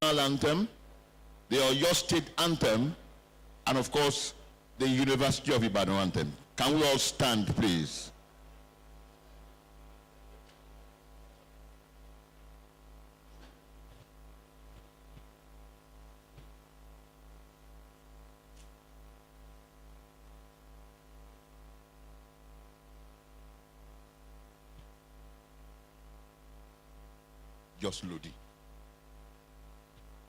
national anthem, the Oyo State anthem, and of course, the University of Ibadan anthem. Can we all stand, please? Just loading.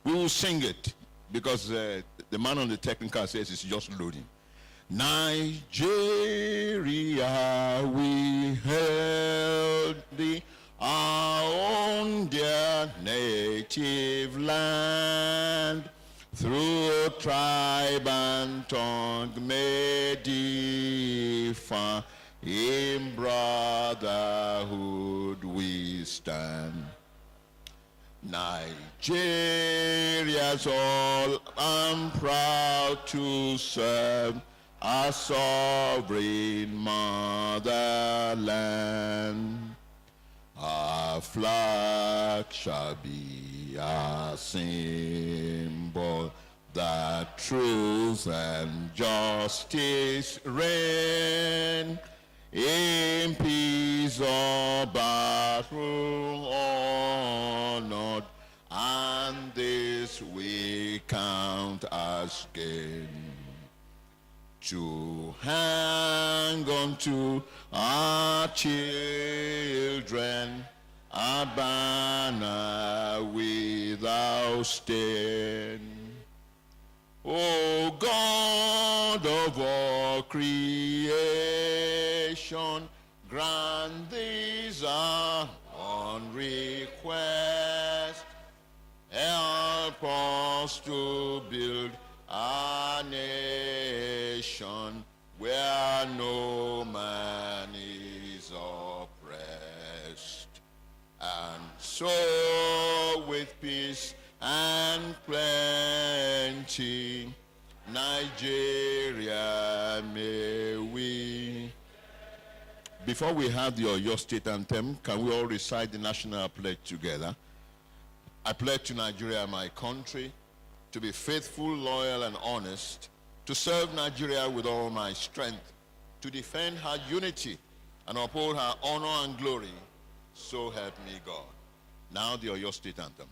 We will sing it because the man on the technical says it's just loading. Nigeria, we held thee, our own dear native land, through tribe and tongue made differ, in brotherhood we stand. Nigeria's all I'm proud to serve, our sovereign motherland. Our flag shall be our symbol, that truth and justice reign, in peace or battle honored, and this we count as gain. To hang on to our children, a banner without stain. O God of all creation, grant these our one request. Help us to build our nation where no man is oppressed, and so with peace and plenty, Nigeria may we. Before we have the Oyo State anthem, can we all recite the national pledge together? I pledge to Nigeria, my country, to be faithful, loyal, and honest, to serve Nigeria with all my strength, to defend her unity and uphold her honor and glory. So help me God. Now the Oyo State anthem.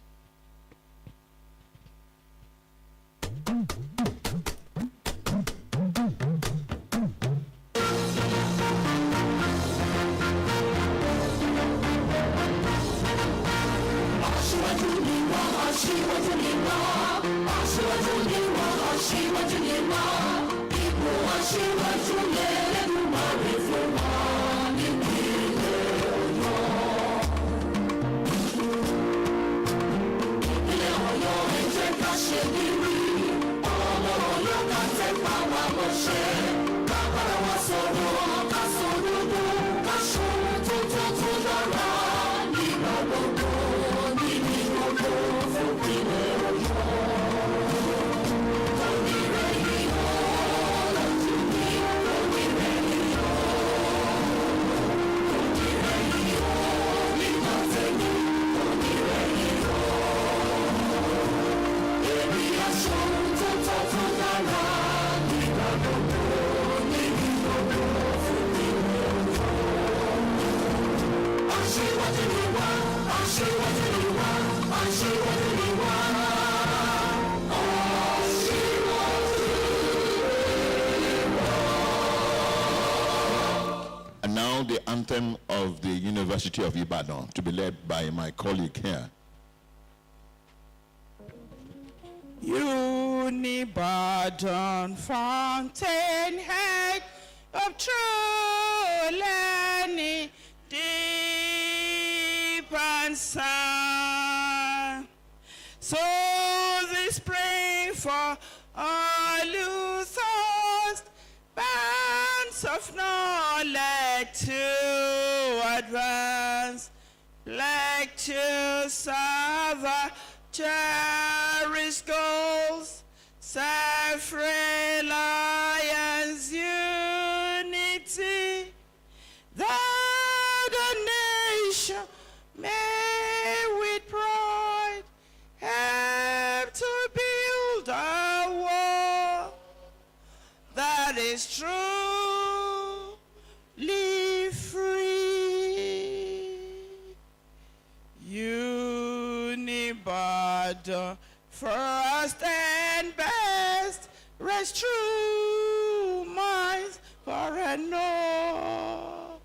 And now the anthem of the University of Ibadan, to be led by my colleague here. Unibadan, fountainhead of true learning, deep and sound. So this pray for all who thirst, bands of knowledge to advance, lectures of our cherished goals, self-reliance, unity, that the nation may with pride God, first and best, rest true minds for a noble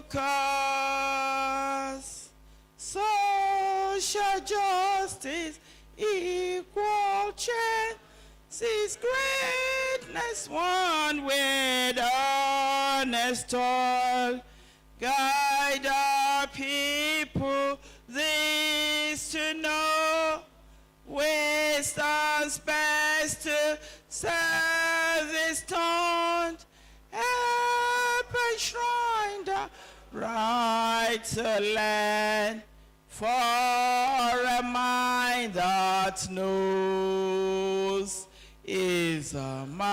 cause. Social justice, equal chances, greatness won with honest toil. Guide our people this to know, wisdom's best to service taunt, help enshrine the right to land, for a mind that knows is a mind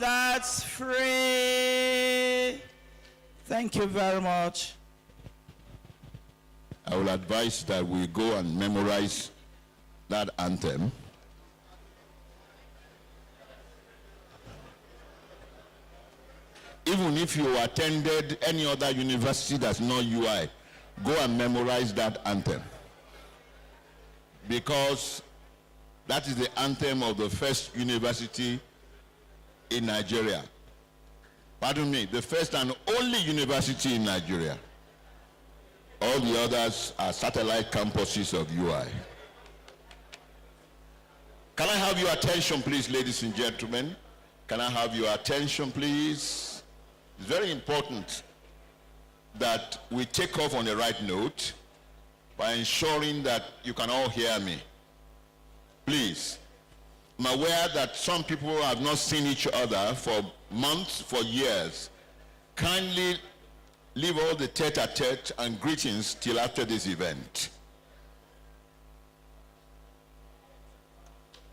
that's free. Thank you very much. I will advise that we go and memorize that anthem. Even if you attended any other university that's not UI, go and memorize that anthem. Because that is the anthem of the first university in Nigeria. Pardon me, the first and only university in Nigeria. All the others are satellite campuses of UI. Can I have your attention, please, ladies and gentlemen? Can I have your attention, please? It's very important that we take off on the right note by ensuring that you can all hear me. Please. I'm aware that some people have not seen each other for months, for years. Kindly leave all the tete-a-tete and greetings till after this event.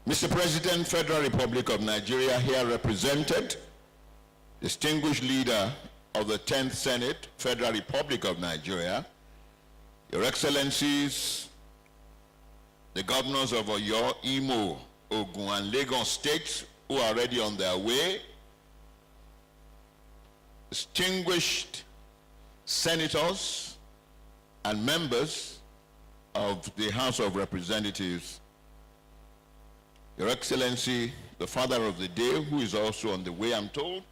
Mr. President, Federal Republic of Nigeria here represented, distinguished leader of the 10th Senate, Federal Republic of Nigeria, Your Excellencies, the governors of Oyo, Imo, Ogun, and Lagos states who are already on their way, distinguished senators and members of the House of Representatives, Your Excellency, the Father of the Day, who is also on the way, I'm told,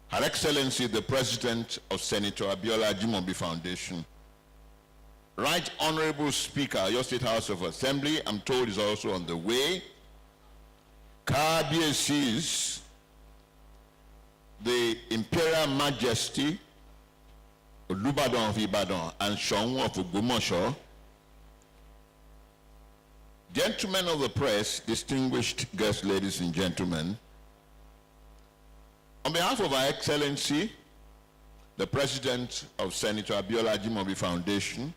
Her Excellency, the President of Senator Abiola Ajimobi Foundation, Right Honorable Speaker, your State House of Assembly, I'm told is also on the way, KBSCs, the Imperial Majesty, Olubadan of Ibadan, and Seun of Ogbomoso, gentlemen of the press, distinguished guests, ladies and gentlemen, on behalf of Her Excellency, the President of Senator Abiola Ajimobi Foundation,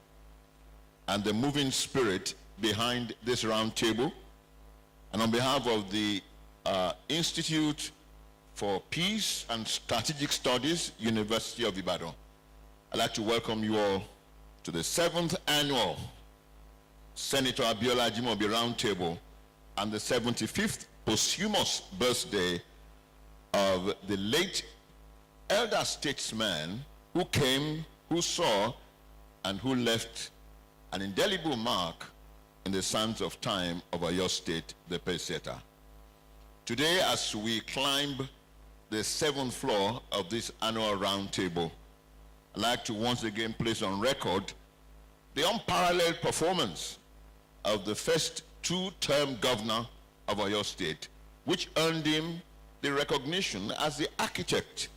and the moving spirit behind this round table, and on behalf of the Institute for Peace and Strategic Studies, University of Ibadan, I'd like to welcome you all to the 7th annual Senator Abiola Ajimobi Roundtable and the 75th posthumous birthday of the late elder statesman who came, who saw, and who left an indelible mark in the sands of time of Oyo State, the Peseta. Today, as we climb the 7th floor of this annual roundtable, I'd like to once again place on record the unparalleled performance of the first two-term governor of Oyo State, which earned him the recognition as the architect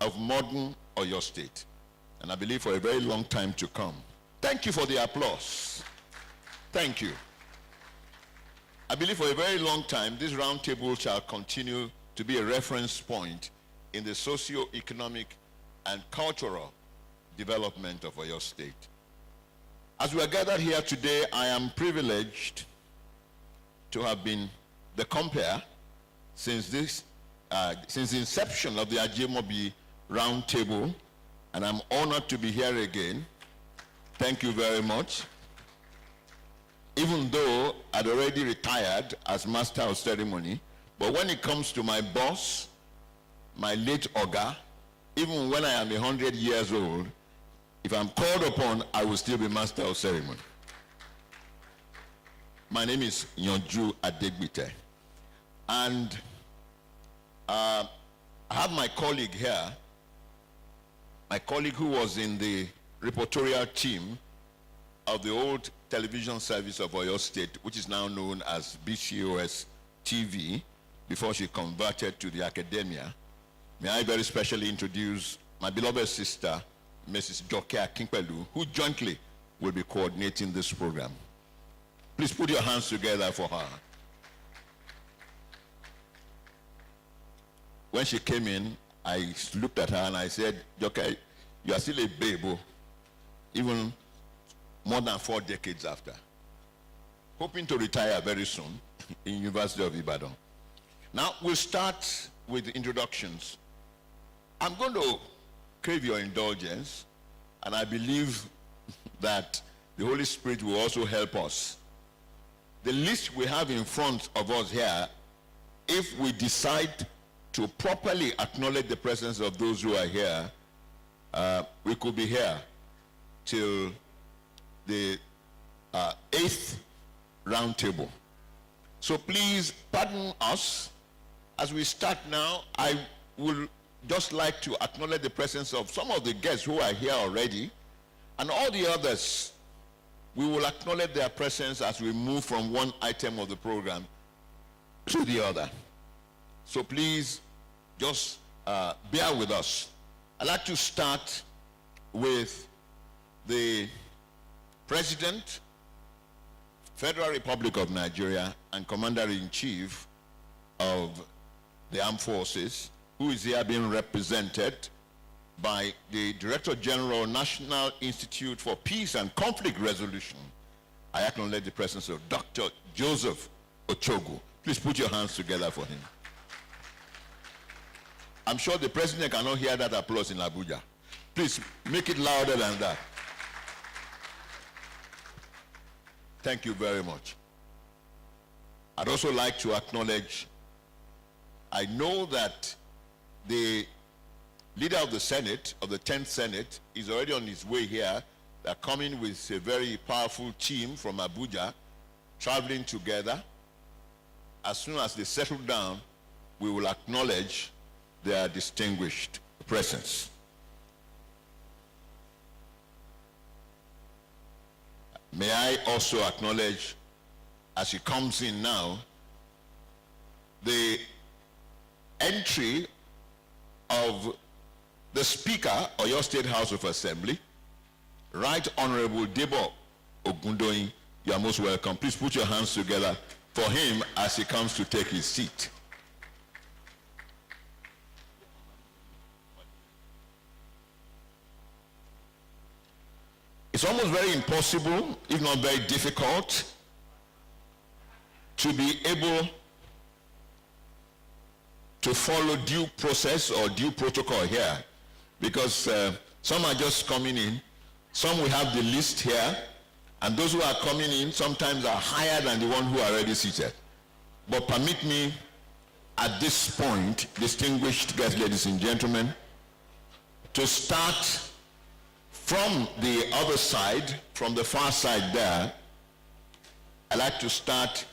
of modern Oyo State, and I believe for a very long time to come. Thank you for the applause. Thank you. I believe for a very long time, this roundtable shall continue to be a reference point in the socio-economic and cultural development of Oyo State. As we are gathered here today, I am privileged to have been the compere since the inception of the Ajimobi Roundtable, and I'm honored to be here again. Thank you very much. Even though I'd already retired as Master of Ceremony, but when it comes to my boss, my late Oga, even when I am 100 years old, If I'm called upon, I will still be master of ceremony. My name is Nyonju Adegbite. And I have my colleague here, my colleague who was in the reportorial team of the old television service of Oyo State, which is now known as BCOS TV, before she converted to the academia. May I very specially introduce my beloved sister, Mrs. Joke Akinpelu, who jointly will be coordinating this program. Please put your hands together for her. When she came in, I looked at her and I said, Joke, you are still a babe, even more than 4 decades after. Hoping to retire very soon in University of Ibadan. Now, we'll start with introductions. I'm going to crave your indulgence, and I believe that the Holy Spirit will also help us. The list we have in front of us here, if we decide to properly acknowledge the presence of those who are here, we could be here till the 8th roundtable. So please pardon us. As we start now, I would just like to acknowledge the presence of some of the guests who are here already, and all the others. We will acknowledge their presence as we move from one item of the program to the other. So please just bear with us. I'd like to start with the President, Federal Republic of Nigeria, and Commander-in-Chief of the Armed Forces, who is here being represented by the Director General, National Institute for Peace and Conflict Resolution. I acknowledge the presence of Dr. Joseph Ochogu. Please put your hands together for him. I'm sure the President cannot hear that applause in Abuja. Please make it louder than that. Thank you very much. I'd also like to acknowledge, I know that the leader of the Senate, of the 10th Senate, is already on his way here. They're coming with a very powerful team from Abuja, traveling together. As soon as they settle down, we will acknowledge their distinguished presence. May I also acknowledge, as he comes in now, the entry of the Speaker of your State House of Assembly, Right Honorable Debo Ogundoyin. You are most welcome. Please put your hands together for him as he comes to take his seat. It's almost very impossible, if not very difficult, to be able to follow due process or due protocol here, because some are just coming in, some we have the list here, and those who are coming in sometimes are higher than the one who are already seated. But permit me at this point, distinguished guests, ladies and gentlemen, to start from the other side, from the far side there. I'd like to start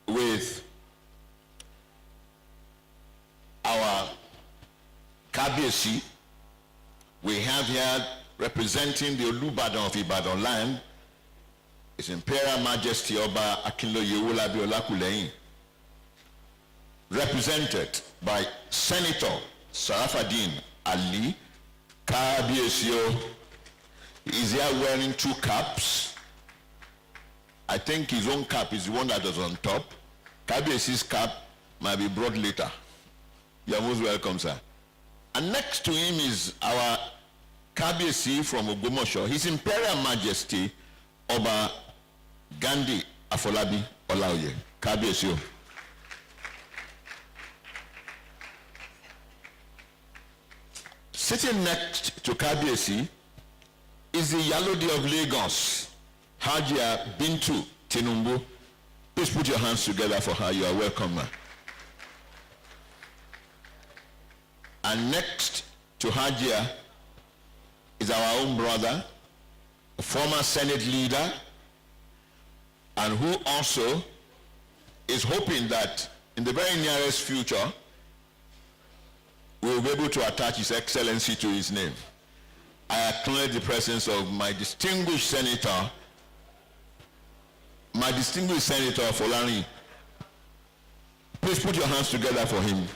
with our Kabiyesi. We have here representing the Olubadan of Ibadan land, His Imperial Majesty Oba Akinloye Owolabi Olakuleyin, represented by Senator Sarafaddin Ali. Kabiyesi is here wearing 2 caps. I think his own cap is the one that is on top. Kabiyesi's cap might be brought later. You are most welcome, sir. And next to him is our Kabiyesi from Ogbomoso, His Imperial Majesty Oba Gandhi Afolabi Olaoye. Kabiyesi. Sitting next to Kabiyesi is the Yalodi of Lagos, Hajia Bintu Tinubu. Please put your hands together for her. You are welcome, ma'am. And next to Hajia is our own brother, a former Senate leader, and who also is hoping that in the very nearest future, we will be able to attach His Excellency to his name. I acknowledge the presence of my distinguished senator, Folani. Please put your hands together for him.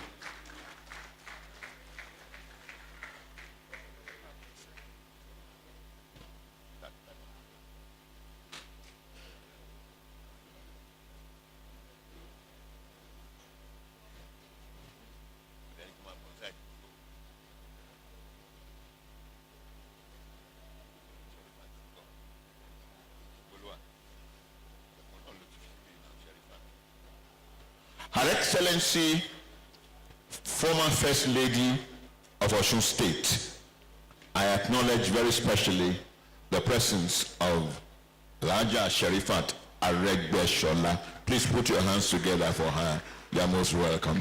Her Excellency, former First Lady of Osun State, I acknowledge very specially the presence of Raja Sherifat Aregbesola. Please put your hands together for her. You are most welcome.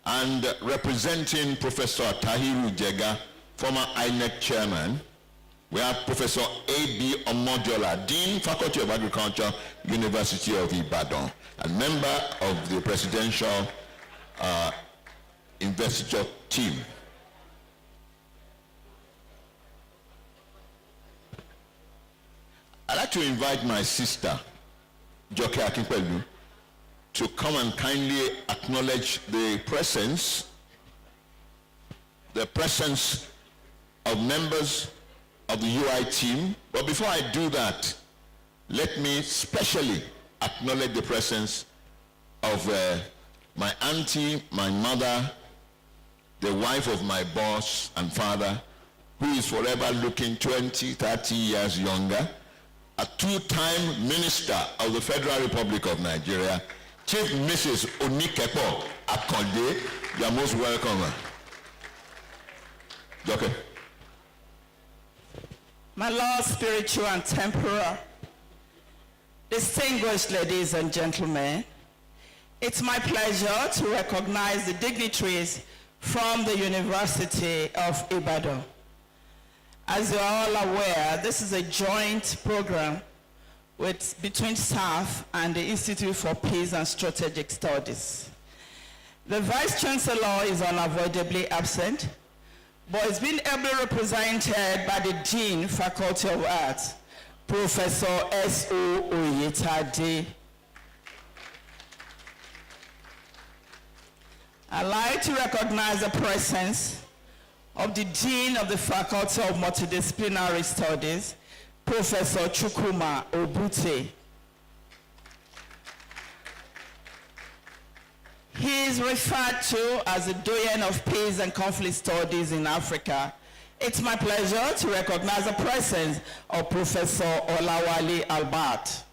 And representing Professor Tahiru Jega, former INEC chairman, we have Professor A.B. Omojola, Dean, Faculty of Agriculture, University of Ibadan, and member of the Presidential Investiture Team. I'd like to invite my sister, Joke Akinpelu, to come and kindly acknowledge the presence of members of the UI team. But before I do that, let me specially acknowledge the presence of my auntie, my mother, the wife of my boss and father, who is forever looking 20, 30 years younger, a two-time minister of the Federal Republic of Nigeria, Chief Mrs. Onikepo Akonde. You are most welcome. Okay. My Lord, spiritual and temporal, distinguished ladies and gentlemen, it's my pleasure to recognize the dignitaries from the University of Ibadan. As you are all aware, this is a joint program between SAF and the Institute for Peace and Strategic Studies. The Vice Chancellor is unavoidably absent, but is being ably represented by the Dean, Faculty of Arts, Professor S.O. Oyetade. I'd like to recognize the presence of the Dean of the Faculty of Multidisciplinary Studies, Professor Chukwuma Obute. He is referred to as the doyen of peace and conflict studies in Africa. It's my pleasure to recognize the presence of Professor Olawale Albert,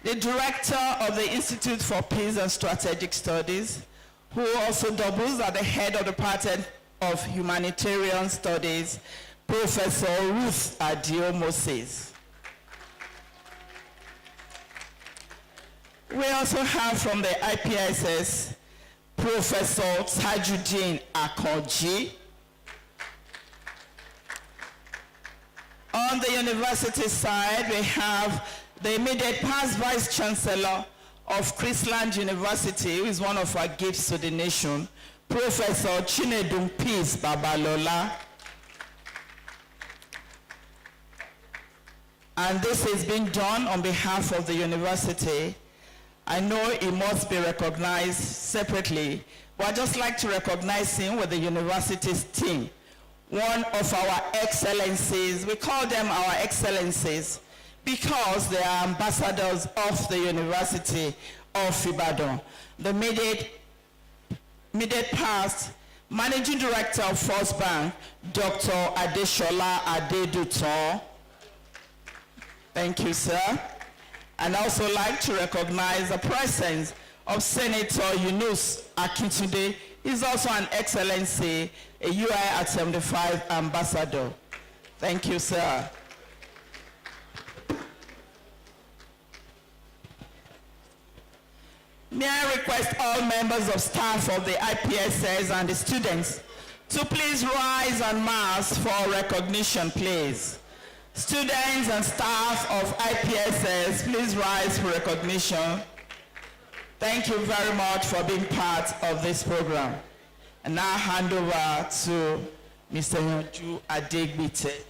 the director of the Institute for Peace and Strategic Studies, who also doubles as the head of the Department of Humanitarian Studies, Professor Ruth Adio Moses. We also have from the IPSS, Professor Tajuddin Akonji. On the university side, we have the immediate past Vice Chancellor of Chrisland University, who is one of our gifts to the nation, Professor Chinedum Peace Babalola. And this is being done on behalf of the university. I know it must be recognized separately, but I'd just like to recognize him with the university's team. One of our excellencies, we call them our excellencies because they are ambassadors of the University of Ibadan. The immediate past Managing Director of First Bank, Dr. Adeshola Adeduton. Thank you, sir. And I also like to recognize the presence of Senator Yunus Akintunde. He's also an excellency, a UI at 75 ambassador. Thank you, sir. May I request all members of staff of the IPSS and the students to please rise en masse for recognition, please. Students and staff of IPSS, please rise for recognition. Thank you very much for being part of this program. And now hand over to Mr. Yonju Adegbite.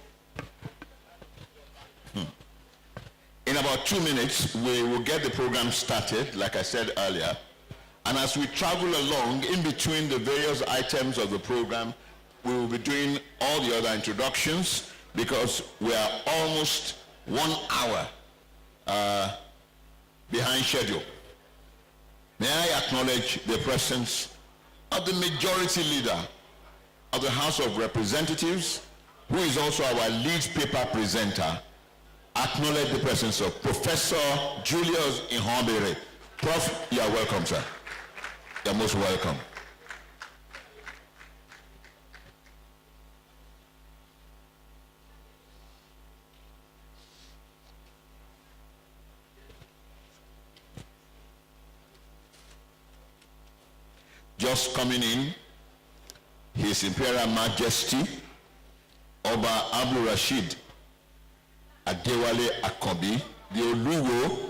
In about 2 minutes, we will get the program started, like I said earlier. And as we travel along, in between the various items of the program, we will be doing all the other introductions because we are almost 1 hour behind schedule. May I acknowledge the presence of the majority leader of the House of Representatives, who is also our lead paper presenter. Acknowledge the presence of Professor Julius Ihonbere. Prof, you are welcome, sir. You are most welcome. Just coming in, His Imperial Majesty, Oba Abdul Rashid Adewale Akanbi, the Oluwo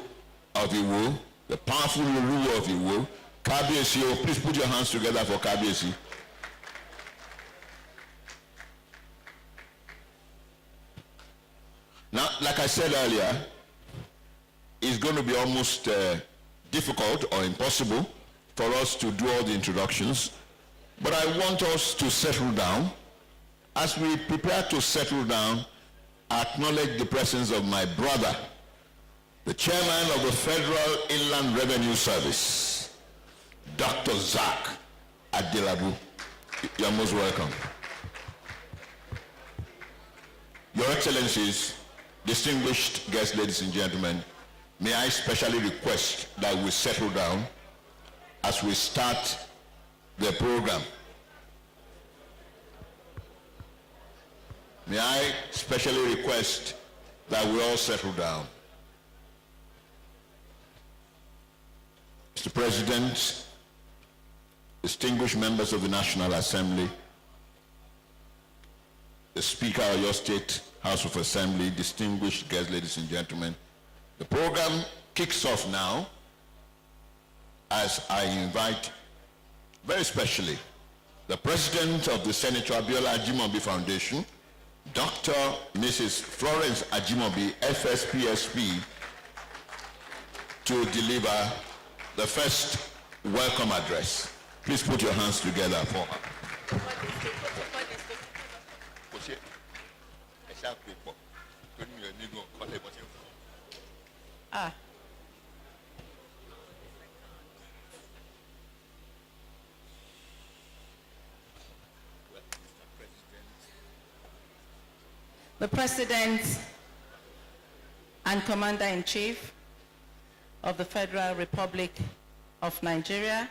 of Iwo, the powerful Oluwo of Iwo. Kabiyesi, please put your hands together for Kabiyesi. Now, like I said earlier, it's going to be almost difficult or impossible for us to do all the introductions, but I want us to settle down. As we prepare to settle down, I acknowledge the presence of my brother, the chairman of the Federal Inland Revenue Service, Dr. Zach Adelabu. You're most welcome. Your Excellencies, distinguished guests, ladies and gentlemen, may I specially request that we settle down as we start the program. May I specially request that we all settle down. Mr. President, distinguished members of the National Assembly, the Speaker of your State House of Assembly, distinguished guests, ladies and gentlemen, the program kicks off now as I invite very specially the President of the Senator Abiola Ajimobi Foundation, Dr. Mrs. Florence Ajimobi, FSPSP, to deliver the first welcome address. Please put your hands together for her. The President and Commander-in-Chief of the Federal Republic of Nigeria,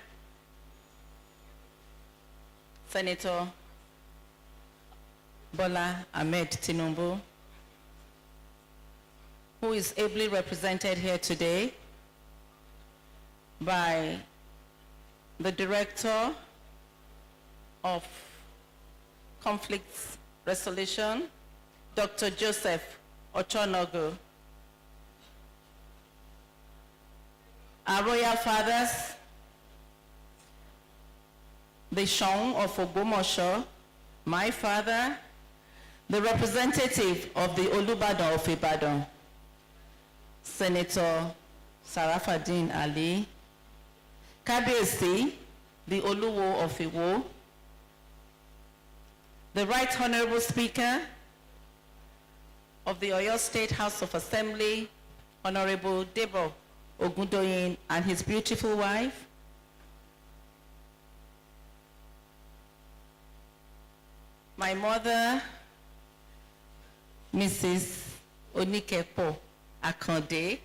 Senator Bola Ahmed Tinubu, who is ably represented here today by the Director of Conflicts Resolution, Dr. Joseph Ochonogo. Our Royal Fathers, the Shong of Ogbomoso, my father, the representative of the Olubadan of Ibadan, Senator Sarafaddin Ali, Kabiyesi, the Oluwo of Iwo, the Right Honorable Speaker of the Oyo State House of Assembly, Honorable Debo Ogundoyin and his beautiful wife, my mother, Mrs. Onikepo Akande,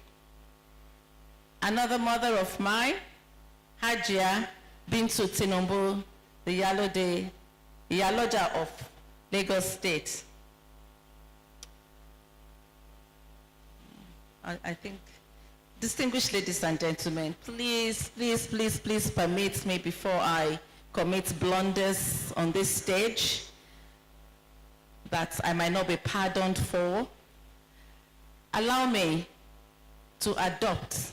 another mother of mine, Hajia Bintu Tinubu, the Iyaloja of Lagos State. I think Distinguished ladies and gentlemen, please permit me before I commit blunders on this stage that I might not be pardoned for. Allow me to adopt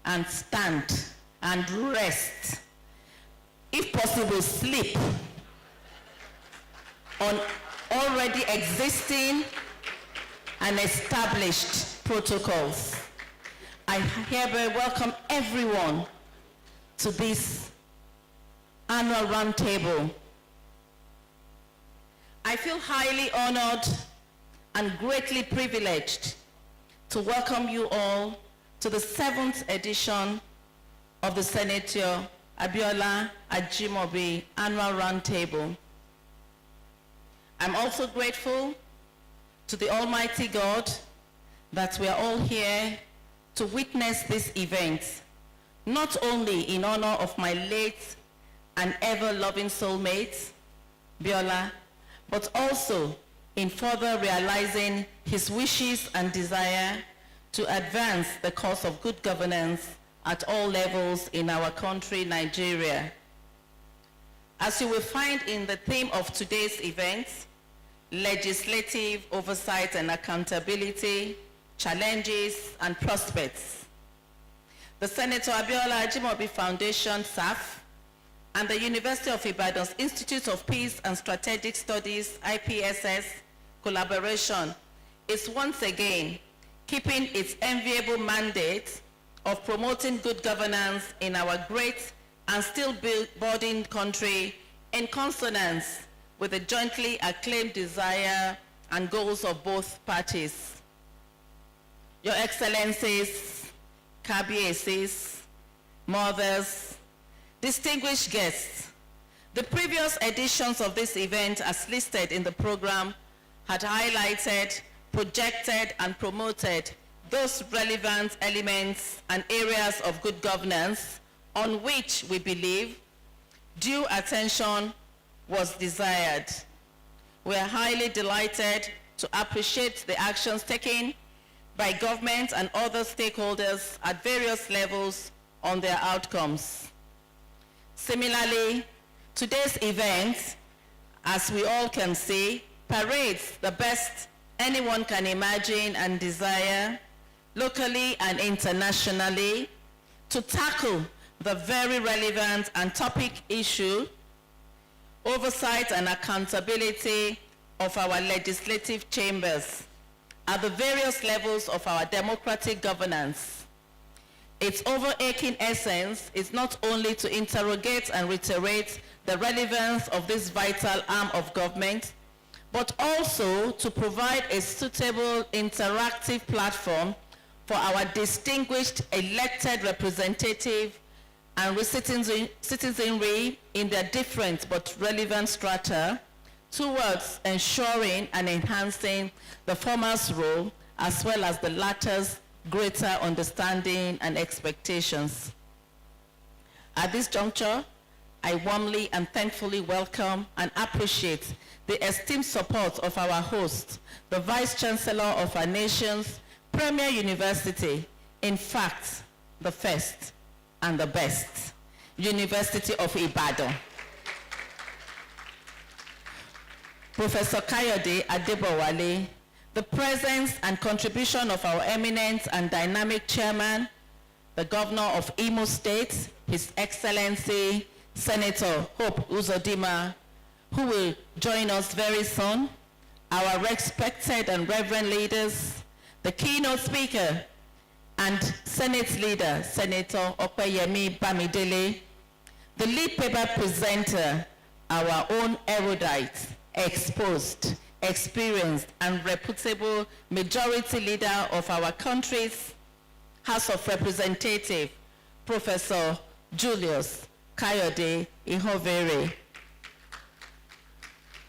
and stand and rest, if possible sleep, on already existing and established protocols. I hereby welcome everyone to this annual roundtable. I feel highly honored and greatly privileged to welcome you all to the 7th edition of the Senator Abiola Ajimobi Annual Roundtable. I'm also grateful to the Almighty God that we are all here to witness this event, not only in honor of my late and ever-loving soulmate, Biola, but also in further realizing his wishes and desire to advance the cause of good governance at all levels in our country, Nigeria. As you will find in the theme of today's event, legislative oversight and accountability, challenges and prospects. The Senator Abiola Ajimobi Foundation, SAF, and the University of Ibadan's Institute of Peace and Strategic Studies, IPSS, collaboration is once again keeping its enviable mandate of promoting good governance in our great and still building country in consonance with the jointly acclaimed desire and goals of both parties. Your Excellencies, Kabiesis, mothers, distinguished guests, the previous editions of this event, as listed in the program, had highlighted, projected, and promoted those relevant elements and areas of good governance on which we believe due attention was desired. We are highly delighted to appreciate the actions taken by government and other stakeholders at various levels on their outcomes. Similarly, today's event, as we all can see, parades the best anyone can imagine and desire, locally and internationally, to tackle the very relevant and topic issue, oversight and accountability of our legislative chambers at the various levels of our democratic governance. Its overarching essence is not only to interrogate and reiterate the relevance of this vital arm of government, but also to provide a suitable interactive platform for our distinguished elected representative and citizenry in their different but relevant strata towards ensuring and enhancing the former's role as well as the latter's greater understanding and expectations. At this juncture, I warmly and thankfully welcome and appreciate the esteemed support of our host, the Vice Chancellor of our nation's premier university, in fact, the first and the best, University of Ibadan. Professor Kayode Adebowale, the presence and contribution of our eminent and dynamic chairman, the Governor of Imo State, His Excellency Senator Hope Uzodinma, who will join us very soon, our respected and reverend leaders, the keynote speaker and Senate leader, Senator Opeyemi Bamidele, the lead paper presenter, our own erudite, exposed, experienced, and reputable majority leader of our country's House of Representatives, Professor Julius Kayode Ihovere.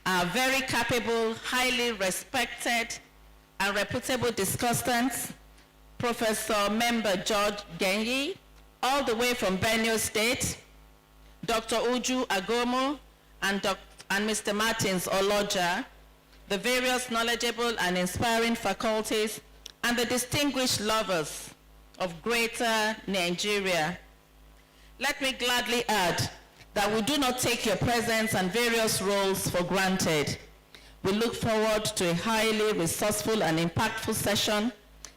Our very capable, highly respected, and reputable discussants, Professor Member George Genyi, all the way from Benue State, Dr. Uju Agomo, and Mr. Martins Oloja, the various knowledgeable and inspiring faculties, and the distinguished lovers of Greater Nigeria. Let me gladly add that we do not take your presence and various roles for granted. We look forward to a highly resourceful and impactful session,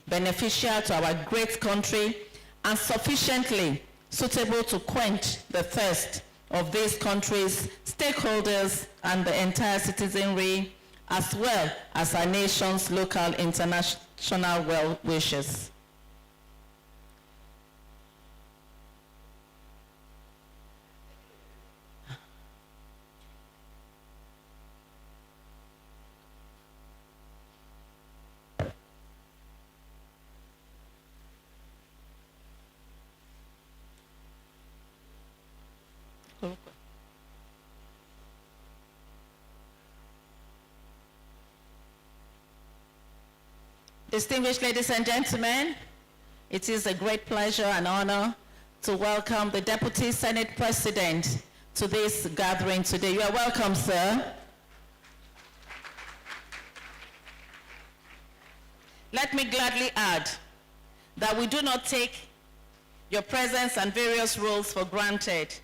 beneficial to our great country and sufficiently suitable to quench the thirst of this country's stakeholders and the entire citizenry, as well as our nation's local international well-wishers. Distinguished ladies and gentlemen, it is a great pleasure and honor to welcome the Deputy Senate President to this gathering today. You are welcome, sir. Let me gladly add that we do not take your presence and various roles for granted.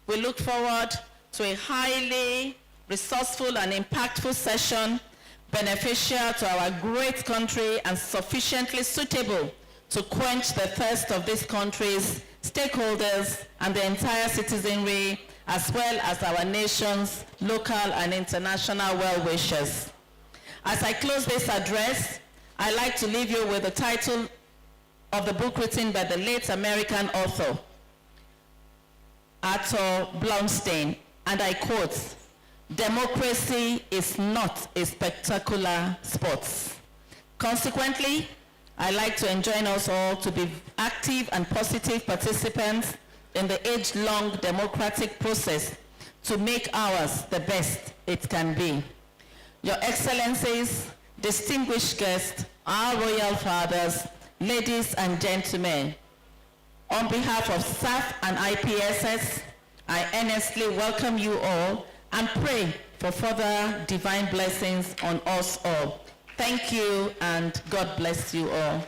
We look forward to a highly resourceful and impactful session beneficial to our great country and sufficiently suitable to quench the thirst of this country's stakeholders and the entire citizenry, as well as our nation's local and international well-wishers. As I close this address, I'd like to leave you with the title of the book written by the late American author, Arthur Blumstein, and I quote, "Democracy is not a spectacular sport." Consequently, I'd like to enjoin us all to be active and positive participants in the age-long democratic process to make ours the best it can be. Your Excellencies, distinguished guests, our royal fathers, ladies and gentlemen, on behalf of SAF and IPSS, I earnestly welcome you all and pray for further divine blessings on us all. Thank you and God bless you all.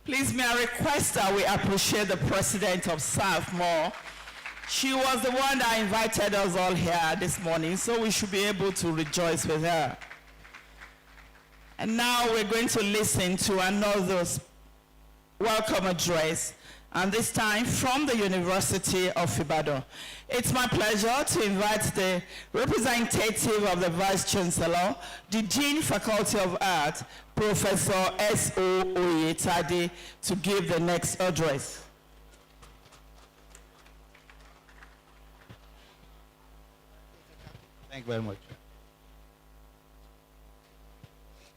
Please, may I request that we appreciate the president of SAF more. She was the one that invited us all here this morning, so we should be able to rejoice with her. And now we're going to listen to another welcome address, and this time from the University of Ibadan. It's my pleasure to invite the representative of the Vice Chancellor, the Dean Faculty of Art, Professor S.O. Oyetade, to give the next address. Thank you very much.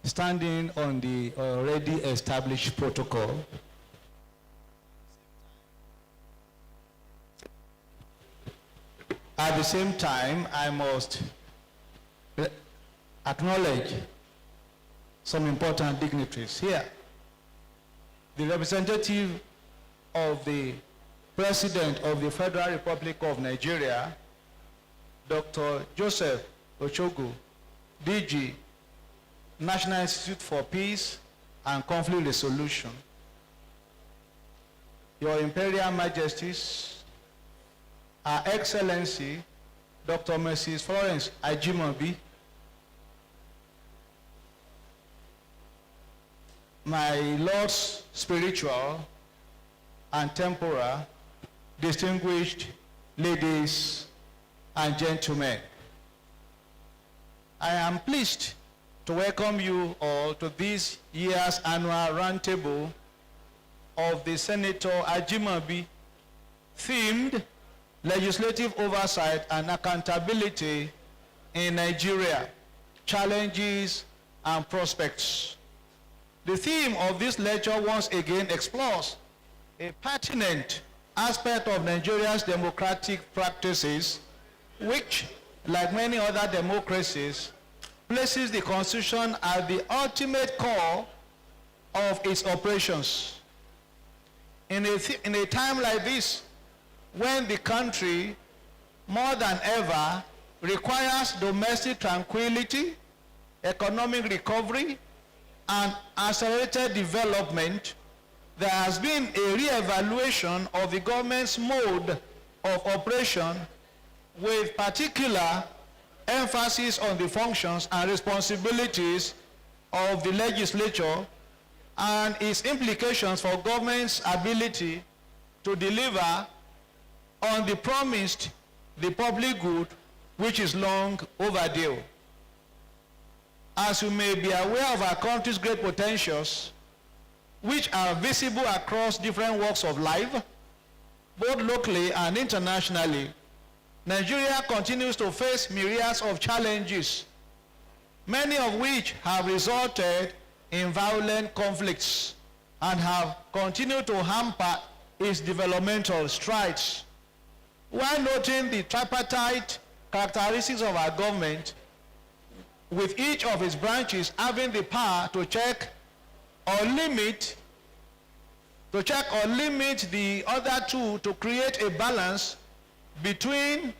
Standing on the already established protocol, at the same time, I must acknowledge some important dignitaries here. The representative of the President of the Federal Republic of Nigeria, Dr. Joseph Ochogo, DG, National Institute for Peace and Conflict Resolution. Your Imperial Majesties, Her Excellency, Dr. Mrs. Florence Ajimobi, my Lords spiritual and temporal, distinguished ladies and gentlemen, I am pleased to welcome you all to this year's annual roundtable of the Senator Ajimobi themed Legislative Oversight and Accountability in Nigeria, Challenges and Prospects. The theme of this lecture once again explores a pertinent aspect of Nigeria's democratic practices, which, like many other democracies, places the Constitution at the ultimate core of its operations. In a time like this, when the country more than ever, requires domestic tranquility, economic recovery, and accelerated development. There has been a re-evaluation of the government's mode of operation with particular emphasis on the functions and responsibilities of the legislature and its implications for government's ability to deliver on the promised the public good, which is long overdue. As you may be aware of our country's great potentials, which are visible across different walks of life, both locally and internationally, Nigeria continues to face myriads of challenges, many of which have resulted in violent conflicts and have continued to hamper its developmental strides. While noting the tripartite characteristics of our government, with each of its branches having the power to check or limit the other two to create a balance between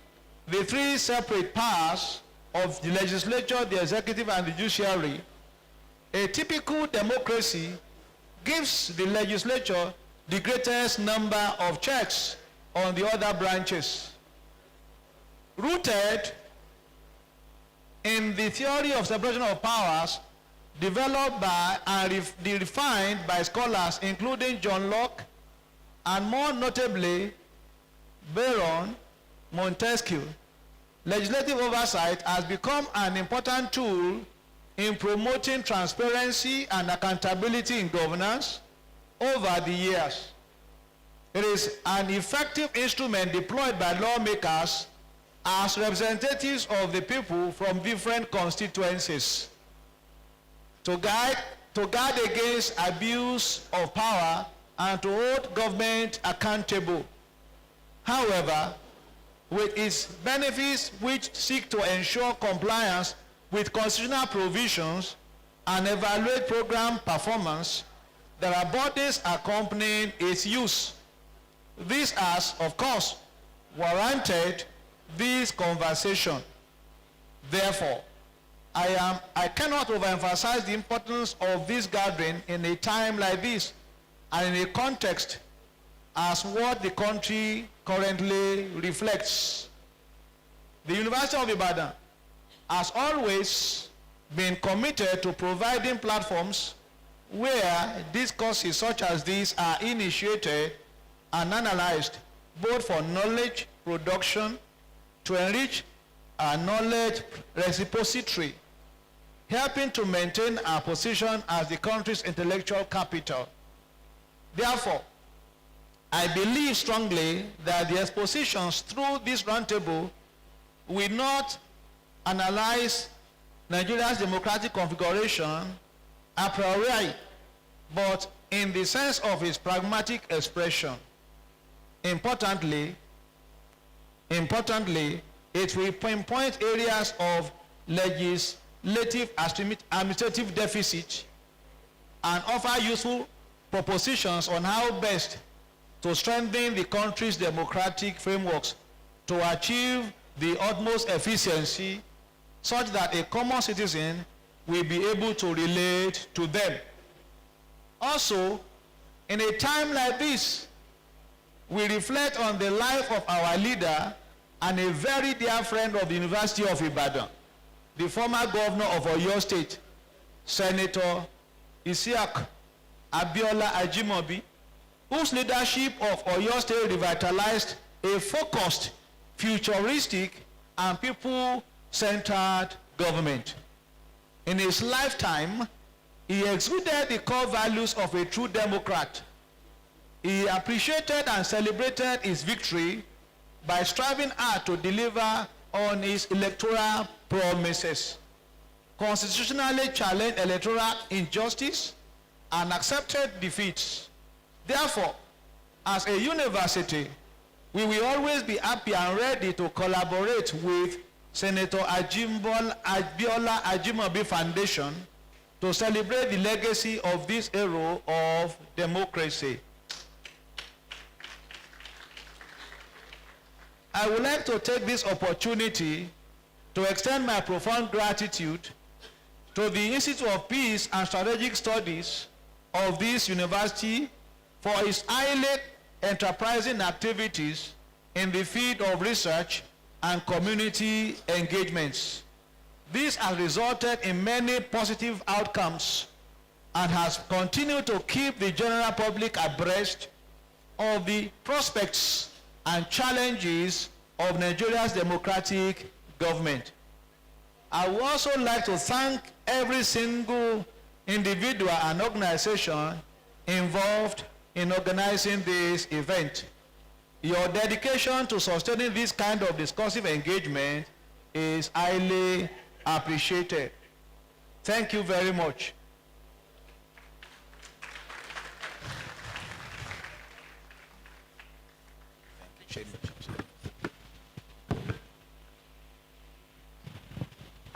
the three separate powers of the legislature, the executive, and the judiciary, a typical democracy gives the legislature the greatest number of checks on the other branches. Rooted in the theory of separation of powers developed by and refined by scholars including John Locke and more notably Baron Montesquieu, legislative oversight has become an important tool in promoting transparency and accountability in governance over the years. It is an effective instrument deployed by lawmakers as representatives of the people from different constituencies to guard against abuse of power and to hold government accountable. However, with its benefits which seek to ensure compliance with constitutional provisions and evaluate program performance, there are bodies accompanying its use. This has, of course, warranted this conversation. Therefore, I cannot overemphasize the importance of this gathering in a time like this and in a context as what the country currently reflects. The University of Ibadan has always been committed to providing platforms where discourses such as these are initiated and analyzed, both for knowledge production to enrich our knowledge repository, helping to maintain our position as the country's intellectual capital. Therefore, I believe strongly that the expositions through this roundtable will not analyze Nigeria's democratic configuration a priori, but in the sense of its pragmatic expression. Importantly, it will pinpoint areas of legislative administrative deficit and offer useful propositions on how best to strengthen the country's democratic frameworks to achieve the utmost efficiency such that a common citizen will be able to relate to them. Also, in a time like this, we reflect on the life of our leader and a very dear friend of the University of Ibadan, the former governor of Oyo State, Senator Abiola Ajimobi, whose leadership of Oyo State revitalized a focused, futuristic, and people-centered government. In his lifetime, he exuded the core values of a true Democrat. He appreciated and celebrated his victory by striving hard to deliver on his electoral promises, constitutionally challenged electoral injustice, and accepted defeats. Therefore, as a university, we will always be happy and ready to collaborate with Senator Abiola Ajimobi Foundation to celebrate the legacy of this era of democracy. I would like to take this opportunity to extend my profound gratitude to the Institute of Peace and Strategic Studies of this university for its highly enterprising activities in the field of research and community engagements. This has resulted in many positive outcomes and has continued to keep the general public abreast of the prospects and challenges of Nigeria's democratic government. I would also like to thank every single individual and organization involved in organizing this event. Your dedication to sustaining this kind of discursive engagement is highly appreciated. Thank you very much.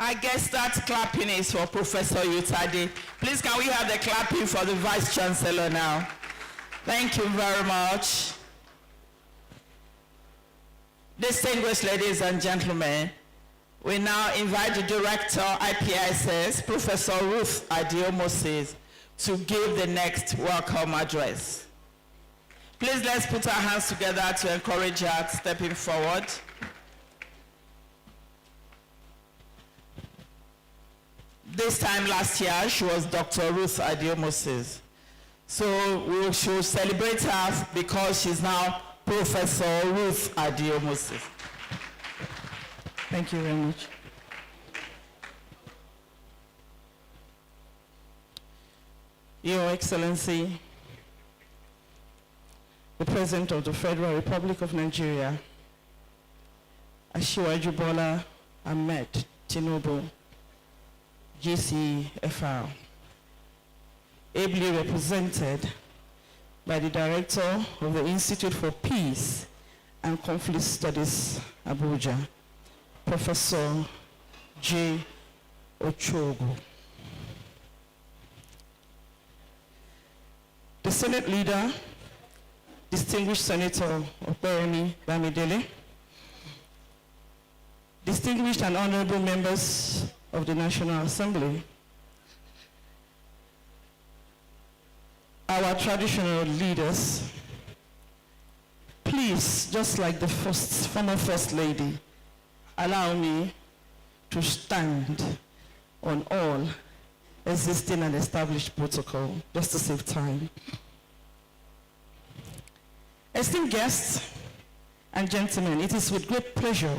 I guess that clapping is for Professor Yutade. Please, can we have the clapping for the Vice Chancellor now? Thank you very much. Distinguished ladies and gentlemen, we now invite the Director, IPSS, Professor Ruth Adiomo, to give the next welcome address. Please, let's put our hands together to encourage her stepping forward. This time last year, she was Dr. Ruth Adiomo. So we should celebrate her because she's now Professor Ruth Adiomo. Thank you very much. Your Excellency, the President of the Federal Republic of Nigeria, Asiwaju Bola Ahmed Tinubu, GCFR, ably represented by the Director of the Institute for Peace and Conflict Studies, Abuja, Professor J. Ochogo. The Senate Leader, Distinguished Senator Operemi Bamidele, distinguished and honorable members of the National Assembly, our traditional leaders, please, just like the former First Lady, allow me to stand on all existing and established protocol, just to save time. Esteemed guests and gentlemen, it is with great pleasure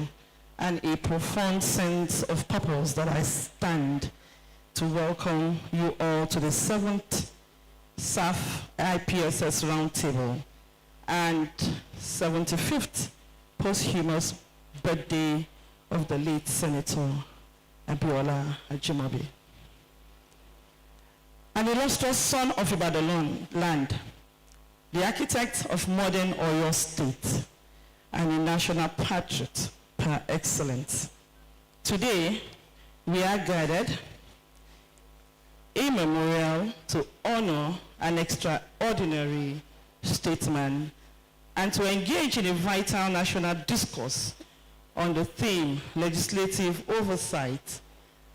and a profound sense of purpose that I stand to welcome you all to the 7th SAF IPSS Roundtable and 75th posthumous birthday of the late Senator Abiola Ajimobi. An illustrious son of Ibadan land, the architect of modern Oyo State, and a national patriot par excellence. Today, we are gathered a memorial to honor an extraordinary statesman and to engage in a vital national discourse on the theme legislative oversight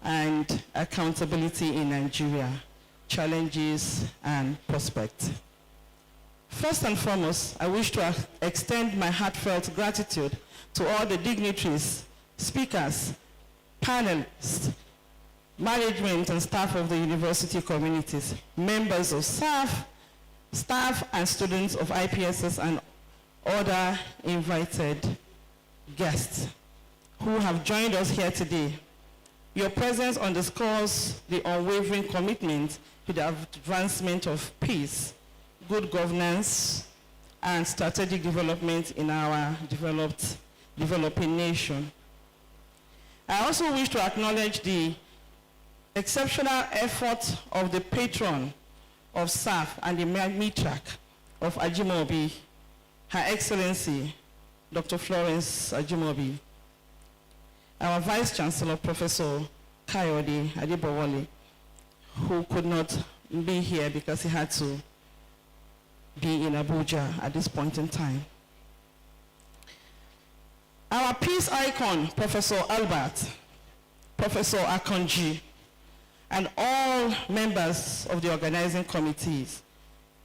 and accountability in Nigeria, challenges and prospects. First and foremost, I wish to extend my heartfelt gratitude to all the dignitaries, speakers, panelists, management and staff of the university communities, members of staff and students of IPSS and other invited guests who have joined us here today. Your presence underscores the unwavering commitment to the advancement of peace, good governance, and strategic development in our developing nation. I also wish to acknowledge the exceptional effort of the patron of SAF and the matron of Ajimobi, Her Excellency, Dr. Florence Ajimobi, our Vice Chancellor, Professor Kayode Adebowale, who could not be here because he had to be in Abuja at this point in time. Our peace icon, Professor Albert, Professor Akonji, and all members of the organizing committees,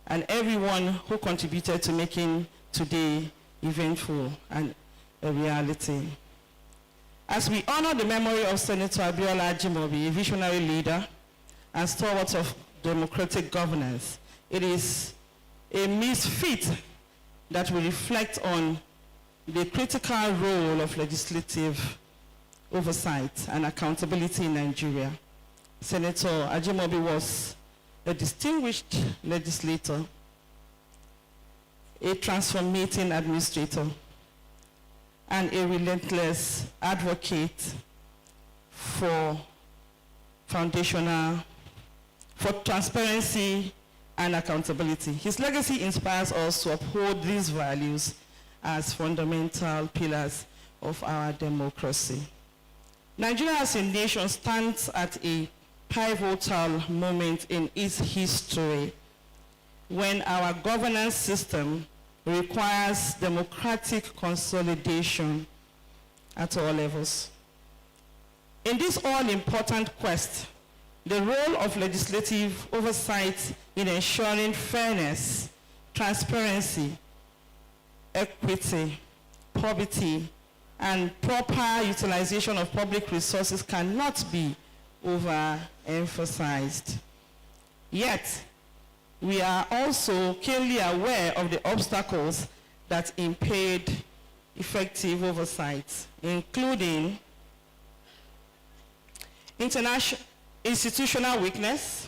and everyone who contributed to making today eventful and a reality. As we honor the memory of Senator Abiola Ajimobi, a visionary leader and stalwart of democratic governance, it is a misfit that will reflect on the critical role of legislative oversight and accountability in Nigeria. Senator Ajimobi was a distinguished legislator, a transformating administrator, and a relentless advocate for transparency and accountability. His legacy inspires us to uphold these values as fundamental pillars of our democracy. Nigeria as a nation stands at a pivotal moment in its history when our governance system requires democratic consolidation at all levels. In this all-important quest, the role of legislative oversight in ensuring fairness, transparency, equity, probity, and proper utilization of public resources cannot be overemphasized. Yet, we are also keenly aware of the obstacles that impede effective oversight, including institutional weakness,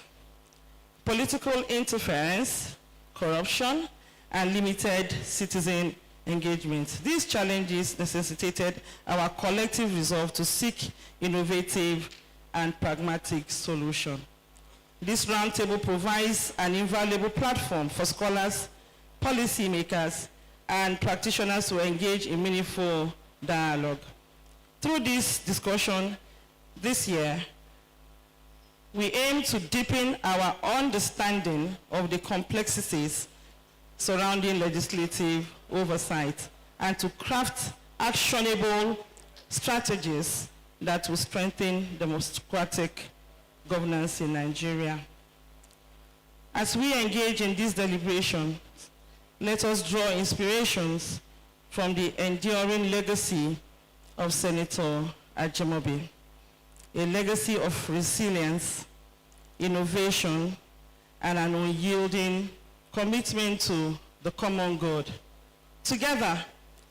political interference, corruption, and limited citizen engagement. These challenges necessitated our collective resolve to seek innovative and pragmatic solutions. This roundtable provides an invaluable platform for scholars, policymakers, and practitioners to engage in meaningful dialogue. Through this discussion this year, we aim to deepen our understanding of the complexities surrounding legislative oversight and to craft actionable strategies that will strengthen democratic governance in Nigeria. As we engage in this deliberation, let us draw inspirations from the enduring legacy of Senator Ajimobi, a legacy of resilience, innovation, and an unyielding commitment to the common good. Together,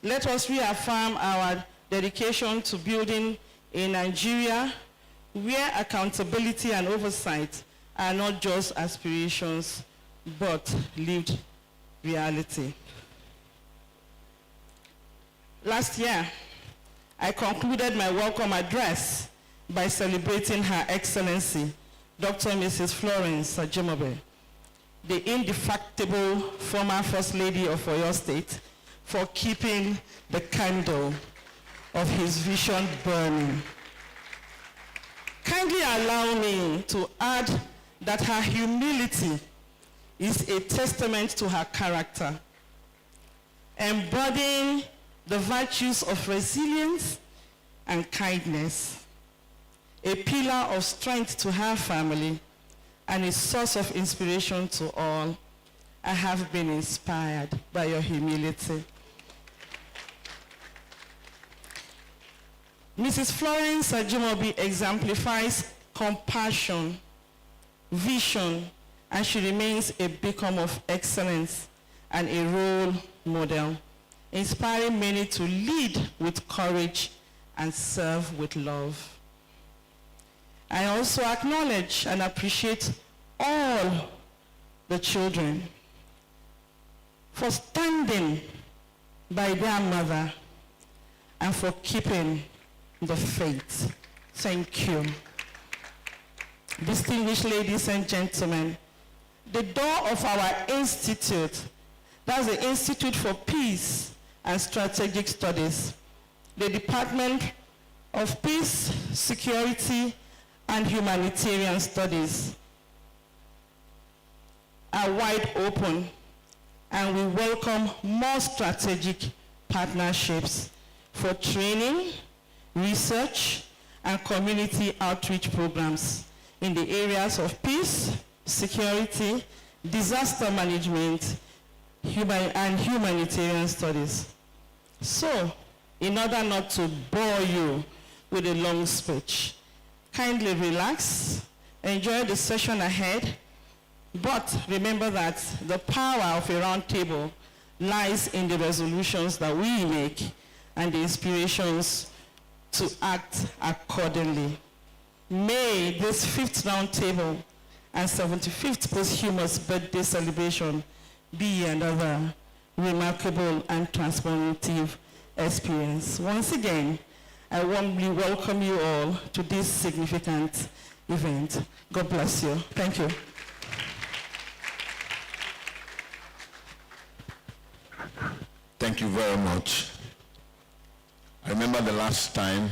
let us reaffirm our dedication to building a Nigeria where accountability and oversight are not just aspirations, but lived reality. Last year, I concluded my welcome address by celebrating Her Excellency, Dr. Mrs. Florence Ajimobi, the indefatigable former First Lady of Oyo State, for keeping the candle of his vision burning. Kindly allow me to add that her humility is a testament to her character, embodying the virtues of resilience and kindness, a pillar of strength to her family, and a source of inspiration to all. I have been inspired by your humility. Mrs. Florence Ajimobi exemplifies compassion, vision, and she remains a beacon of excellence and a role model, inspiring many to lead with courage and serve with love. I also acknowledge and appreciate all the children for standing by their mother and for keeping the faith. Thank you. Distinguished ladies and gentlemen, the door of our institute, that's the Institute for Peace and Strategic Studies, the Department of Peace, Security, and Humanitarian Studies, are wide open, and we welcome more strategic partnerships for training, research, and community outreach programs in the areas of peace, security, disaster management, and humanitarian studies. So, in order not to bore you with a long speech, kindly relax, enjoy the session ahead, but remember that the power of a round table lies in the resolutions that we make and the inspirations to act accordingly. May this 5th round table and 75th posthumous birthday celebration be another remarkable and transformative experience. Once again, I warmly welcome you all to this significant event. God bless you. Thank you. Thank you very much. I remember the last time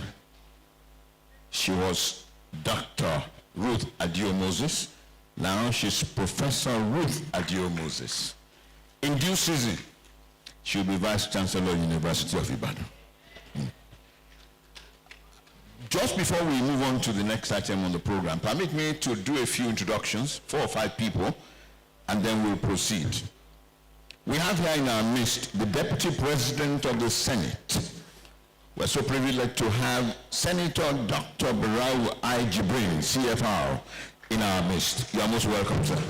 she was Dr. Ruth Adio Moses. Now she's Professor Ruth Adio Moses. In due season, she'll be Vice Chancellor, University of Ibadan. Just before we move on to the next item on the program, permit me to do a few introductions, 4 or 5 people, and then we'll proceed. We have here in our midst the Deputy President of the Senate. We're so privileged to have Senator Dr. Abiola Ajimobi, CFR, in our midst. You are most welcome, sir.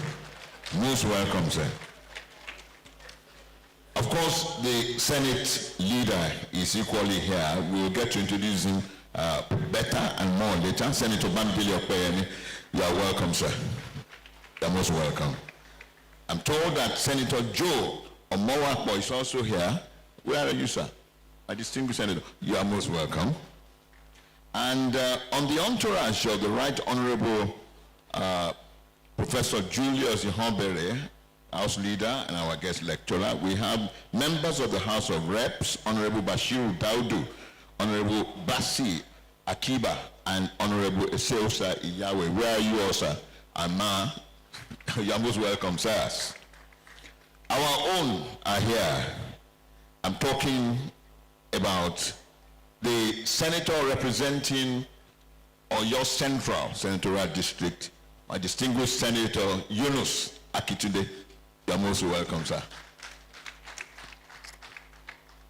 Most welcome, sir. Of course, the Senate leader is equally here. We'll get to introduce him better and more later. Senator Bamidele Okpeyemi, you are welcome, sir. You are most welcome. I'm told that Senator Joe Omowakpo is also here. Where are you, sir? My distinguished senator, you are most welcome. And on the entourage of the Right Honorable Professor Julius Ihonbere, House Leader and our guest lecturer, we have members of the House of Reps, Honorable Bashiru Daudu, Honorable Basi Akiba, and Honorable Eseosa Iyawe. Where are you all, sir? Ama, you are most welcome, sirs. Our own are here. I'm talking about the senator representing Oyo Central Senatorial District, my distinguished Senator Yunus Akitunde. You are most welcome, sir.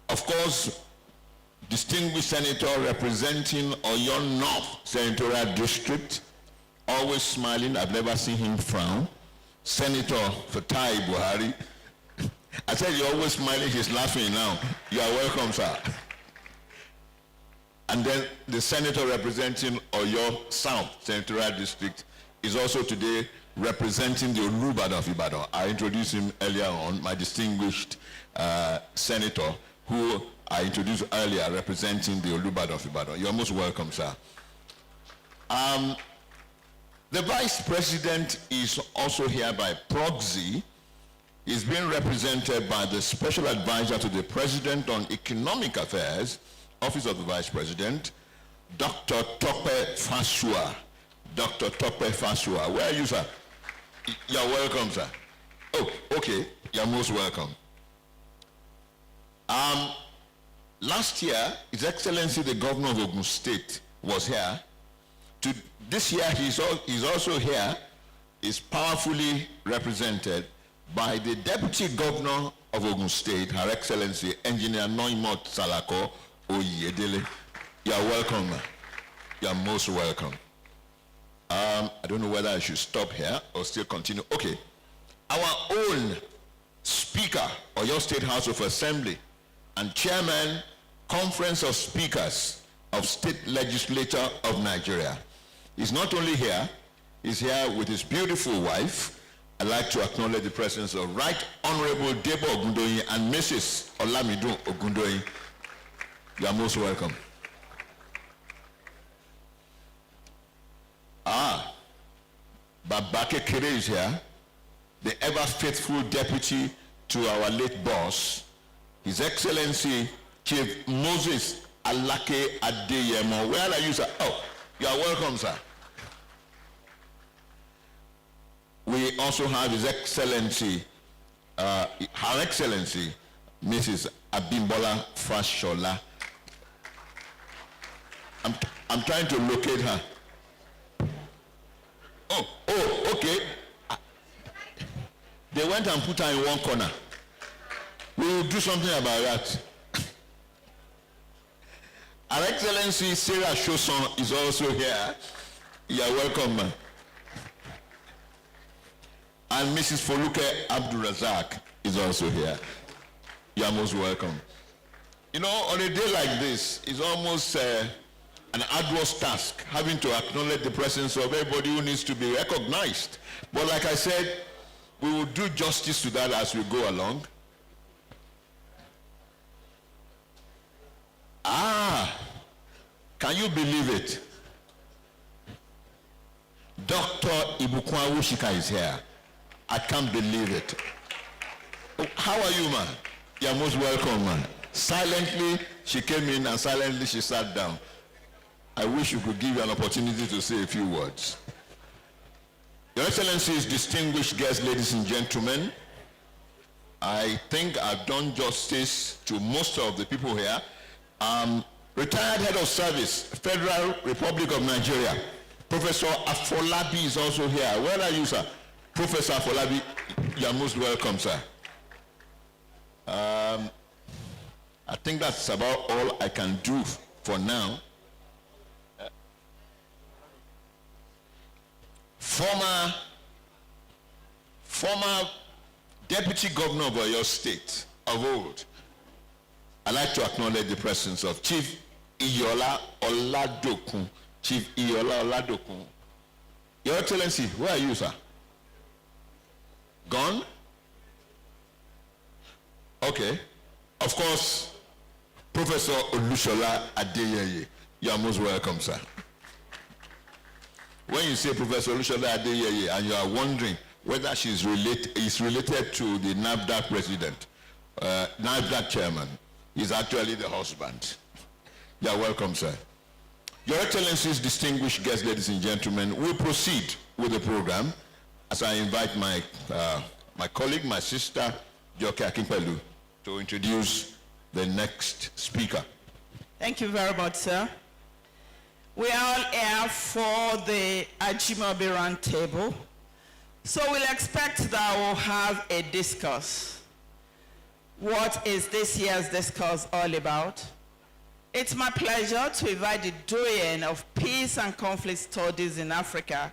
Of course, distinguished senator representing Oyo North Senatorial District, always smiling, I've never seen him frown, Senator Fatai Buhari. I said you're always smiling, he's laughing now. You are welcome, sir. And then the senator representing Oyo South Senatorial District is also today representing the Olubadan of Ibadan. I introduced him earlier on, my distinguished senator, who I introduced earlier, representing the Olubadan of Ibadan. You're most welcome, sir. The Vice President is also here by proxy. He's being represented by the Special Advisor to the President on Economic Affairs, Office of the Vice President, Dr. Tope Fasua. Dr. Tope Fasua. Where are you, sir? You're welcome, sir. Oh, okay. You're most welcome. Last year, His Excellency the Governor of Ogun State was here. This year, he's also here, is powerfully represented by the Deputy Governor of Ogun State, Her Excellency Engineer Noimot Salako Oyedele. You are welcome. You are most welcome. I don't know whether I should stop here or still continue. Okay. Our own Speaker of your State House of Assembly and Chairman, Conference of Speakers of State Legislature of Nigeria is not only here, he's here with his beautiful wife. I'd like to acknowledge the presence of Right Honorable Debo Ogundoyin and Mrs. Olamidun Ogundoyin. You are most welcome. Babake Kere is here, the ever faithful deputy to our late boss, His Excellency Chief Moses Alake Adeyemo. Where are you, sir? Oh, you are welcome, sir. We also have His Excellency, Her Excellency, Mrs. Abimbola Fashola. I'm trying to locate her. Oh, okay. They went and put her in one corner. We will do something about that. Her Excellency Sarah Shoson is also here. You are welcome, ma'am. And Mrs. Foluke Abdurazak is also here. You are most welcome. You know, on a day like this, it's almost an arduous task having to acknowledge the presence of everybody who needs to be recognized. But like I said, we will do justice to that as we go along. Can you believe it? Dr. Ibukwa Wushika is here. I can't believe it. How are you, man? You're most welcome, man. Silently, she came in and silently she sat down. I wish you could give you an opportunity to say a few words. Your Excellencies, distinguished guests, ladies and gentlemen, I think I've done justice to most of the people here. Retired Head of Service, Federal Republic of Nigeria, Professor Afolabi is also here. Where are you, sir? Professor Afolabi, you are most welcome, sir. I think that's about all I can do for now. Former Deputy Governor of your state of old, I'd like to acknowledge the presence of Chief Abiola Oladokun. Chief Abiola Oladokun. Your Excellency, where are you, sir? Gone? Okay. Of course, Professor Olushola Adeyeye. You are most welcome, sir. When you say Professor Olushola Adeyeye and you are wondering whether she is related to the NAFDAC president, NAFDAC chairman, is actually the husband. You are welcome, sir. Your Excellencies, distinguished guests, ladies and gentlemen, we'll proceed with the program as I invite my colleague, my sister, Joke Akinpelu, to introduce the next speaker. Thank you very much, sir. We are all here for the Ajimobi Roundtable. So we'll expect that we'll have a discourse. What is this year's discourse all about? It's my pleasure to invite the doyen of Peace and Conflict Studies in Africa,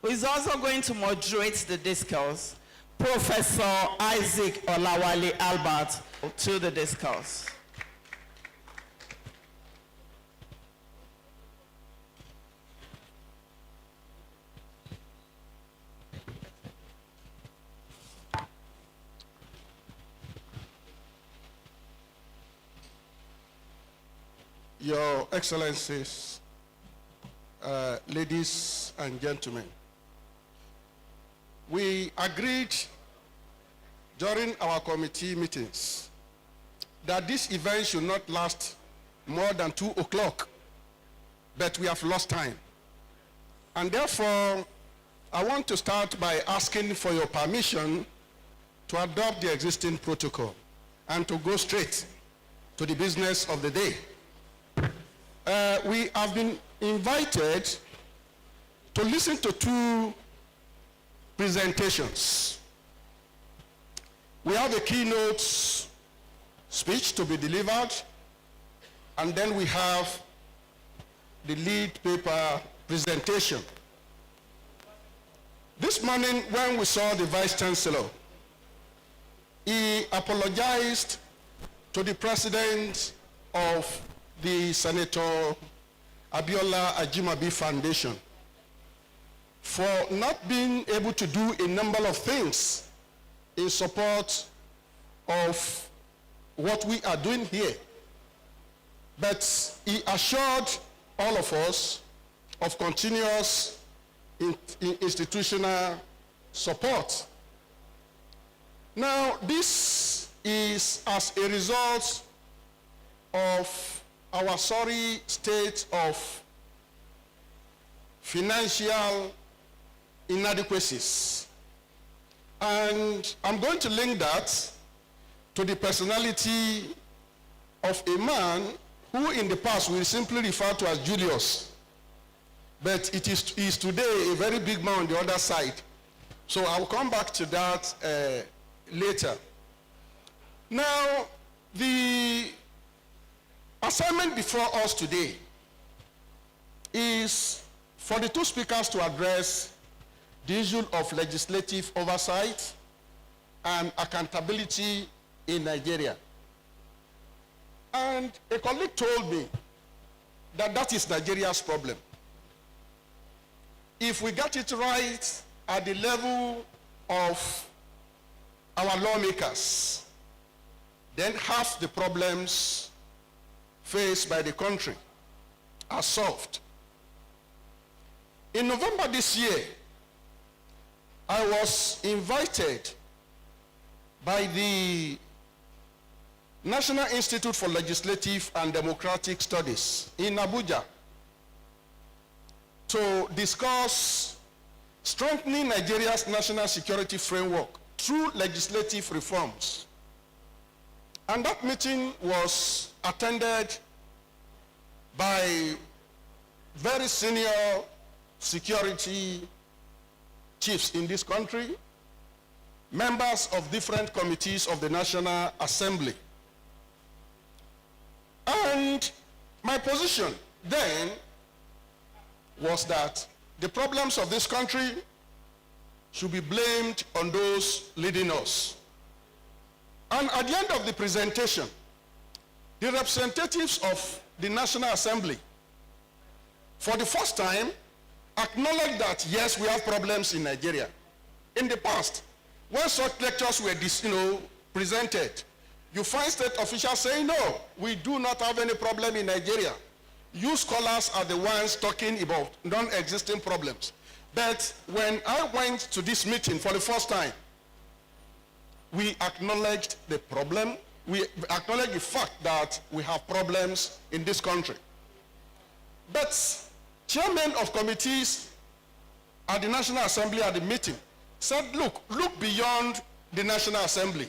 who is also going to moderate the discourse, Professor Isaac Olawale Albert, to the discourse. Your Excellencies, ladies and gentlemen, we agreed during our committee meetings that this event should not last more than 2 o'clock, but we have lost time. And therefore, I want to start by asking for your permission to adopt the existing protocol and to go straight to the business of the day. We have been invited to listen to 2 presentations. We have a keynote speech to be delivered, and then we have the lead paper presentation. This morning, when we saw the Vice Chancellor, he apologized to the President of the Senator Abiola Ajimobi Foundation for not being able to do a number of things in support of what we are doing here. But he assured all of us of continuous institutional support. Now, this is as a result of our sorry state of financial inadequacies. And I'm going to link that to the personality of a man who in the past we simply refer to as Julius, but it is today a very big man on the other side. So I'll come back to that later. Now, the assignment before us today is for the two speakers to address the issue of legislative oversight and accountability in Nigeria. And a colleague told me that that is Nigeria's problem. If we get it right at the level of our lawmakers, then half the problems faced by the country are solved. In November this year, I was invited by the National Institute for Legislative and Democratic Studies in Abuja to discuss strengthening Nigeria's national security framework through legislative reforms. And that meeting was attended by very senior security chiefs in this country, members of different committees of the National Assembly. And my position then was that the problems of this country should be blamed on those leading us. And at the end of the presentation, the representatives of the National Assembly, for the first time, acknowledged that, yes, we have problems in Nigeria. In the past, when such lectures were presented, you find state officials saying, no, we do not have any problem in Nigeria. You scholars are the ones talking about non-existing problems. But when I went to this meeting for the first time, we acknowledged the problem. We acknowledged the fact that we have problems in this country. But chairmen of committees at the National Assembly at the meeting said, look beyond the National Assembly.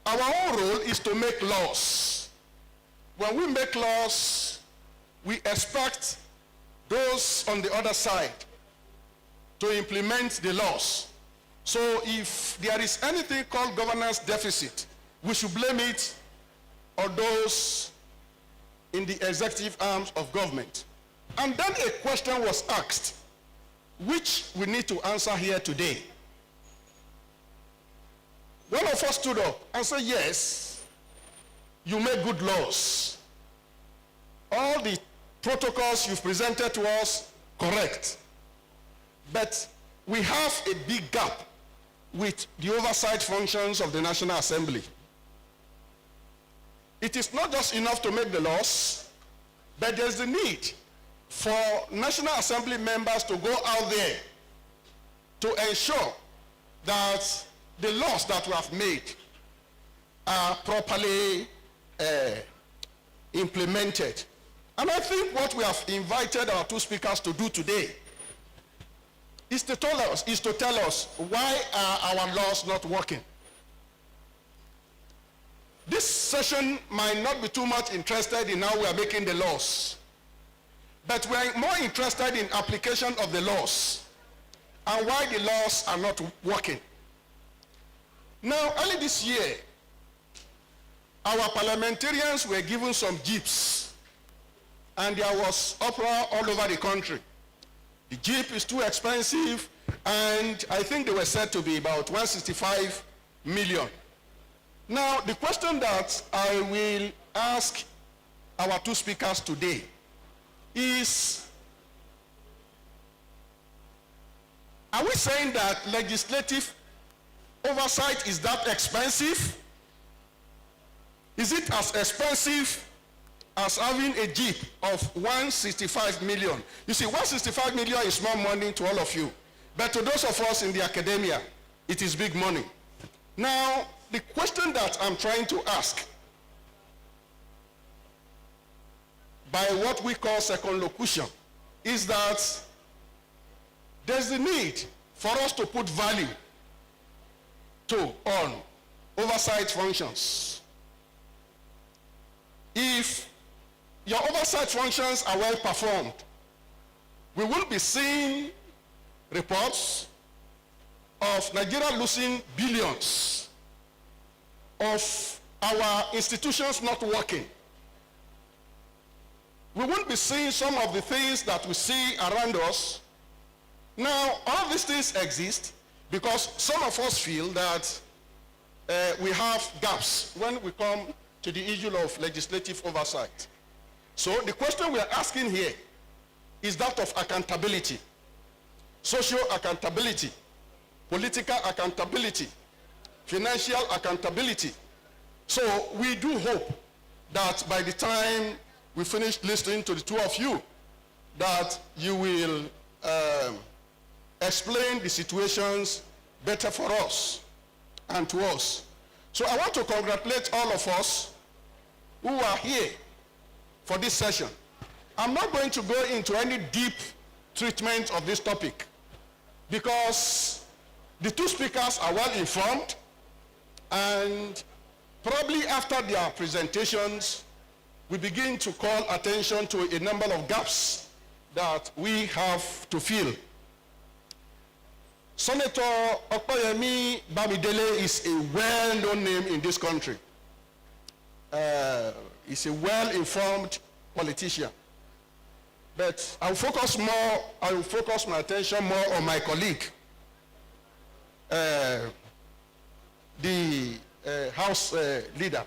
Our own role is to make laws. When we make laws, we expect those on the other side to implement the laws. So if there is anything called governance deficit, we should blame it on those in the executive arms of government. And then a question was asked, which we need to answer here today. One of us stood up and said, yes, you make good laws. All the protocols you've presented to us, correct. But we have a big gap with the oversight functions of the National Assembly. It is not just enough to make the laws, but there's the need for National Assembly members to go out there to ensure that the laws that we have made are properly implemented. And I think what we have invited our two speakers to do today is to tell us why are our laws not working. This session might not be too much interested in how we are making the laws, but we are more interested in application of the laws and why the laws are not working. Now, early this year, our parliamentarians were given some jeeps, and there was uproar all over the country. The jeep is too expensive, and I think they were said to be about 165 million. Now, the question that I will ask our two speakers today is, are we saying that legislative oversight is that expensive? Is it as expensive as having a jeep of 165 million? You see, 165 million is small money to all of you, but to those of us in the academia, it is big money. Now, the question that I'm trying to ask, by what we call circumlocution, is that there's the need for us to put value on oversight functions. If your oversight functions are well performed, we will be seeing reports of Nigeria losing billions, of our institutions not working. We won't be seeing some of the things that we see around us. Now, all these things exist because some of us feel that we have gaps when we come to the issue of legislative oversight. So the question we are asking here is that of accountability, social accountability, political accountability, financial accountability. So we do hope that by the time we finish listening to the two of you, that you will explain the situations better for us and to us. So I want to congratulate all of us who are here for this session. I'm not going to go into any deep treatment of this topic because the two speakers are well informed, and probably after their presentations, we begin to call attention to a number of gaps that we have to fill. Senator Okoyemi Bamidele is a well-known name in this country. He's a well-informed politician. But I will focus my attention more on my colleague, the House leader,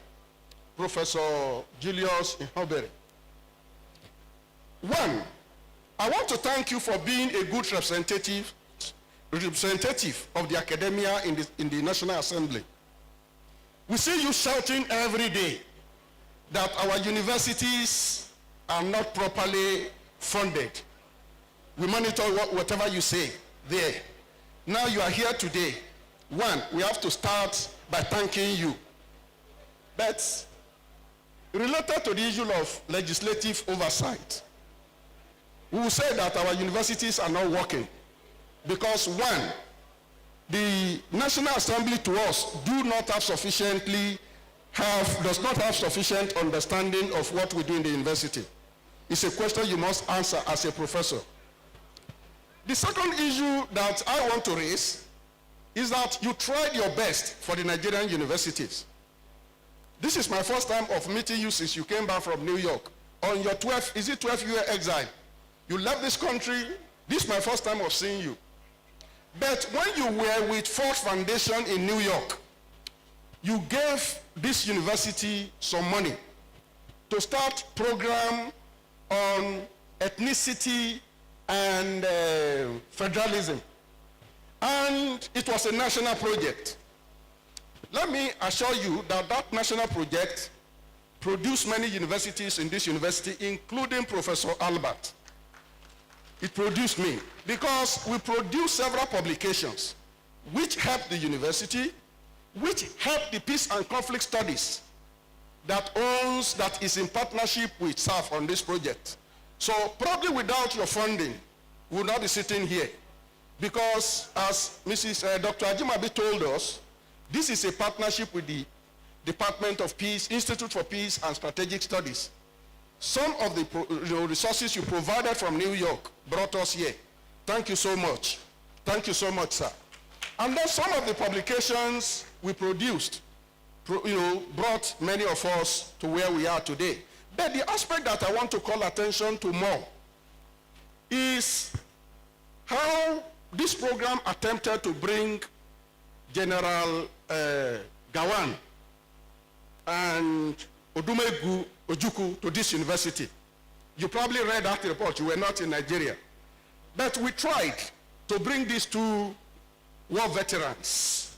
Professor Julius Ihobere. One, I want to thank you for being a good representative of the academia in the National Assembly. We see you shouting every day that our universities are not properly funded. We monitor whatever you say there. Now you are here today. One, we have to start by thanking you. But related to the issue of legislative oversight, we will say that our universities are not working because, one, the National Assembly to us does not have sufficient understanding of what we do in the university. It's a question you must answer as a professor. The second issue that I want to raise is that you tried your best for the Nigerian universities. This is my first time of meeting you since you came back from New York. On your 12-year exile, you left this country. This is my first time of seeing you. But when you were with Ford Foundation in New York, you gave this university some money to start a program on ethnicity and federalism. And it was a national project. Let me assure you that that national project produced many universities in this university, including Professor Albert. It produced me because we produced several publications which helped the university, which helped the peace and conflict studies that is in partnership with SAF on this project. So probably without your funding, we would not be sitting here. Because as Dr. Ajimobi told us, this is a partnership with the Department of Peace, Institute for Peace and Strategic Studies. Some of the resources you provided from New York brought us here. Thank you so much. Thank you so much, sir. And then some of the publications we produced, brought many of us to where we are today. But the aspect that I want to call attention to more is how this program attempted to bring General Gawan and Odumegu Ojukwu to this university. You probably read that report. You were not in Nigeria. But we tried to bring these two war veterans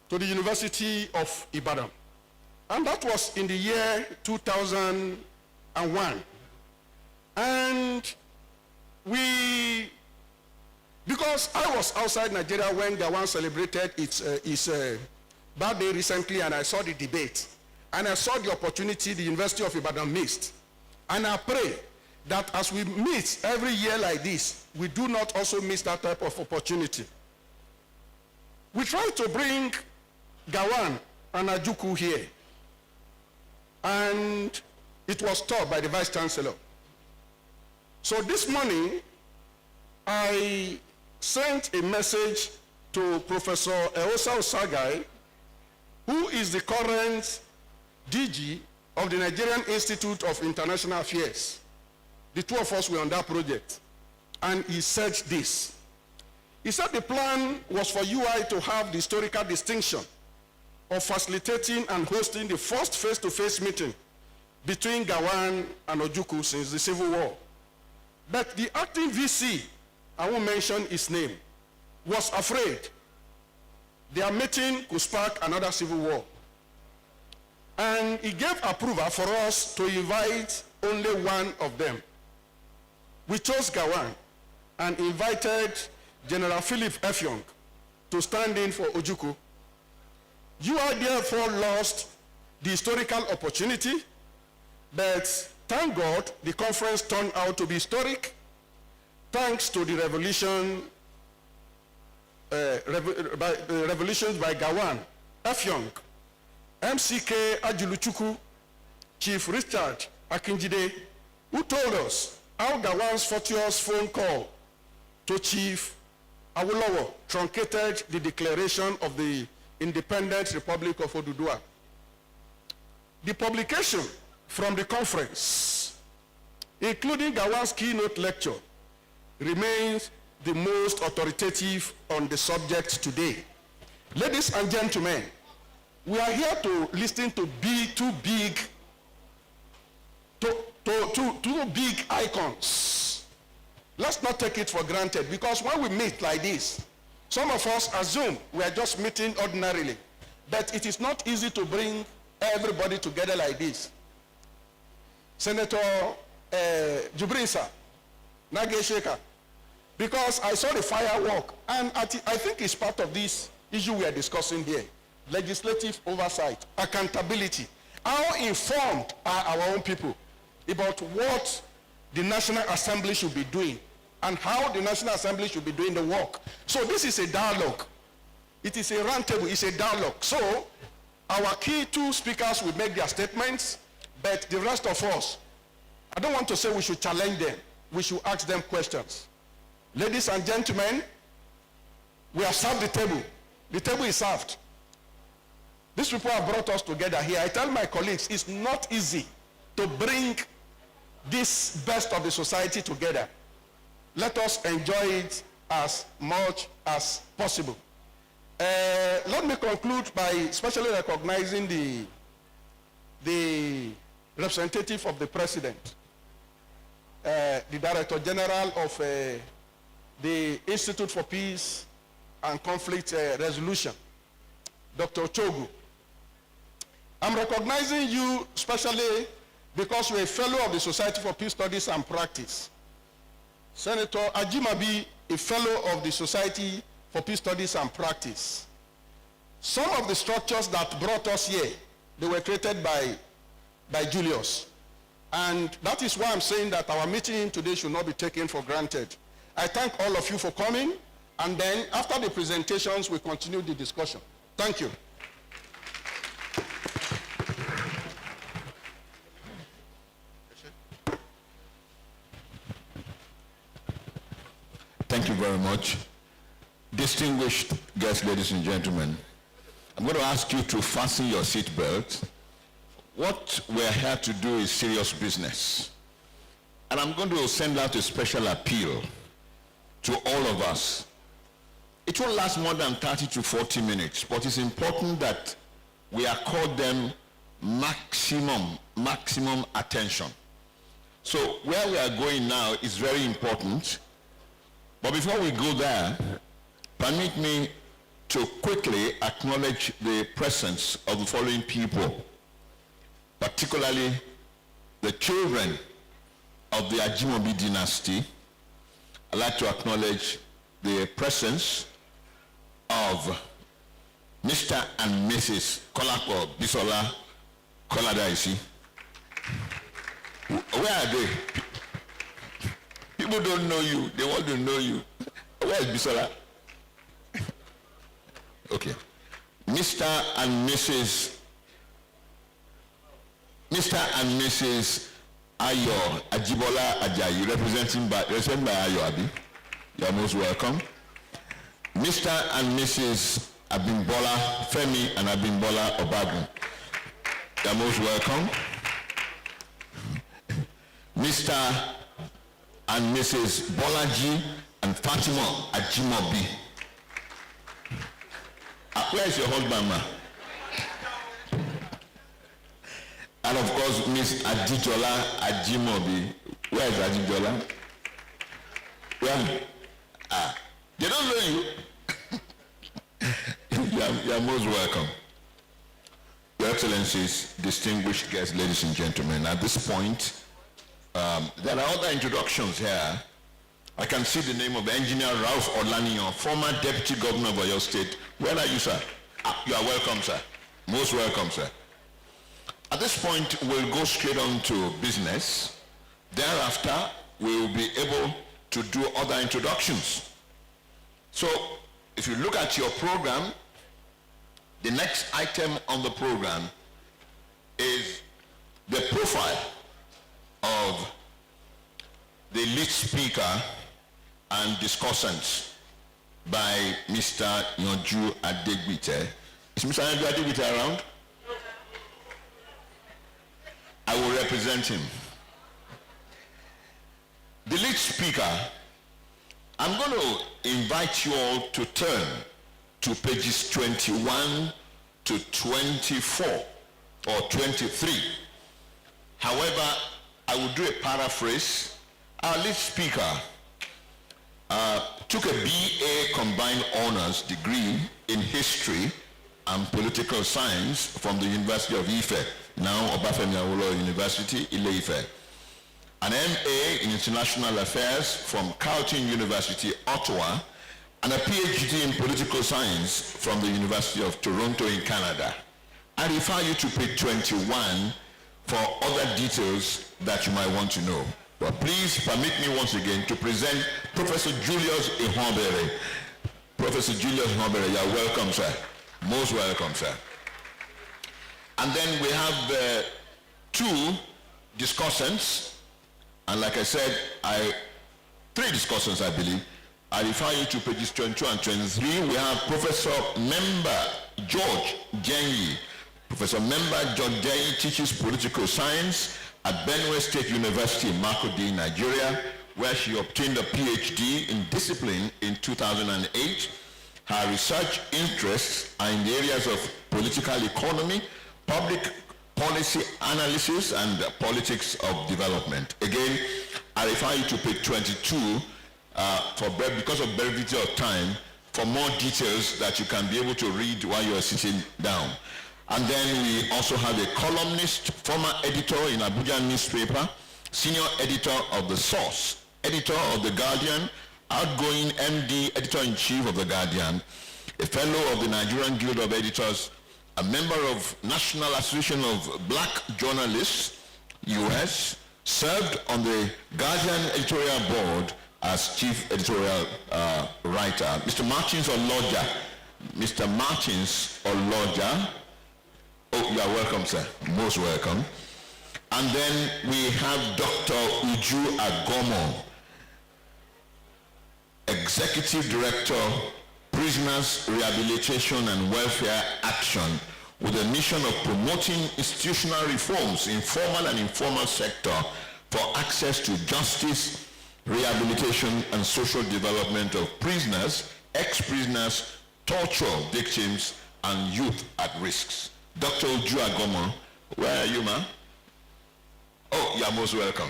to the University of Ibadan. And that was in the year 2001. And because I was outside Nigeria when Gawan celebrated his birthday recently, and I saw the debate, and I saw the opportunity the University of Ibadan missed. And I pray that as we meet every year like this, we do not also miss that type of opportunity. We try to bring Gawan and Ojukwu here. And it was taught by the Vice Chancellor. So this morning, I sent a message to Professor Eosa Osagai, who is the current DG of the Nigerian Institute of International Affairs. The two of us were on that project. And he said this. He said the plan was for UI to have the historical distinction of facilitating and hosting the first face-to-face meeting between Gawan and Ojukwu since the Civil War. But the acting VC, I won't mention his name, was afraid their meeting could spark another civil war. And he gave approval for us to invite only one of them. We chose Gawan and invited General Philip Effiong to stand in for Ojukwu. UI therefore lost the historical opportunity, but thank God the conference turned out to be historic thanks to the revelations by Gawan, Effiong, MCK Ajuluchukwu, Chief Richard Akinjide, who told us how Gawan's fortuitous phone call to Chief Awolowo truncated the declaration of the Independent Republic of Oduduwa. The publication from the conference, including Gawan's keynote lecture, remains the most authoritative on the subject today. Ladies and gentlemen, we are here to listen to two big icons. Let's not take it for granted, because when we meet like this, some of us assume we are just meeting ordinarily, but it is not easy to bring everybody together like this. Senator Jubrin sir, Nagesheka, because I saw the firework, and I think it's part of this issue we are discussing here. Legislative oversight, accountability. How informed are our own people about what the National Assembly should be doing and how the National Assembly should be doing the work? So this is a dialogue. It is a roundtable, it's a dialogue. So our key two speakers will make their statements, but the rest of us, I don't want to say we should challenge them. We should ask them questions. Ladies and gentlemen, we have served the table. The table is served. These people have brought us together here. I tell my colleagues, it's not easy to bring this best of the society together. Let us enjoy it as much as possible. Let me conclude by especially recognizing the representative of the president, the Director General of the Institute for Peace and Conflict Resolution, Dr. Ochogu. I'm recognizing you especially because you're a fellow of the Society for Peace Studies and Practice. Senator Ajimobi, a fellow of the Society for Peace Studies and Practice. Some of the structures that brought us here, they were created by Julius. And that is why I'm saying that our meeting today should not be taken for granted. I thank all of you for coming, and then after the presentations, we continue the discussion. Thank you. Thank you very much. Distinguished guests, ladies and gentlemen, I'm going to ask you to fasten your seatbelt. What we're here to do is serious business. And I'm going to send out a special appeal to all of us. It won't last more than 30 to 40 minutes, but it's important that we accord them maximum attention. So where we are going now is very important. But before we go there, permit me to quickly acknowledge the presence of the following people, particularly the children of the Ajimobi dynasty. I'd like to acknowledge the presence of Mr. and Mrs. Kolako Bisola Koladaisi. Where are they? People don't know you. They want to know you. Where is Bisola? Okay. Mr. and Mrs. Mr. and Mrs. Ayo Ajibola Ajayi, represented by Ayo Abi. You are most welcome. Mr. and Mrs. Abimbola Femi and Abimbola Obagun. You are most welcome. Mr. and Mrs. Bolaji and Fatima Ajimobi. Where is your husband, ma? And of course, Miss Adijola Ajimobi. Where is Adijola? Where? They don't know you. You are most welcome. Your Excellencies, distinguished guests, ladies and gentlemen, at this point, there are other introductions here. I can see the name of Engineer Ralph Olaniyan, former Deputy Governor of Oyo State. Where are you, sir? You are welcome, sir. Most welcome, sir. At this point, we'll go straight on to business. Thereafter, we will be able to do other introductions. So, if you look at your program, the next item on the program is the profile of the lead speaker and discussants by Mr. Yonju Adegbite. Is Mr. Yonju Adegbite around? I will represent him. The lead speaker, I'm going to invite you all to turn to pages 21 to 24 or 23. However, I will do a paraphrase. Our lead speaker took a BA Combined Honors degree in History and Political Science from the University of Ife, now Obafemi Awolowo University, Ile-Ife. An MA in International Affairs from Carleton University, Ottawa, and a PhD in Political Science from the University of Toronto in Canada. I refer you to page 21 for other details that you might want to know. But please permit me once again to present Professor Julius Ihonbere. Professor Julius Ihonbere, you are welcome, sir. Most welcome, sir. And then we have two discussants. And like I said, three discussants, I believe. I refer you to pages 22 and 23. We have Professor Member George Jenyi. Professor Member George Jenyi teaches political science at Benue State University in Makurdi, Nigeria, where she obtained a PhD in discipline in 2008. Her research interests are in the areas of political economy, public policy analysis, and politics of development. Again, I refer you to page 22 because of brevity of time for more details that you can be able to read while you are sitting down. And then we also have a columnist, former editor in Abuja newspaper, senior editor of The Source, editor of The Guardian, outgoing MD, editor-in-chief of The Guardian, a fellow of the Nigerian Guild of Editors, a member of National Association of Black Journalists, US, served on the Guardian editorial board as chief editorial writer. Mr. Martins Oloja. Mr. Martins Oloja. Oh, you are welcome, sir. Most welcome. And then we have Dr. Uju Agomo, Executive Director, Prisoners Rehabilitation and Welfare Action, with a mission of promoting institutional reforms in formal and informal sector for access to justice, rehabilitation, and social development of prisoners, ex-prisoners, torture victims, and youth at risks. Dr. Uju Agomo, where are you, ma? Oh, you are most welcome.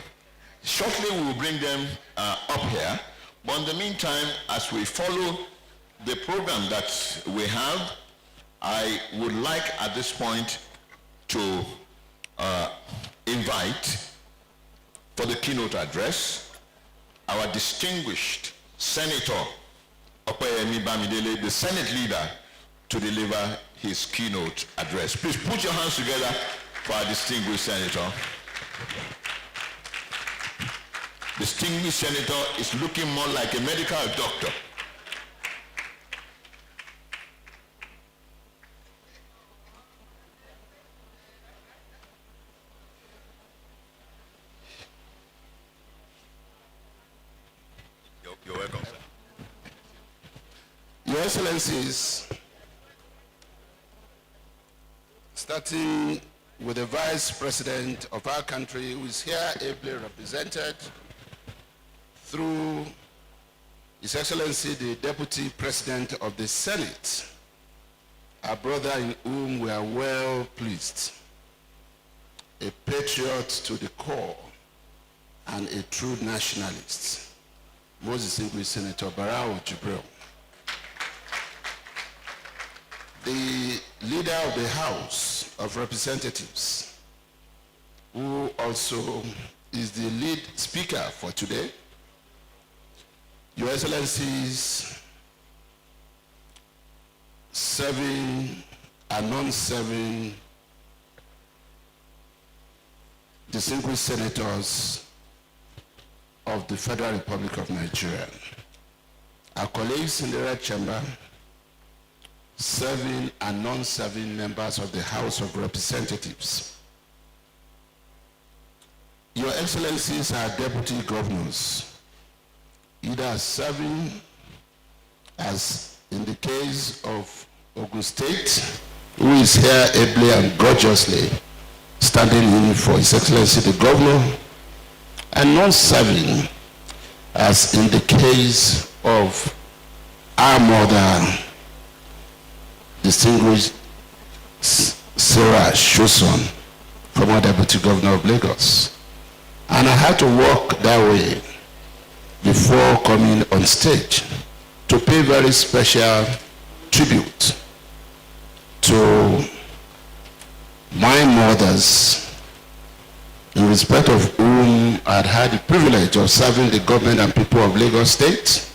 Shortly, we will bring them up here. But in the meantime, as we follow the program that we have, I would like at this point to invite for the keynote address our distinguished Senator Opeyemi Bamidele, the Senate leader, to deliver his keynote address. Please put your hands together for our distinguished Senator. Distinguished Senator is looking more like a medical doctor. Your Excellencies, starting with the Vice President of our country, who is here ably represented through His Excellency, the Deputy President of the Senate, a brother in whom we are well pleased, a patriot to the core, and a true nationalist, most distinguished Senator Barao Jibril. The leader of the House of Representatives, who also is the lead speaker for today, Your Excellencies, serving and non-serving distinguished senators of the Federal Republic of Nigeria, our colleagues in the Red Chamber, serving and non-serving members of the House of Representatives, Your Excellencies, our deputy governors, either serving, as in the case of Ogun State, who is here ably and gorgeously standing in for His Excellency the Governor, and non-serving, as in the case of our mother, distinguished Sarah Shoson, former Deputy Governor of Lagos. And I had to walk that way before coming on stage to pay very special tribute to my mothers, in respect of whom I had the privilege of serving the government and people of Lagos State.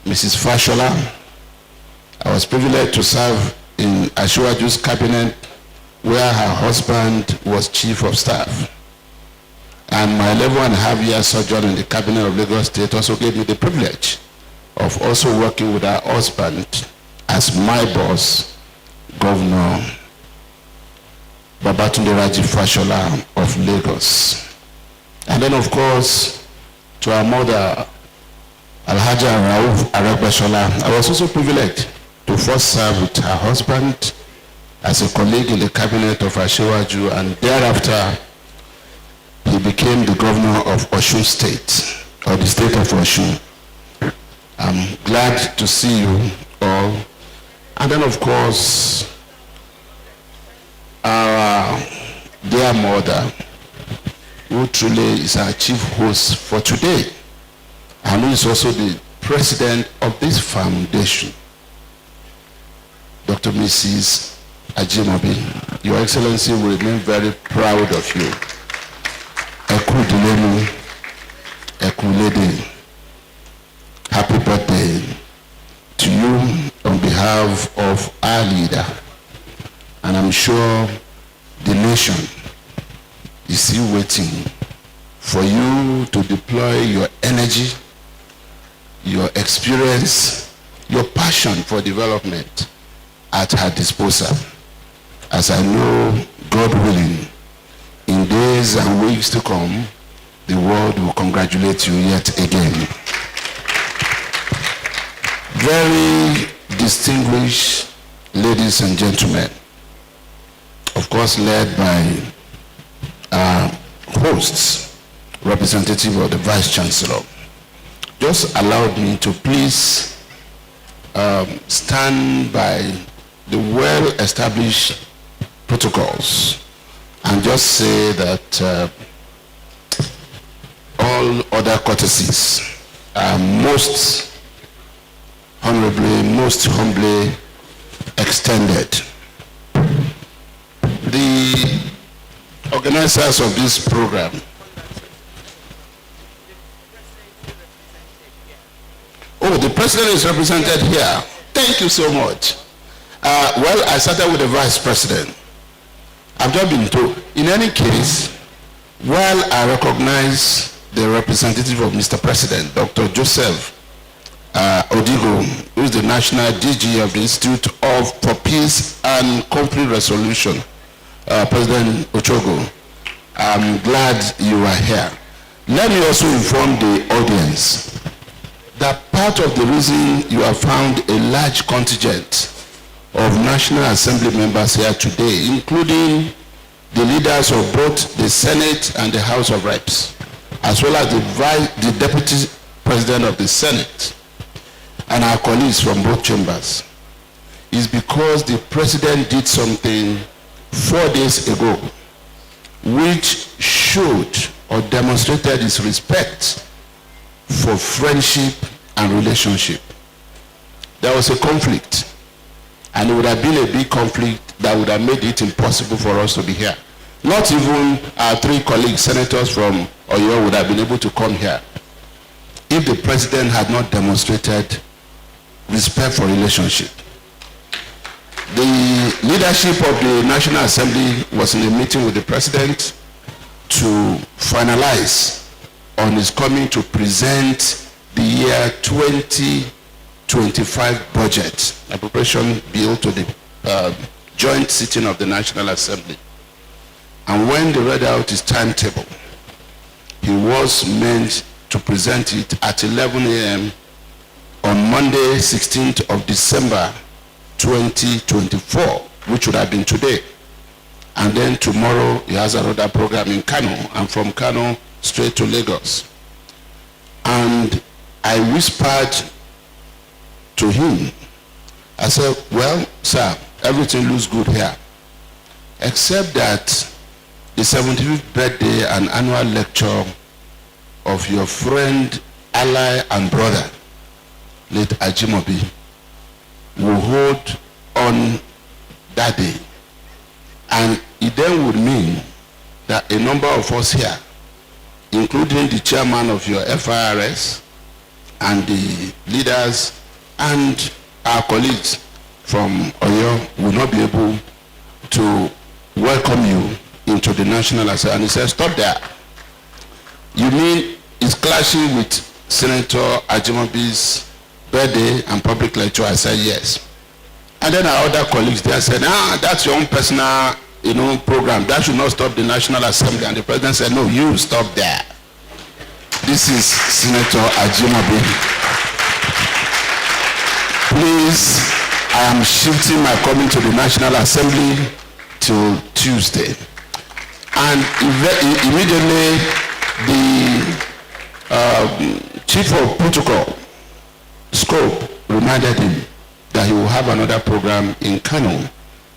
Mrs. Fashola, I was privileged to serve in Asiwaju's cabinet, where her husband was chief of staff. And my 11.5 year sojourn in the cabinet of Lagos State also gave me the privilege of also working with her husband as my boss, Governor Babatunde Raji Fashola of Lagos. And then, of course, to our mother, Alhaja Rauf Aregbesola, I was also privileged to first serve with her husband as a colleague in the cabinet of Asiwaju, and thereafter he became the governor of Osun State, or the state of Osun. I'm glad to see you all. And then, of course, our dear mother, who truly is our chief host for today, and who is also the president of this foundation, Dr. Mrs. Ajimobi. Your Excellency will remain very proud of you. Eku Dilemu, Eku Lady, happy birthday to you on behalf of our leader. And I'm sure the nation is still waiting for you to deploy your energy, your experience, your passion for development at her disposal. As I know, God willing, in days and weeks to come, the world will congratulate you yet again. Very distinguished ladies and gentlemen, of course led by our hosts, representative of the Vice Chancellor, just allowed me to please stand by the well-established protocols and just say that all other courtesies are most honorably, most humbly extended. The organizers of this program, oh, the president is represented here. Thank you so much. Well, I started with the vice president. I've just been told. In any case, while I recognize the representative of Mr. President, Dr. Joseph Odigo, who is the National DG of the Institute for Peace and Conflict Resolution, President Ochogo, I'm glad you are here. Let me also inform the audience that part of the reason you have found a large contingent of National Assembly members here today, including the leaders of both the Senate and the House of Reps, as well as the Deputy President of the Senate and our colleagues from both chambers, is because the President did something 4 days ago which showed or demonstrated his respect for friendship and relationship. There was a conflict, and it would have been a big conflict that would have made it impossible for us to be here. Not even our 3 colleagues, senators from Oyo, would have been able to come here if the President had not demonstrated respect for relationship. The leadership of the National Assembly was in a meeting with the President to finalize on his coming to present the year 2025 budget, appropriation bill, to the joint sitting of the National Assembly. And when they read out his timetable, he was meant to present it at 11 a.m. on Monday, 16th of December, 2024, which would have been today. And then tomorrow he has another program in Kano, and from Kano straight to Lagos. And I whispered to him, I said, well, sir, everything looks good here, except that the 75th birthday and annual lecture of your friend, ally, and brother, late Ajimobi, will hold on that day. And it then would mean that a number of us here, including the chairman of your FIRS and the leaders and our colleagues from Oyo, will not be able to welcome you into the National Assembly. And he said, stop there. You mean it's clashing with Senator Ajimobi's birthday and public lecture? I said, yes. And then our other colleagues there said, that's your own personal, program. That should not stop the National Assembly. And the President said, no, you stop there. This is Senator Ajimobi. Please, I am shifting my coming to the National Assembly till Tuesday. And immediately, the Chief of Protocol, Scope, reminded him that he will have another program in Kano,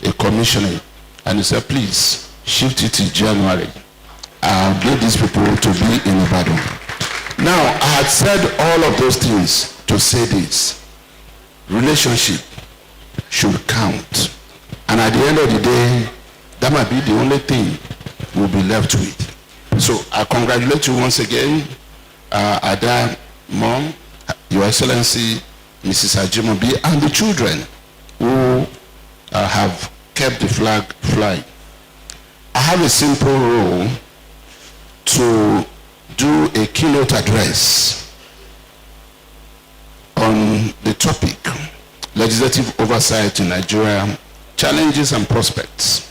a commissioning. And he said, please, shift it to January. I'll get these people to be in Ibadan. Now, I had said all of those things to say this. Relationship should count. And at the end of the day, that might be the only thing we'll be left with. So I congratulate you once again, Ada, Mom, Your Excellency, Mrs. Ajimobi, and the children who have kept the flag flying. I have a simple role to do a keynote address on the topic, legislative oversight in Nigeria, challenges and prospects.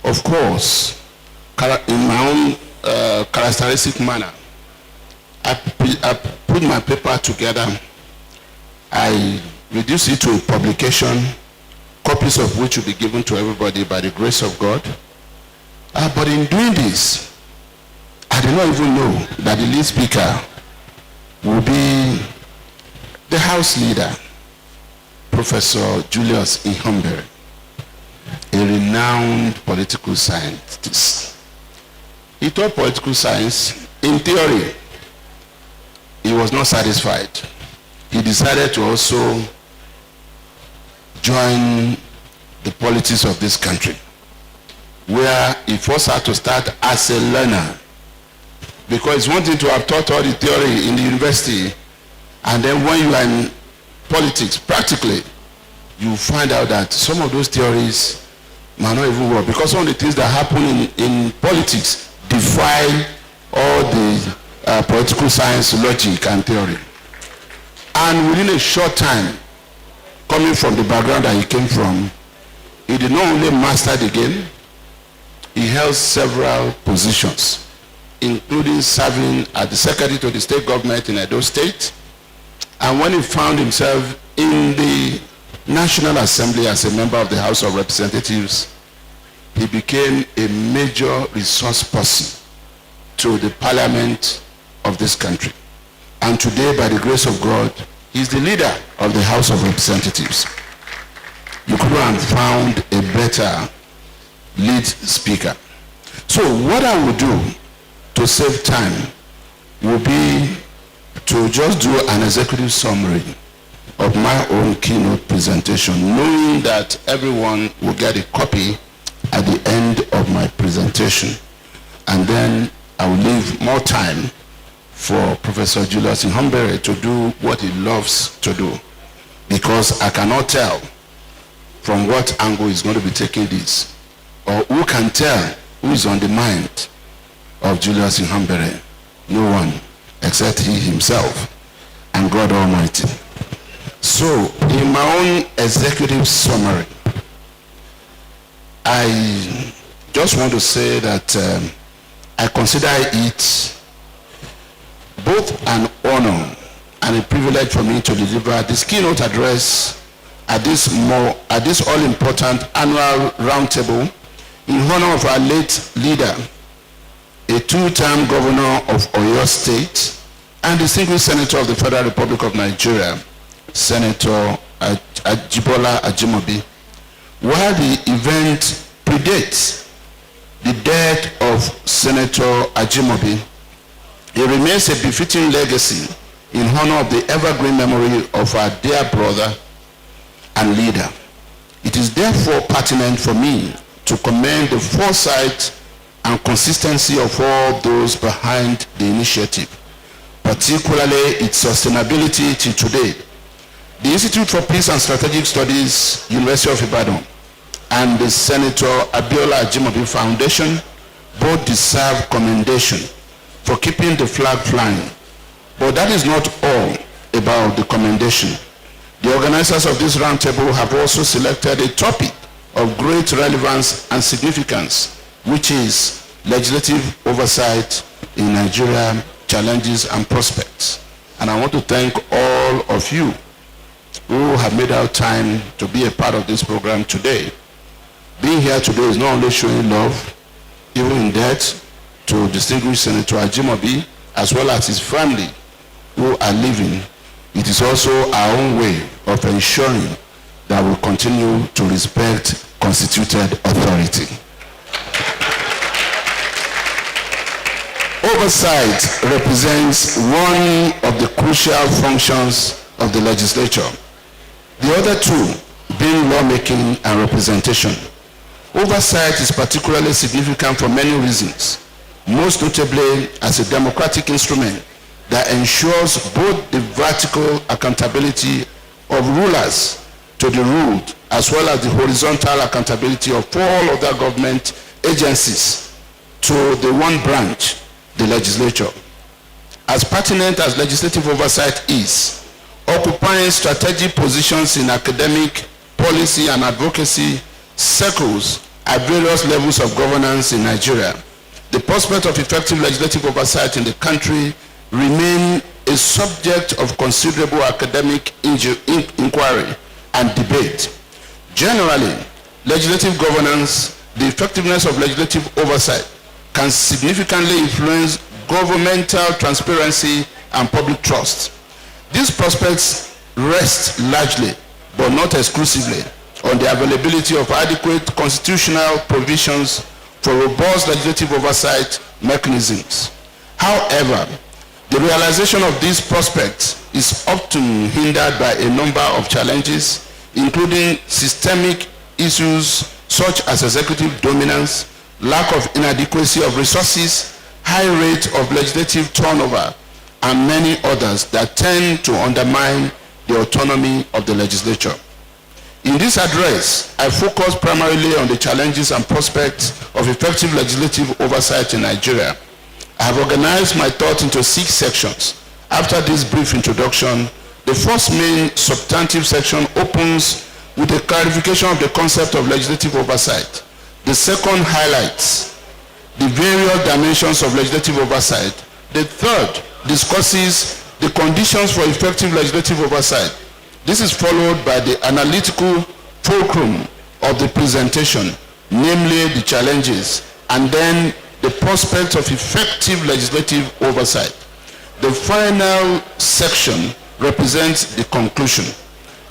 Of course, in my own characteristic manner, I put my paper together. I reduce it to a publication, copies of which will be given to everybody by the grace of God. But in doing this, I did not even know that the lead speaker will be the House leader, Professor Julius Ihombere, a renowned political scientist. He taught political science. In theory, he was not satisfied. He decided to also join the politics of this country, where he first had to start as a learner, because it's one thing to have taught all the theory in the university, and then when you are in politics, practically, you find out that some of those theories might not even work, because some of the things that happen in politics defy all the political science, logic, and theory. And within a short time, coming from the background that he came from, he did not only master the game, he held several positions, including serving as the secretary to the state government in Edo State, And when he found himself in the National Assembly as a member of the House of Representatives, he became a major resource person to the parliament of this country. And today, by the grace of God, he's the leader of the House of Representatives. You couldn't have found a better lead speaker. So what I will do to save time will be to just do an executive summary of my own keynote presentation, knowing that everyone will get a copy at the end of my presentation. And then I will leave more time for Professor Julius Ihombere to do what he loves to do, because I cannot tell from what angle he's going to be taking this, or who can tell who is on the mind of Julius Ihombere. No one except he himself and God Almighty. So in my own executive summary, I just want to say that I consider it both an honor and a privilege for me to deliver this keynote address at this all-important annual roundtable in honor of our late leader, a two-term governor of Oyo State and distinguished senator of the Federal Republic of Nigeria, Senator Abiola Ajimobi. While the event predates the death of Senator Ajimobi, it remains a befitting legacy in honor of the evergreen memory of our dear brother and leader. It is therefore pertinent for me to commend the foresight and consistency of all those behind the initiative, particularly its sustainability till today. The Institute for Peace and Strategic Studies, University of Ibadan, and the Senator Abiola Ajimobi Foundation both deserve commendation for keeping the flag flying. But that is not all about the commendation. The organizers of this roundtable have also selected a topic of great relevance and significance, which is legislative oversight in Nigeria, challenges and prospects. And I want to thank all of you who have made out time to be a part of this program today. Being here today is not only showing love, even in death, to distinguished Senator Ajimobi, as well as his family who are living. It is also our own way of ensuring that we continue to respect constituted authority. Oversight represents one of the crucial functions of the legislature. The other two being lawmaking and representation. Oversight is particularly significant for many reasons, most notably as a democratic instrument that ensures both the vertical accountability of rulers to the ruled, as well as the horizontal accountability of all other government agencies to the one branch, the legislature. As pertinent as legislative oversight is, occupying strategic positions in academic, policy, and advocacy circles at various levels of governance in Nigeria, the prospect of effective legislative oversight in the country remain a subject of considerable academic inquiry and debate. Generally, legislative governance, the effectiveness of legislative oversight can significantly influence governmental transparency and public trust. These prospects rest largely, but not exclusively, on the availability of adequate constitutional provisions for robust legislative oversight mechanisms. However, the realization of these prospects is often hindered by a number of challenges, including systemic issues such as executive dominance, lack of inadequacy of resources, high rate of legislative turnover, and many others that tend to undermine the autonomy of the legislature. In this address, I focus primarily on the challenges and prospects of effective legislative oversight in Nigeria. I have organized my thoughts into 6 sections. After this brief introduction, the first main substantive section opens with a clarification of the concept of legislative oversight. The second highlights the various dimensions of legislative oversight. The third discusses the conditions for effective legislative oversight. This is followed by the analytical fulcrum of the presentation, namely the challenges, and then the prospect of effective legislative oversight. The final section represents the conclusion.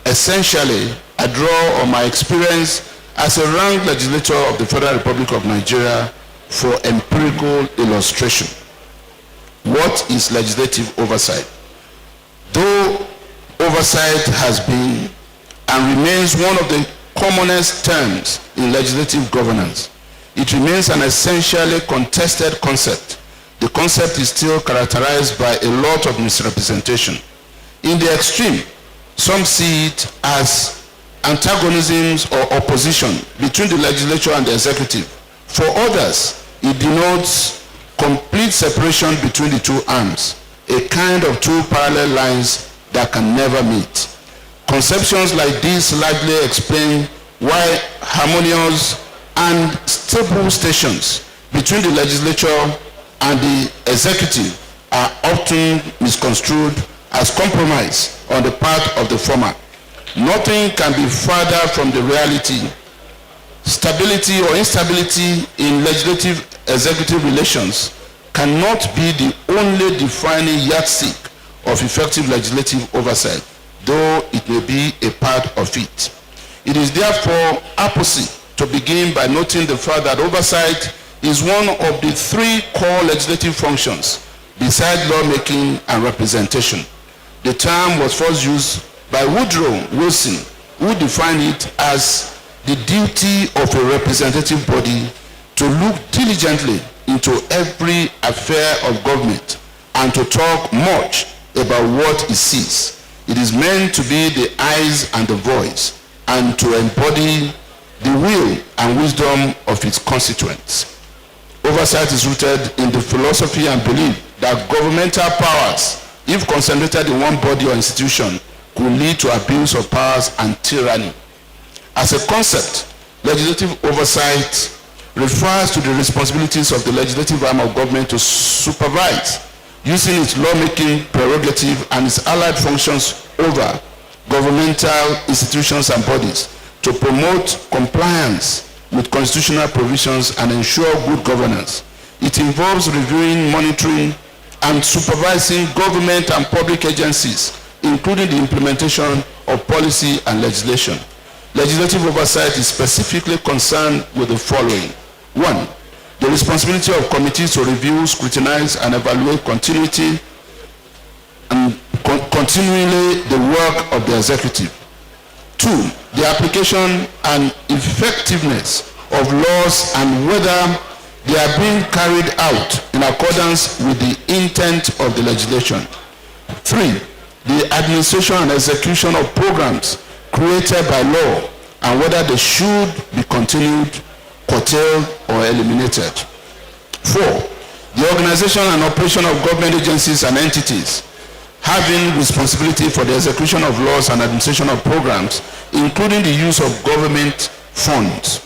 Essentially, I draw on my experience as a ranked legislator of the Federal Republic of Nigeria for empirical illustration. What is legislative oversight? Though oversight has been and remains one of the commonest terms in legislative governance, it remains an essentially contested concept. The concept is still characterized by a lot of misrepresentation. In the extreme, some see it as antagonisms or opposition between the legislature and the executive. For others, it denotes complete separation between the two arms, a kind of two parallel lines that can never meet. Conceptions like this largely explain why harmonious and stable stations between the legislature and the executive are often misconstrued as compromise on the part of the former. Nothing can be further from the reality. Stability or instability in legislative-executive relations cannot be the only defining yardstick of effective legislative oversight, though it may be a part of it. It is therefore apposite to begin by noting the fact that oversight is one of the three core legislative functions besides lawmaking and representation. The term was first used by Woodrow Wilson, who defined it as the duty of a representative body to look diligently into every affair of government and to talk much about what it sees. It is meant to be the eyes and the voice and to embody the will and wisdom of its constituents. Oversight is rooted in the philosophy and belief that governmental powers, if concentrated in one body or institution, could lead to abuse of powers and tyranny. As a concept, legislative oversight refers to the responsibilities of the legislative arm of government to supervise, using its lawmaking prerogative and its allied functions over governmental institutions and bodies to promote compliance with constitutional provisions and ensure good governance. It involves reviewing, monitoring, and supervising government and public agencies, including the implementation of policy and legislation. Legislative oversight is specifically concerned with the following. 1. The responsibility of committees to review, scrutinize, and evaluate continually the work of the executive. 2. The application and effectiveness of laws and whether they are being carried out in accordance with the intent of the legislation. 3. The administration and execution of programs created by law and whether they should be continued, curtailed, or eliminated. 4. The organization and operation of government agencies and entities having responsibility for the execution of laws and administration of programs, including the use of government funds.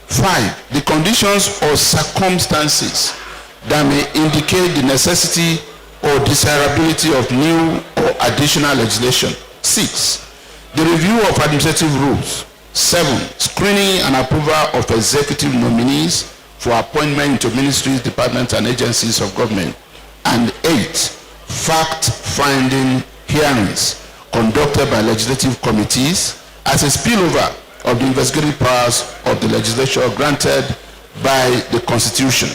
5. The conditions or circumstances that may indicate the necessity or desirability of new or additional legislation. 6. The review of administrative rules. 7. Screening and approval of executive nominees for appointment into ministries, departments, and agencies of government. And 8. Fact-finding hearings conducted by legislative committees as a spillover of the investigative powers of the legislature granted by the Constitution.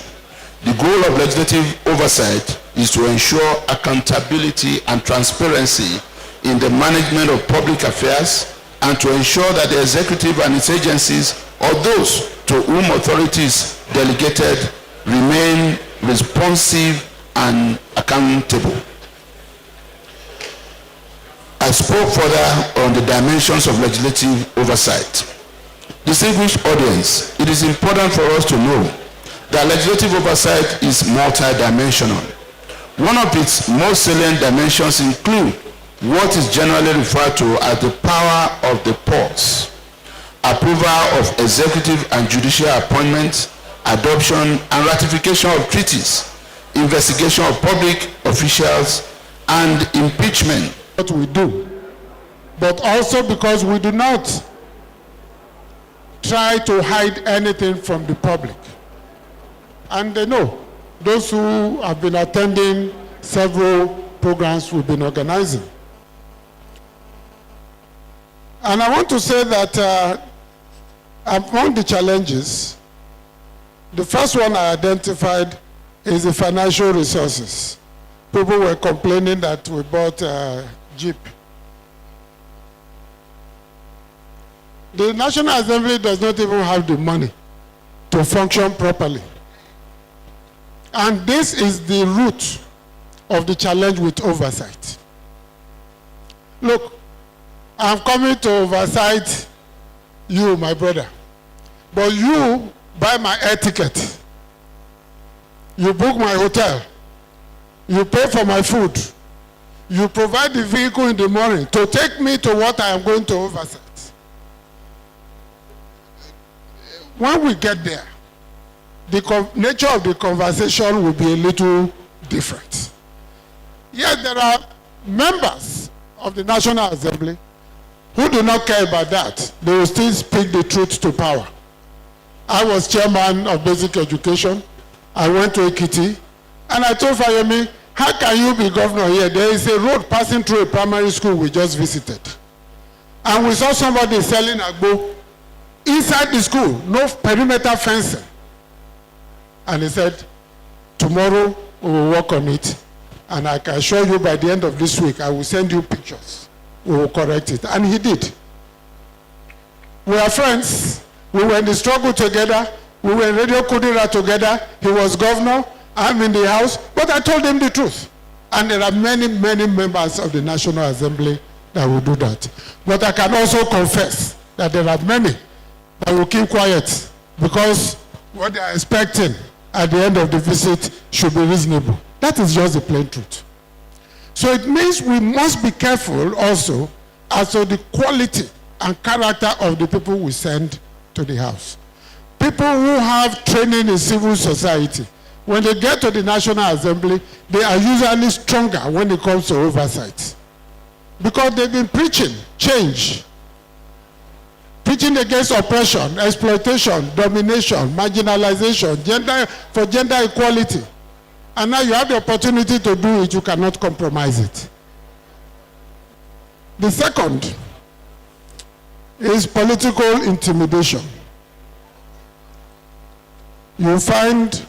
The goal of legislative oversight is to ensure accountability and transparency in the management of public affairs and to ensure that the executive and its agencies or those to whom authorities delegated remain responsive and accountable. I spoke further on the dimensions of legislative oversight. Distinguished audience, it is important for us to know that legislative oversight is multidimensional. One of its most salient dimensions include what is generally referred to as the power of the purse, approval of executive and judicial appointments, adoption and ratification of treaties, investigation of public officials, and impeachment. What we do, but also because we do not try to hide anything from the public. And they know, those who have been attending several programs we've been organizing. And I want to say that among the challenges, the first one I identified is the financial resources. People were complaining that we bought a Jeep. The National Assembly does not even have the money to function properly. And this is the root of the challenge with oversight. Look, I'm coming to oversight you, my brother. But you buy my air ticket. You book my hotel. You pay for my food. You provide the vehicle in the morning to take me to what I am going to oversight. When we get there, the nature of the conversation will be a little different. Yet there are members of the National Assembly who do not care about that. They will still speak the truth to power. I was chairman of basic education. I went to Ekiti, and I told Fayemi, how can you be governor here? There is a road passing through a primary school we just visited. And we saw somebody selling agbo inside the school, no perimeter fencing. And he said, tomorrow we will work on it. And I can assure you by the end of this week, I will send you pictures. We will correct it. And he did. We are friends. We were in the struggle together. We were in Radio Kudira together. He was governor. I'm in the House. But I told him the truth. And there are many, many members of the National Assembly that will do that. But I can also confess that there are many that will keep quiet because what they are expecting at the end of the visit should be reasonable. That is just the plain truth. So it means we must be careful also as to the quality and character of the people we send to the House. People who have training in civil society, when they get to the National Assembly, they are usually stronger when it comes to oversight. Because they've been preaching change, preaching against oppression, exploitation, domination, marginalization, gender equality. And now you have the opportunity to do it, you cannot compromise it. The second is political intimidation. You find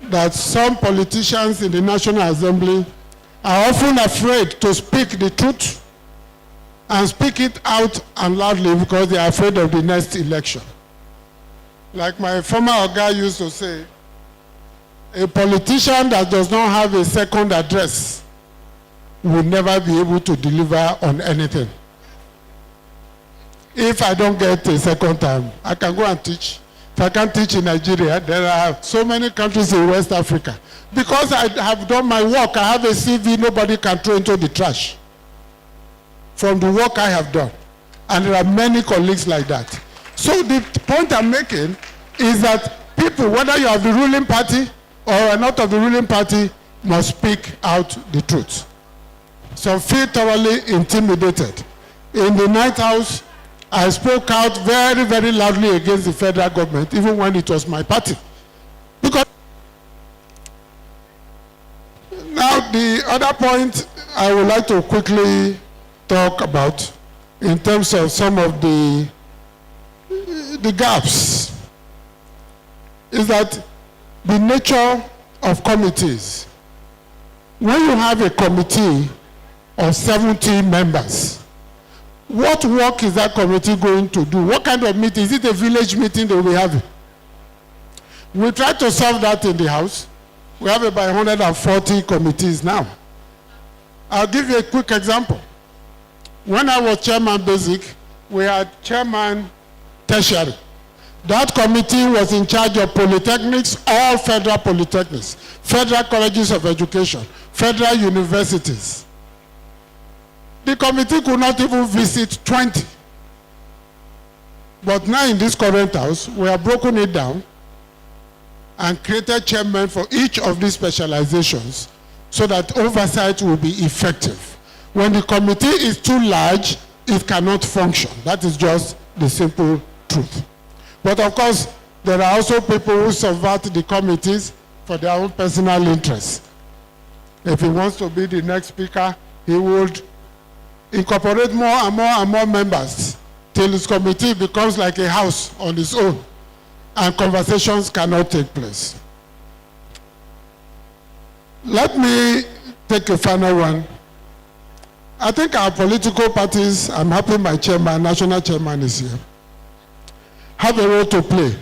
that some politicians in the National Assembly are often afraid to speak the truth and speak it out and loudly because they are afraid of the next election. Like my former guy used to say, a politician that does not have a second address will never be able to deliver on anything. If I don't get a second time, I can go and teach. If I can't teach in Nigeria, there are so many countries in West Africa. Because I have done my work, I have a CV nobody can throw into the trash from the work I have done. And there are many colleagues like that. So the point I'm making is that people, whether you are the ruling party or are not of the ruling party, must speak out the truth. So feel thoroughly intimidated. In the Night House, I spoke out very, very loudly against the federal government, even when it was my party. Because now the other point I would like to quickly talk about in terms of some of the gaps is that the nature of committees. When you have a committee of 70 members, what work is that committee going to do? What kind of meeting? Is it a village meeting that we have? We try to solve that in the House. We have about 140 committees now. I'll give you a quick example. When I was chairman basic, we had chairman tertiary. That committee was in charge of polytechnics, all federal polytechnics, federal colleges of education, federal universities. The committee could not even visit 20. But now in this current House, we have broken it down and created chairmen for each of these specializations so that oversight will be effective. When the committee is too large, it cannot function. That is just the simple truth. But of course, there are also people who subvert the committees for their own personal interests. If he wants to be the next speaker, he would incorporate more and more and more members till his committee becomes like a house on its own, and conversations cannot take place. Let me take a final one. I think our political parties, I'm happy my chairman, national chairman is here, have a role to play.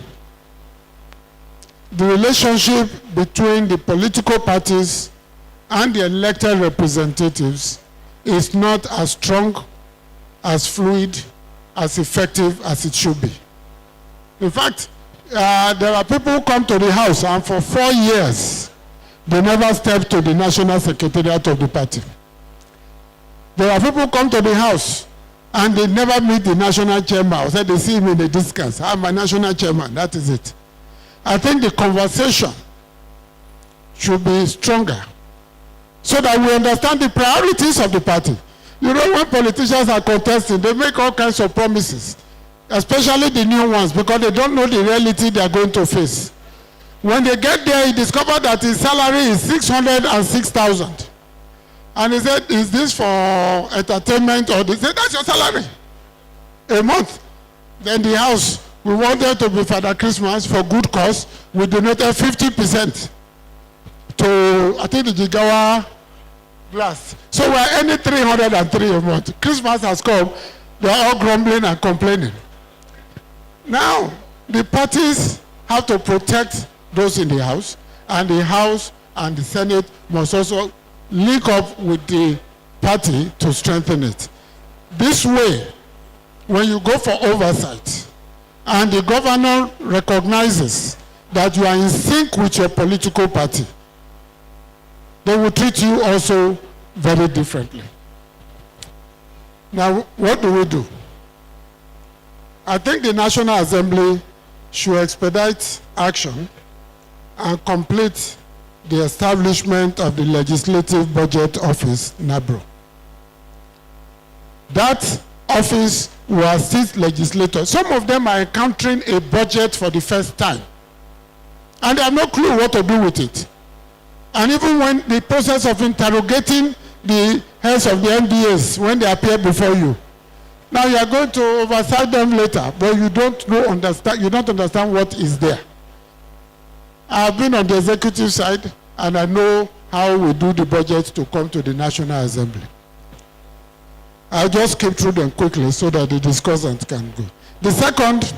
The relationship between the political parties and the elected representatives is not as strong, as fluid, as effective as it should be. In fact, there are people who come to the house and for 4 years, they never step to the national secretariat of the party. There are people who come to the house and they never meet the national chairman. Or say they see him in the distance. I'm my national chairman, that is it. I think the conversation should be stronger so that we understand the priorities of the party. You know, when politicians are contesting, they make all kinds of promises, especially the new ones, because they don't know the reality they are going to face. When they get there, he discovered that his salary is 606,000. And he said, is this for entertainment or this? He said, that's your salary. A month. Then the house, we wanted to be Father Christmas for good cause. We donated 50% to, I think, the Jigawa glass. So we're earning 303 a month. Christmas has come. They're all grumbling and complaining. Now, the parties have to protect those in the House and the Senate must also link up with the party to strengthen it. This way, when you go for oversight and the governor recognizes that you are in sync with your political party, they will treat you also very differently. Now, what do we do? I think the National Assembly should expedite action and complete the establishment of the Legislative Budget Office, NABRO. That office will assist legislators. Some of them are encountering a budget for the first time, and they have no clue what to do with it. And even when the process of interrogating the heads of the MDAs when they appear before you, now you are going to oversight them later, but you don't understand what is there. I have been on the executive side, and I know how we do the budget to come to the National Assembly. I'll just skip through them quickly so that the discussant can go. The second,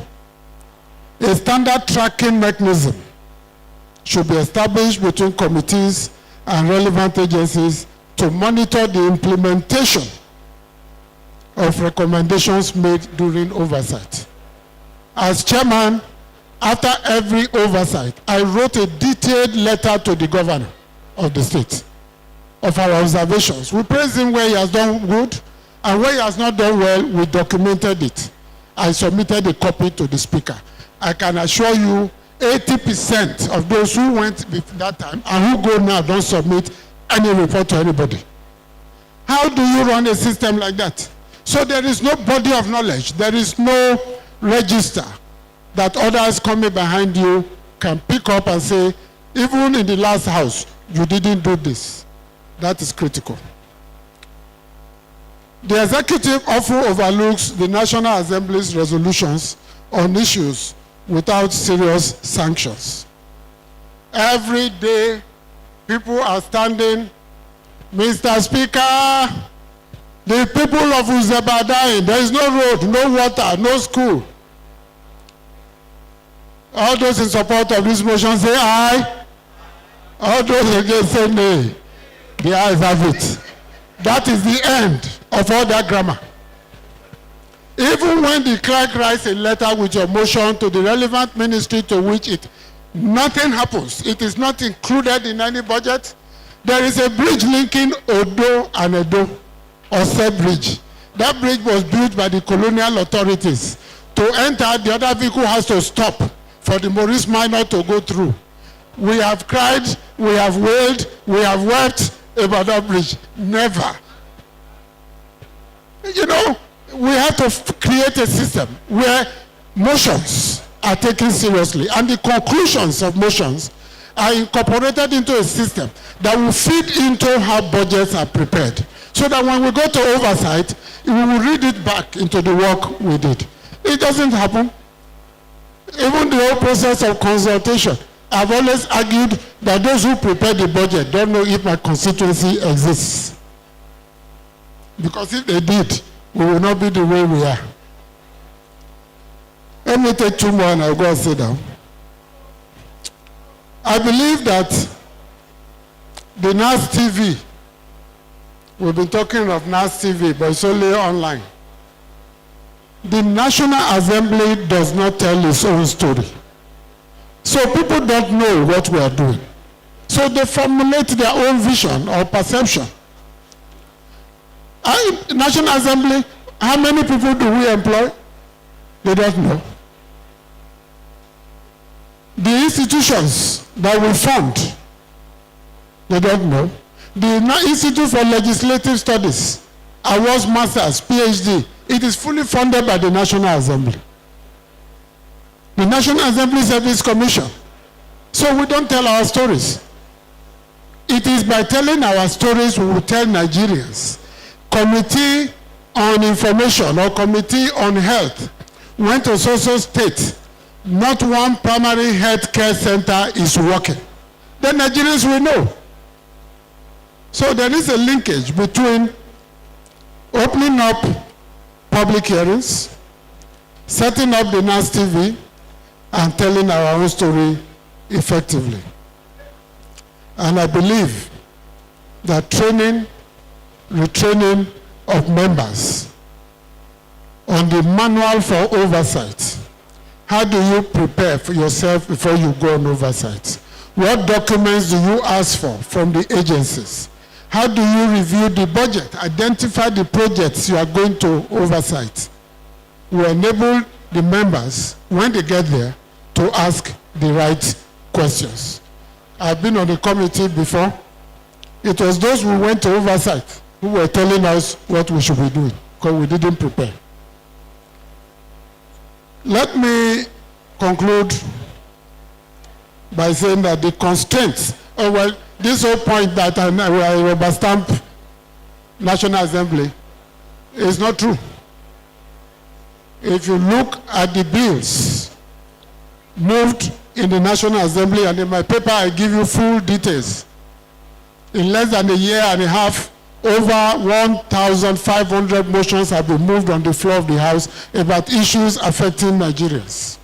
a standard tracking mechanism should be established between committees and relevant agencies to monitor the implementation of recommendations made during oversight. As chairman, after every oversight, I wrote a detailed letter to the governor of the state of our observations. We praised him where he has done good, and where he has not done well, we documented it. I submitted a copy to the speaker. I can assure you 80% of those who went that time and who go now don't submit any report to anybody. How do you run a system like that? So there is no body of knowledge. There is no register that others coming behind you can pick up and say, even in the last house, you didn't do this. That is critical. The executive often overlooks the National Assembly's resolutions on issues without serious sanctions. Every day, people are standing, Mr. Speaker, the people of Uzeba are dying. There is no road, no water, no school. All those in support of this motion say aye. All those against say nay. The ayes have it. That is the end of all that grammar. Even when the clerk writes a letter with your motion to the relevant ministry to which nothing happens. It is not included in any budget. There is a bridge linking Odo and Edo, Ose Bridge. That bridge was built by the colonial authorities. To enter, the other vehicle has to stop for the Maurice Minor to go through. We have cried, we have wailed, we have wept, about that bridge. Never. You know, we have to create a system where motions are taken seriously and the conclusions of motions are incorporated into a system that will feed into how budgets are prepared. So that when we go to oversight, we will read it back into the work we did. It doesn't happen. Even the whole process of consultation, I've always argued that those who prepare the budget don't know if my constituency exists. Because if they did, we will not be the way we are. Let me take 2 more and I'll go and sit down. I believe that the NAS TV, we've been talking of NAS TV, but it's only online. The National Assembly does not tell its own story. So people don't know what we are doing. So they formulate their own vision or perception. National Assembly, how many people do we employ? They don't know. The institutions that we fund, they don't know. The Institute for Legislative Studies, awards masters, PhD, it is fully funded by the National Assembly. The National Assembly Service Commission. So we don't tell our stories. It is by telling our stories we will tell Nigerians. Committee on Information or Committee on Health went to social state. Not one primary health care center is working. Then Nigerians will know. So there is a linkage between opening up public hearings, setting up the NAS TV, and telling our own story effectively. And I believe that training, retraining of members on the manual for oversight. How do you prepare for yourself before you go on oversight? What documents do you ask for from the agencies? How do you review the budget? Identify the projects you are going to oversight. We enable the members, when they get there, to ask the right questions. I've been on the committee before. It was those who went to oversight who were telling us what we should be doing, because we didn't prepare. Let me conclude by saying that the constraints, this whole point that I rubber stamp National Assembly is not true. If you look at the bills moved in the National Assembly, and in my paper I give you full details, in less than a year and a half, over 1,500 motions have been moved on the floor of the House about issues affecting Nigerians.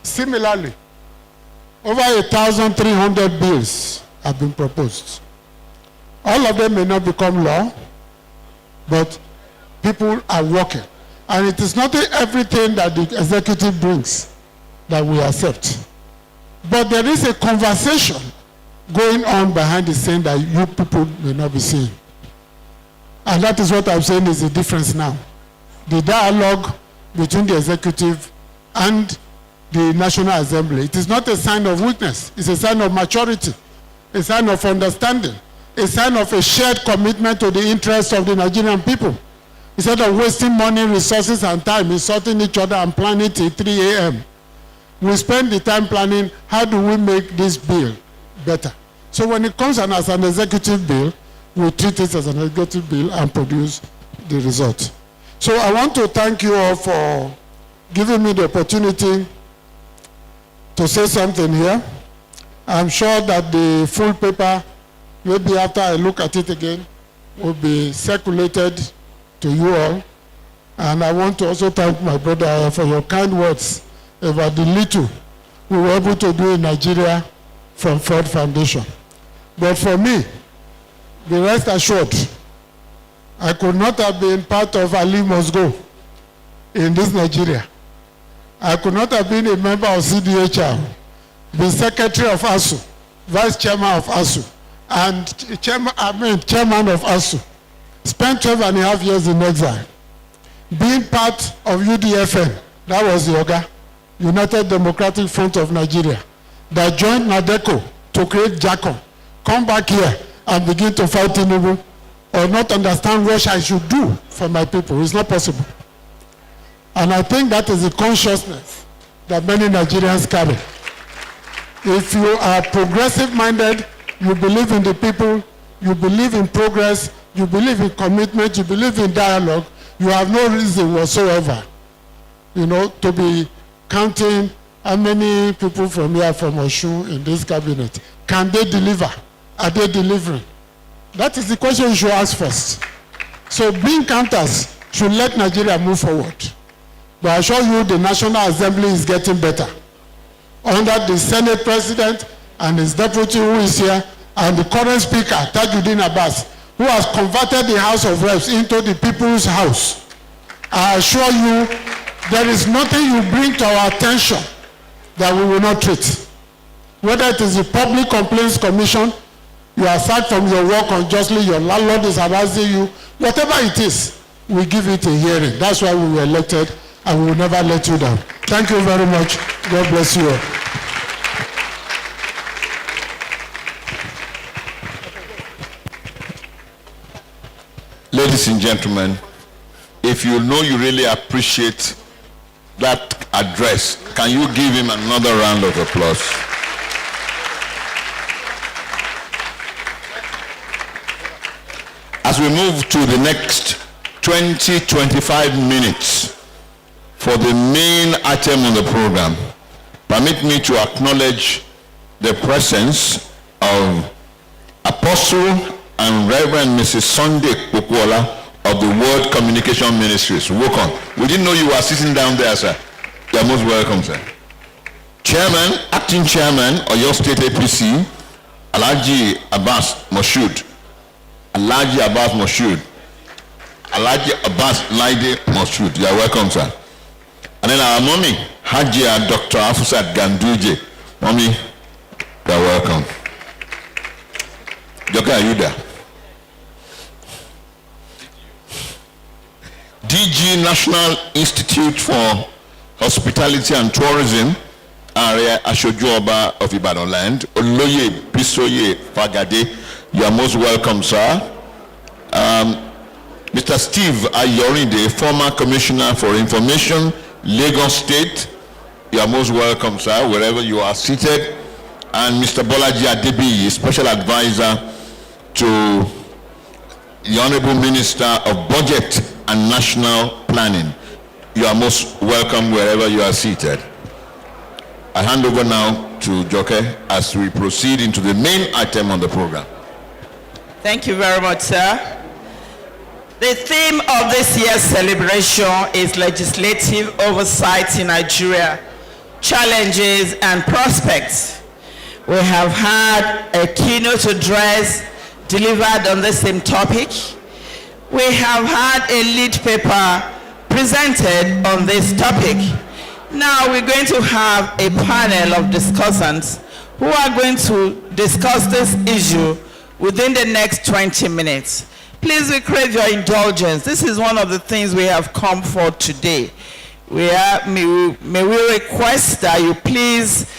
Similarly, over 1,300 bills have been proposed. All of them may not become law, but people are working. And it is not everything that the executive brings that we accept. But there is a conversation going on behind the scene that you people may not be seeing. And that is what I'm saying is the difference now. The dialogue between the executive and the National Assembly. It is not a sign of weakness. It's a sign of maturity, a sign of understanding, a sign of a shared commitment to the interests of the Nigerian people. Instead of wasting money, resources, and time insulting each other and planning till 3 a.m., we spend the time planning, how do we make this bill better? So when it comes as an executive bill, we treat it as an executive bill and produce the result. So I want to thank you all for giving me the opportunity to say something here. I'm sure that the full paper, maybe after I look at it again, will be circulated to you all. And I want to also thank my brother for your kind words about the little we were able to do in Nigeria from Ford Foundation. But for me, be rest assured, I could not have been part of Ali Must Go in this Nigeria. I could not have been a member of CDHR, the secretary of ASU, vice chairman of ASU, and chairman of ASU. Spent 12.5 years in exile. Being part of UDFN, that was the OGA, United Democratic Front of Nigeria, that joined NADECO to create JACO, come back here and begin to fight Tinubu or not understand what I should do for my people. It's not possible. And I think that is the consciousness that many Nigerians carry. If you are progressive-minded, you believe in the people, you believe in progress, you believe in commitment, you believe in dialogue, you have no reason whatsoever, to be counting how many people from here from Osun in this cabinet. Can they deliver? Are they delivering? That is the question you should ask first. So being counters should let Nigeria move forward. But I assure you the National Assembly is getting better. Under the Senate President and his deputy who is here, and the current Speaker, Tajuddin Abbas, who has converted the House of Reps into the People's House. I assure you, there is nothing you bring to our attention that we will not treat. Whether it is the Public Complaints Commission, you are sacked from your work unjustly, your landlord is harassing you, whatever it is, we give it a hearing. That's why we were elected, and we will never let you down. Thank you very much. God bless you all. Ladies and gentlemen, if you know you really appreciate that address, can you give him another round of applause? As we move to the next 20-25 minutes for the main item on the program, permit me to acknowledge the presence of Apostle and Reverend Mrs. Sunday Kukwala of the World Communication Ministries. Welcome. We didn't know you were sitting down there, sir. You are most welcome, sir. Chairman, Acting Chairman of your State APC, Alhaji Abbas Moshood. Alhaji Abbas Moshood. Alhaji Abbas Laide Moshood. You are welcome, sir. And then our mommy, Hajia Dr. Afusat Ganduje. Mommy, you are welcome. Joka Ayuda. DG National Institute for Hospitality and Tourism, Area Ashojuoba of Ibadan Land, Oloye Bisoye Fagade, you are most welcome, sir. Mr. Steve Ayorinde, former Commissioner for Information, Lagos State, you are most welcome, sir, wherever you are seated. And Mr. Bolaji Adebiyi, Special Advisor to the Honorable Minister of Budget and National Planning. You are most welcome wherever you are seated. I hand over now to Joke as we proceed into the main item on the program. Thank you very much, sir. The theme of this year's celebration is legislative oversight in Nigeria, challenges and prospects. We have had a keynote address delivered on the same topic. We have had a lead paper presented on this topic. Now we're going to have a panel of discussants who are going to discuss this issue within the next 20 minutes. Please, we crave your indulgence. This is one of the things we have come for today. May we request that you please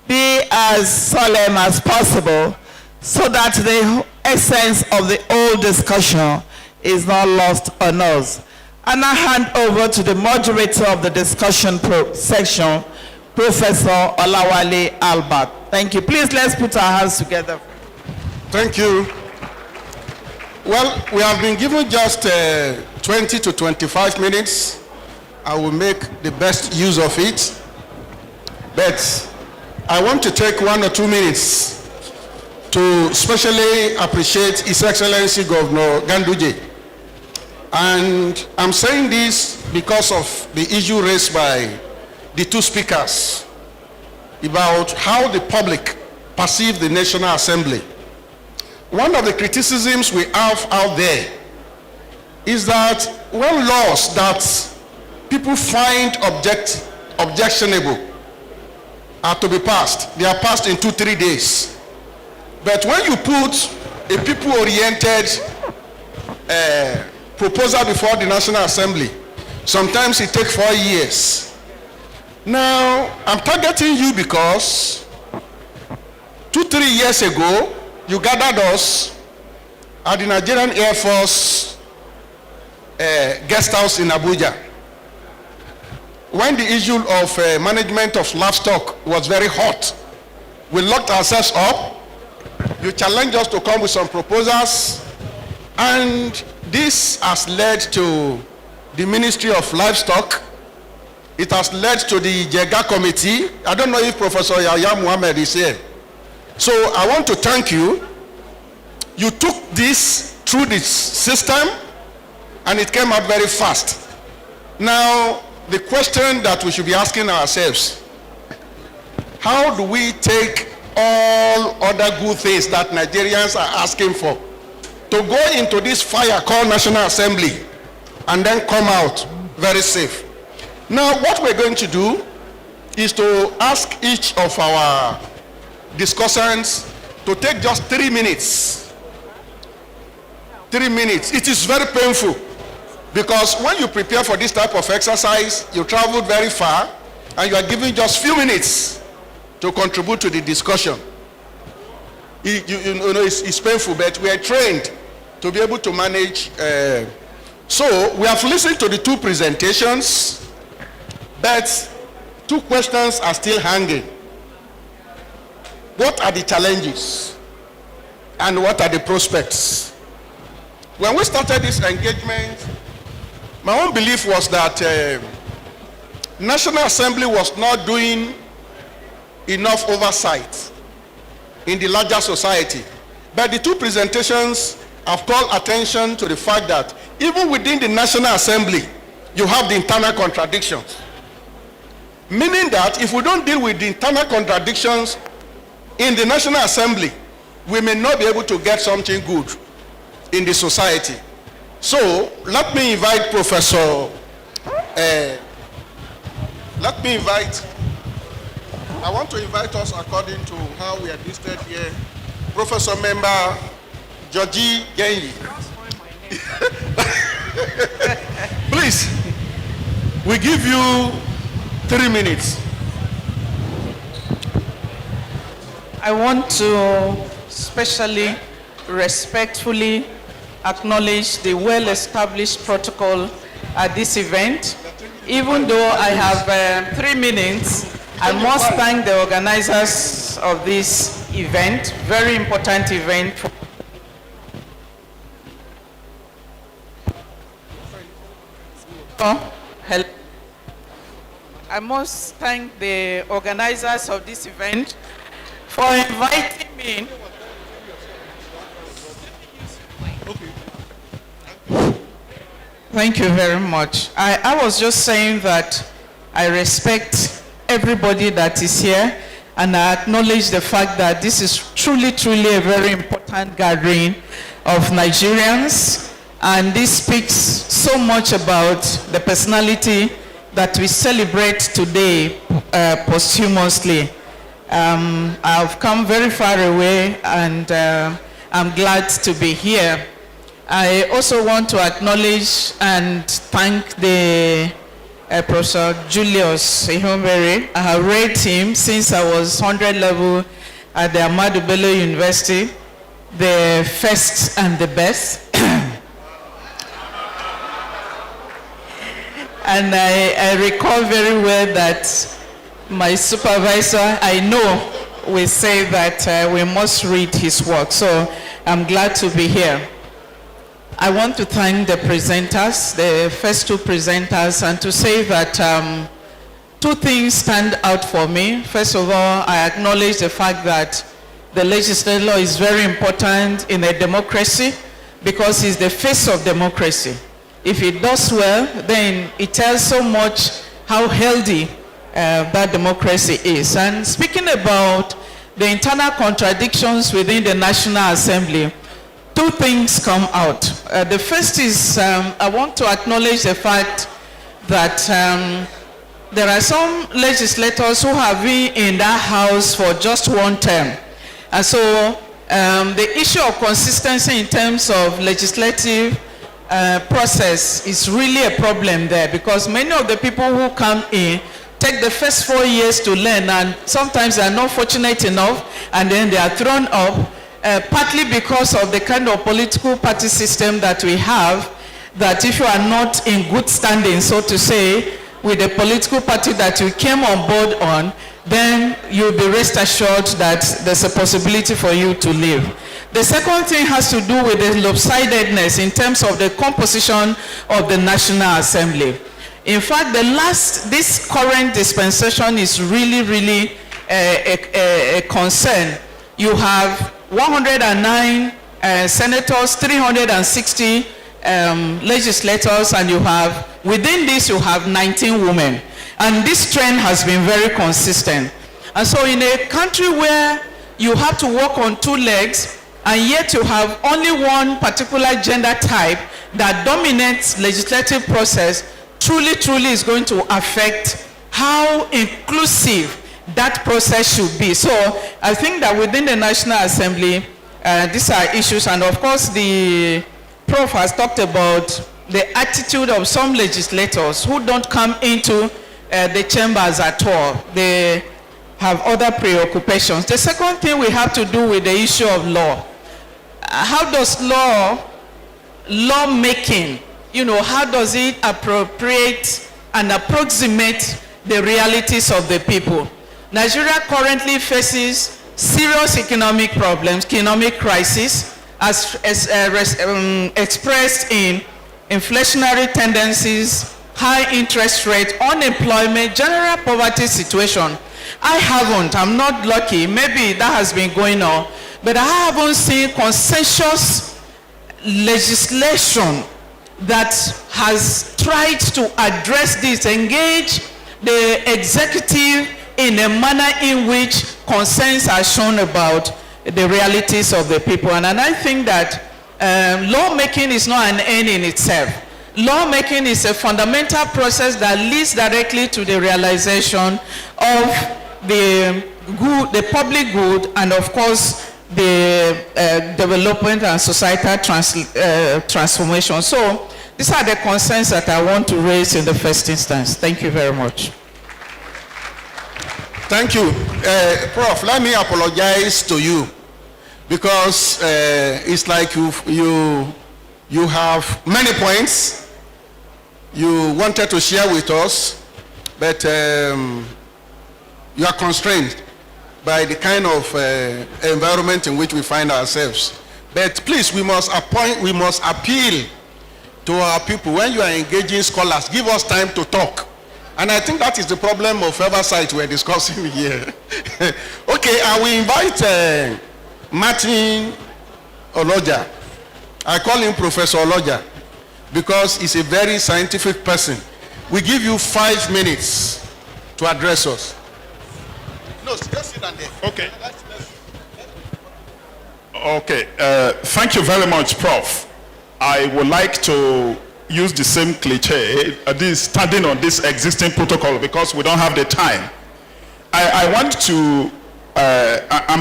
be as solemn as possible so that the essence of the whole discussion is not lost on us. And I hand over to the moderator of the discussion section, Professor Olawale Albert. Thank you. Please, let's put our hands together. Thank you. Well, we have been given just 20 to 25 minutes. I will make the best use of it. But I want to take 1 or 2 minutes to especially appreciate His Excellency Governor Ganduje. And I'm saying this because of the issue raised by the two speakers about how the public perceive the National Assembly. One of the criticisms we have out there is that when laws that people find objectionable are to be passed, they are passed in 2-3 days. But when you put a people-oriented proposal before the National Assembly, sometimes it takes 4 years. Now, I'm targeting you because 2-3 years ago, you gathered us at the Nigerian Air Force guest house in Abuja, when the issue of management of livestock was very hot, we locked ourselves up. You challenged us to come with some proposals, and this has led to the Ministry of Livestock. It has led to the Jega Committee. I don't know if Professor Yahya Muhammad is here. So I want to thank you. You took this through this system, and it came out very fast. Now, the question that we should be asking ourselves, how do we take all other good things that Nigerians are asking for to go into this fire called National Assembly and then come out very safe? Now, what we're going to do is to ask each of our discussants to take just 3 minutes. 3 minutes. It is very painful, because when you prepare for this type of exercise, you travel very far, and you are given just few minutes to contribute to the discussion. It's painful, but we are trained to be able to manage. So we have listened to the 2 presentations, but 2 questions are still hanging. What are the challenges and what are the prospects? When we started this engagement, my own belief was that National Assembly was not doing enough oversight in the larger society. But the 2 presentations have called attention to the fact that even within the National Assembly, you have the internal contradictions. Meaning that if we don't deal with the internal contradictions in the National Assembly, we may not be able to get something good in the society. So let me invite Professor, I want to invite us according to how we are listed here, Professor Member Georgie Genyi. Please, we give you 3 minutes. I want to especially respectfully acknowledge the well-established protocol at this event. Even though I have 3 minutes, I must thank the organizers of this event, very important event. I must thank the organizers of this event for inviting me. Thank you very much. I was just saying that I respect everybody that is here, and I acknowledge the fact that this is truly a very important gathering of Nigerians, and this speaks so much about the personality that we celebrate today posthumously. I've come very far away, and I'm glad to be here. I also want to acknowledge and thank the Professor Julius Ihombere. I have read him since I was 100 level at the Ahmadu Bello University, the first and the best. And I recall very well that my supervisor, I know, will say that we must read his work. So I'm glad to be here. I want to thank the presenters, the first 2 presenters, and to say that 2 things stand out for me. First of all, I acknowledge the fact that the legislature is very important in a democracy because it's the face of democracy. If it does well, then it tells so much how healthy that democracy is. And speaking about the internal contradictions within the National Assembly, 2 things come out. The first is I want to acknowledge the fact that there are some legislators who have been in that house for just 1 term. And so the issue of consistency in terms of legislative process is really a problem there, because many of the people who come in take the first 4 years to learn, and sometimes they are not fortunate enough, and then they are thrown up. partly because of the kind of political party system that we have, that if you are not in good standing, so to say, with the political party that you came on board on, then you'll be rest assured that there's a possibility for you to leave. The second thing has to do with the lopsidedness in terms of the composition of the National Assembly. In fact, this current dispensation is really a concern. You have 109 senators, 360 legislators, and you have, within this, you have 19 women. And this trend has been very consistent. And so in a country where you have to walk on two legs, and yet you have only one particular gender type that dominates legislative process, truly is going to affect how inclusive that process should be. So I think that within the National Assembly, these are issues, and of course the Prof has talked about the attitude of some legislators who don't come into the chambers at all. They have other preoccupations. The second thing we have to do with the issue of law. How does lawmaking, how does it appropriate and approximate the realities of the people? Nigeria currently faces serious economic problems, economic crisis, as expressed in inflationary tendencies, high interest rate, unemployment, general poverty situation. I'm not lucky, maybe that has been going on, but I haven't seen consensus legislation that has tried to address this, engage the executive in a manner in which concerns are shown about the realities of the people. And I think that lawmaking is not an end in itself. Lawmaking is a fundamental process that leads directly to the realization of the public good, and of course the development and societal transformation. So these are the concerns that I want to raise in the first instance. Thank you very much. Thank you. Prof, let me apologize to you, because it's like you have many points you wanted to share with us, but you are constrained by the kind of environment in which we find ourselves. But please, we must appeal to our people. When you are engaging scholars, give us time to talk. And I think that is the problem of oversight we're discussing here. Okay, I will invite Martin Oloja. I call him Professor Oloja because he's a very scientific person. We give you 5 minutes to address us. No, just sit down there. Okay. Okay, thank you very much, Prof. I would like to use the same cliche, standing on this existing protocol, because we don't have the time. I'm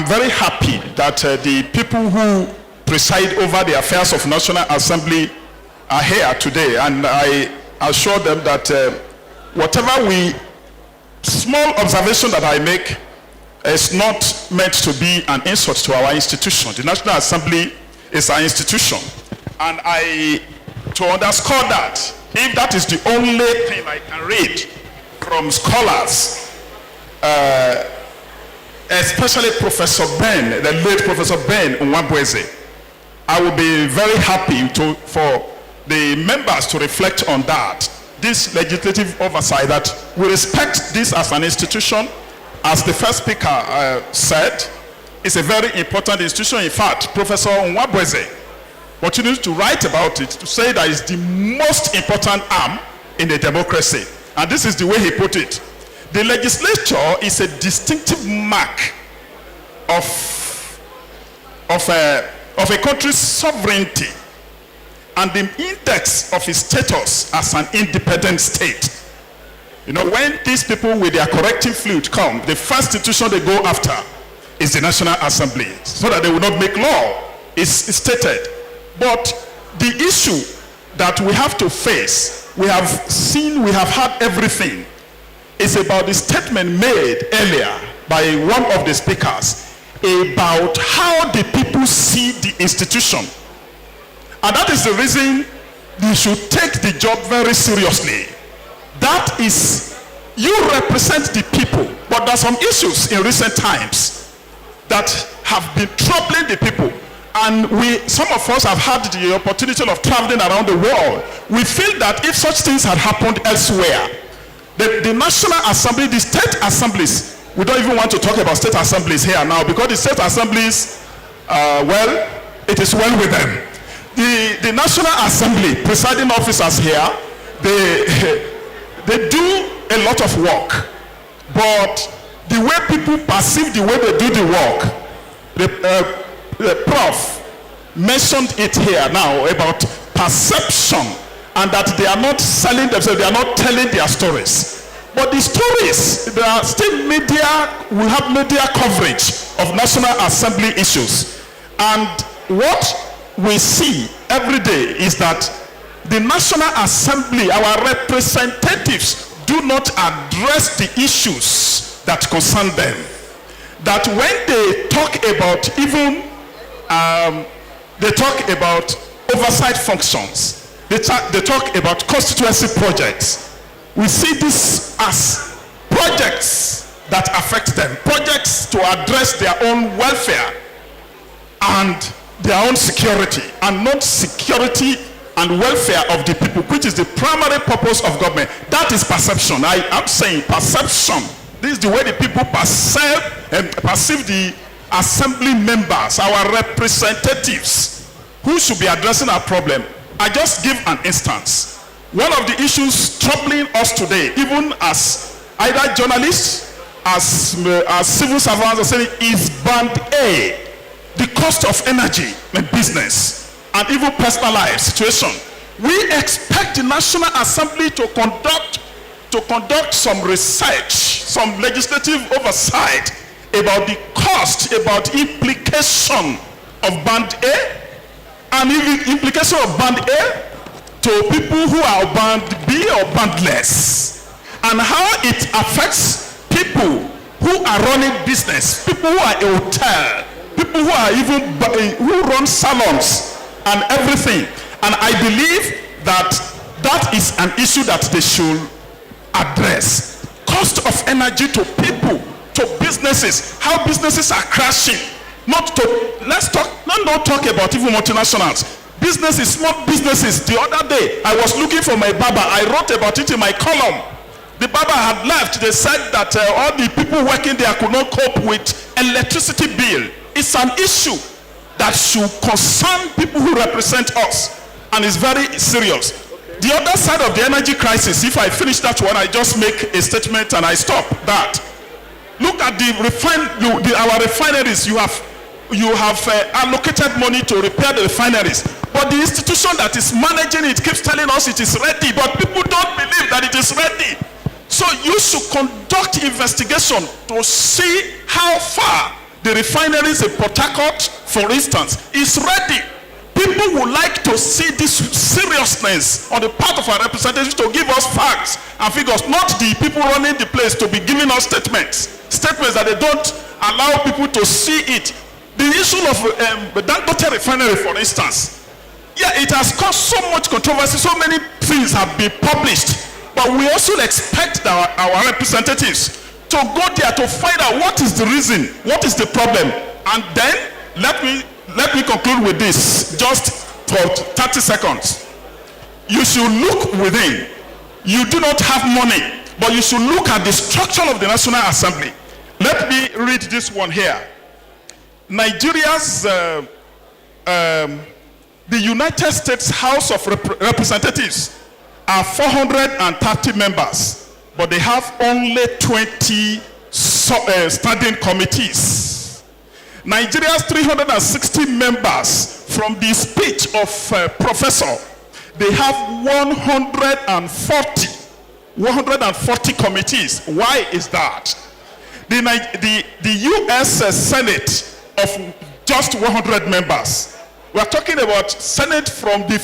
very happy that the people who preside over the affairs of National Assembly are here today, and I assure them that whatever small observation that I make is not meant to be an insult to our institution. The National Assembly is our institution, and to underscore that, if that is the only thing I can read from scholars, especially Professor Ben, the late Professor Ben Nwabweze, I will be very happy for the members to reflect on that. This legislative oversight, that we respect this as an institution, as the first speaker said, it's a very important institution. In fact, Professor Nwabweze continues to write about it, to say that it's the most important arm in a democracy. And this is the way he put it. The legislature is a distinctive mark of a country's sovereignty and the index of its status as an independent state. When these people with their corrective fluid come, the first institution they go after is the National Assembly, so that they will not make law. It's stated. But the issue that we have to face, we have had everything, is about the statement made earlier by one of the speakers about how the people see the institution. And that is the reason you should take the job very seriously. That is, you represent the people, but there are some issues in recent times that have been troubling the people. And some of us have had the opportunity of traveling around the world. We feel that if such things had happened elsewhere, the National Assembly, the state assemblies, we don't even want to talk about state assemblies here now, because the state assemblies, well, it is well with them. The National Assembly, presiding officers here, they do a lot of work. But the way people perceive the way they do the work, the Prof mentioned it here now about perception, and that they are not selling themselves, they are not telling their stories. But the stories, there are still media, we have media coverage of National Assembly issues. And what we see every day is that the National Assembly, our representatives, do not address the issues that concern them. That when they talk about even, they talk about oversight functions, they talk about constituency projects. We see this as projects that affect them, projects to address their own welfare and their own security, and not security and welfare of the people, which is the primary purpose of government. That is perception. I am saying perception. This is the way the people perceive the assembly members, our representatives, who should be addressing our problem. I just give an instance. One of the issues troubling us today, even as either journalists, as civil servants are saying, is band A, the cost of energy in business and even personal life situation. We expect the National Assembly to conduct some research, some legislative oversight about the cost, about implication of band A, and even implication of band A to people who are band B or bandless, and how it affects people who are running business, people who are a hotel, people who are even who run salons and everything. And I believe that that is an issue that they should address. Cost of energy to people, to businesses, how businesses are crashing. Not talk about even multinationals. Businesses, small businesses. The other day, I was looking for my barber. I wrote about it in my column. The barber had left. They said that all the people working there could not cope with electricity bill. It's an issue that should concern people who represent us, and it's very serious. The other side of the energy crisis, if I finish that one, I just make a statement and I stop that. Look at our refineries. You have allocated money to repair the refineries, but the institution that is managing it keeps telling us it is ready, but people don't believe that it is ready. So you should conduct investigation to see how far the refineries in Port Harcourt, for instance, is ready. People would like to see this seriousness on the part of our representatives to give us facts and figures, not the people running the place to be giving us statements that they don't allow people to see it. The issue of the Dangote refinery, for instance, yeah, it has caused so much controversy, so many things have been published, but we also expect our representatives to go there to find out what is the reason, what is the problem. And then let me conclude with this, just for 30 seconds. You should look within. You do not have money, but you should look at the structure of the National Assembly. Let me read this one here. Nigeria's, the United States House of Representatives are 430 members, but they have only 20 standing committees. Nigeria's 360 members, from the speech of professor, they have 140 committees. Why is that? The U.S. Senate of just 100 members. We are talking about Senate from the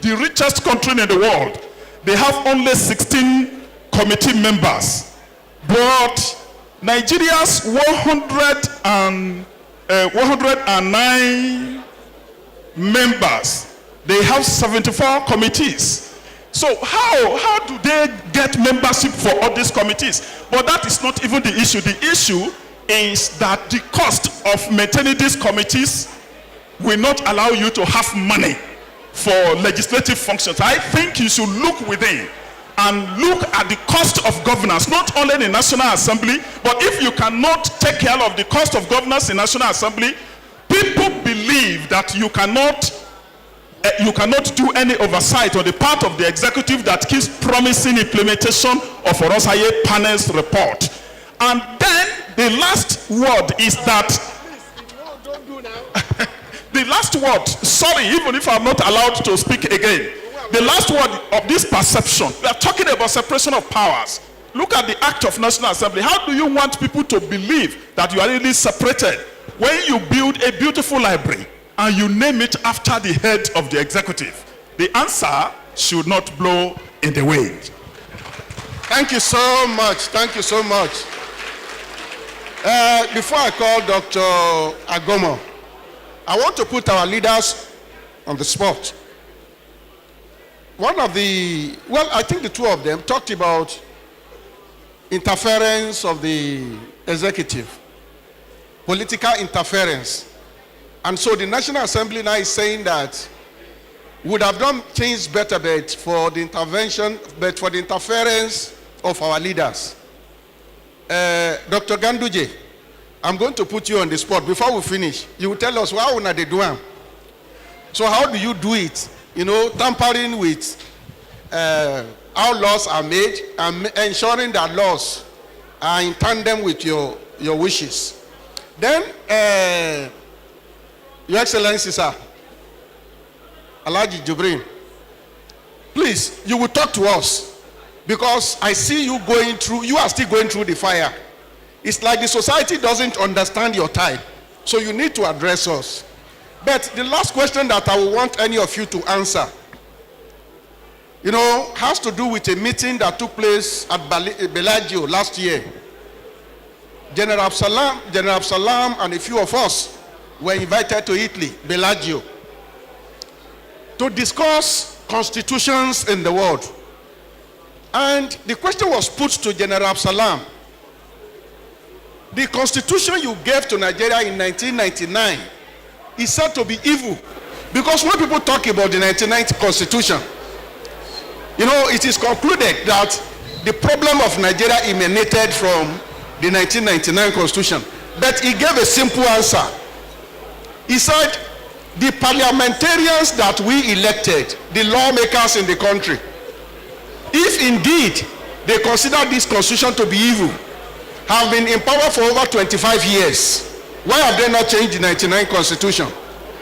the richest country in the world. They have only 16 committee members. But Nigeria's 109 members, they have 74 committees. So how do they get membership for all these committees? But that is not even the issue. The issue is that the cost of maintaining these committees will not allow you to have money for legislative functions. I think you should look within and look at the cost of governance, not only in the National Assembly, but if you cannot take care of the cost of governance in National Assembly, people believe that you cannot do any oversight on the part of the executive that keeps promising implementation of Orosaye panel's report. And then the last word is that the last word, sorry, even if I'm not allowed to speak again, the last word of this perception, we are talking about separation of powers. Look at the Act of National Assembly. How do you want people to believe that you are really separated when you build a beautiful library and you name it after the head of the executive? The answer should not blow in the wind. Thank you so much. Thank you so much. Before I call Dr. Agomo, I want to put our leaders on the spot. I think the two of them talked about interference of the executive, political interference. And so the National Assembly now is saying that would have done things better but for the interference of our leaders. Dr. Ganduje, I'm going to put you on the spot. Before we finish, you will tell us how they do it. So how do you do it? Tampering with how laws are made and ensuring that laws are in tandem with your wishes. Then, Your Excellency, sir, Alhaji Jibrin, please, you will talk to us because I see you are still going through the fire. It's like the society doesn't understand your time. So you need to address us. But the last question that I will want any of you to answer, has to do with a meeting that took place at Bellagio last year. General Absalam and a few of us were invited to Italy, Bellagio, to discuss constitutions in the world. And the question was put to General Absalam. The constitution you gave to Nigeria in 1999 is said to be evil. Because when people talk about the 1990 constitution, it is concluded that the problem of Nigeria emanated from the 1999 constitution. But he gave a simple answer. He said, the parliamentarians that we elected, the lawmakers in the country, if indeed they consider this constitution to be evil, have been in power for over 25 years, why have they not changed the 1999 constitution?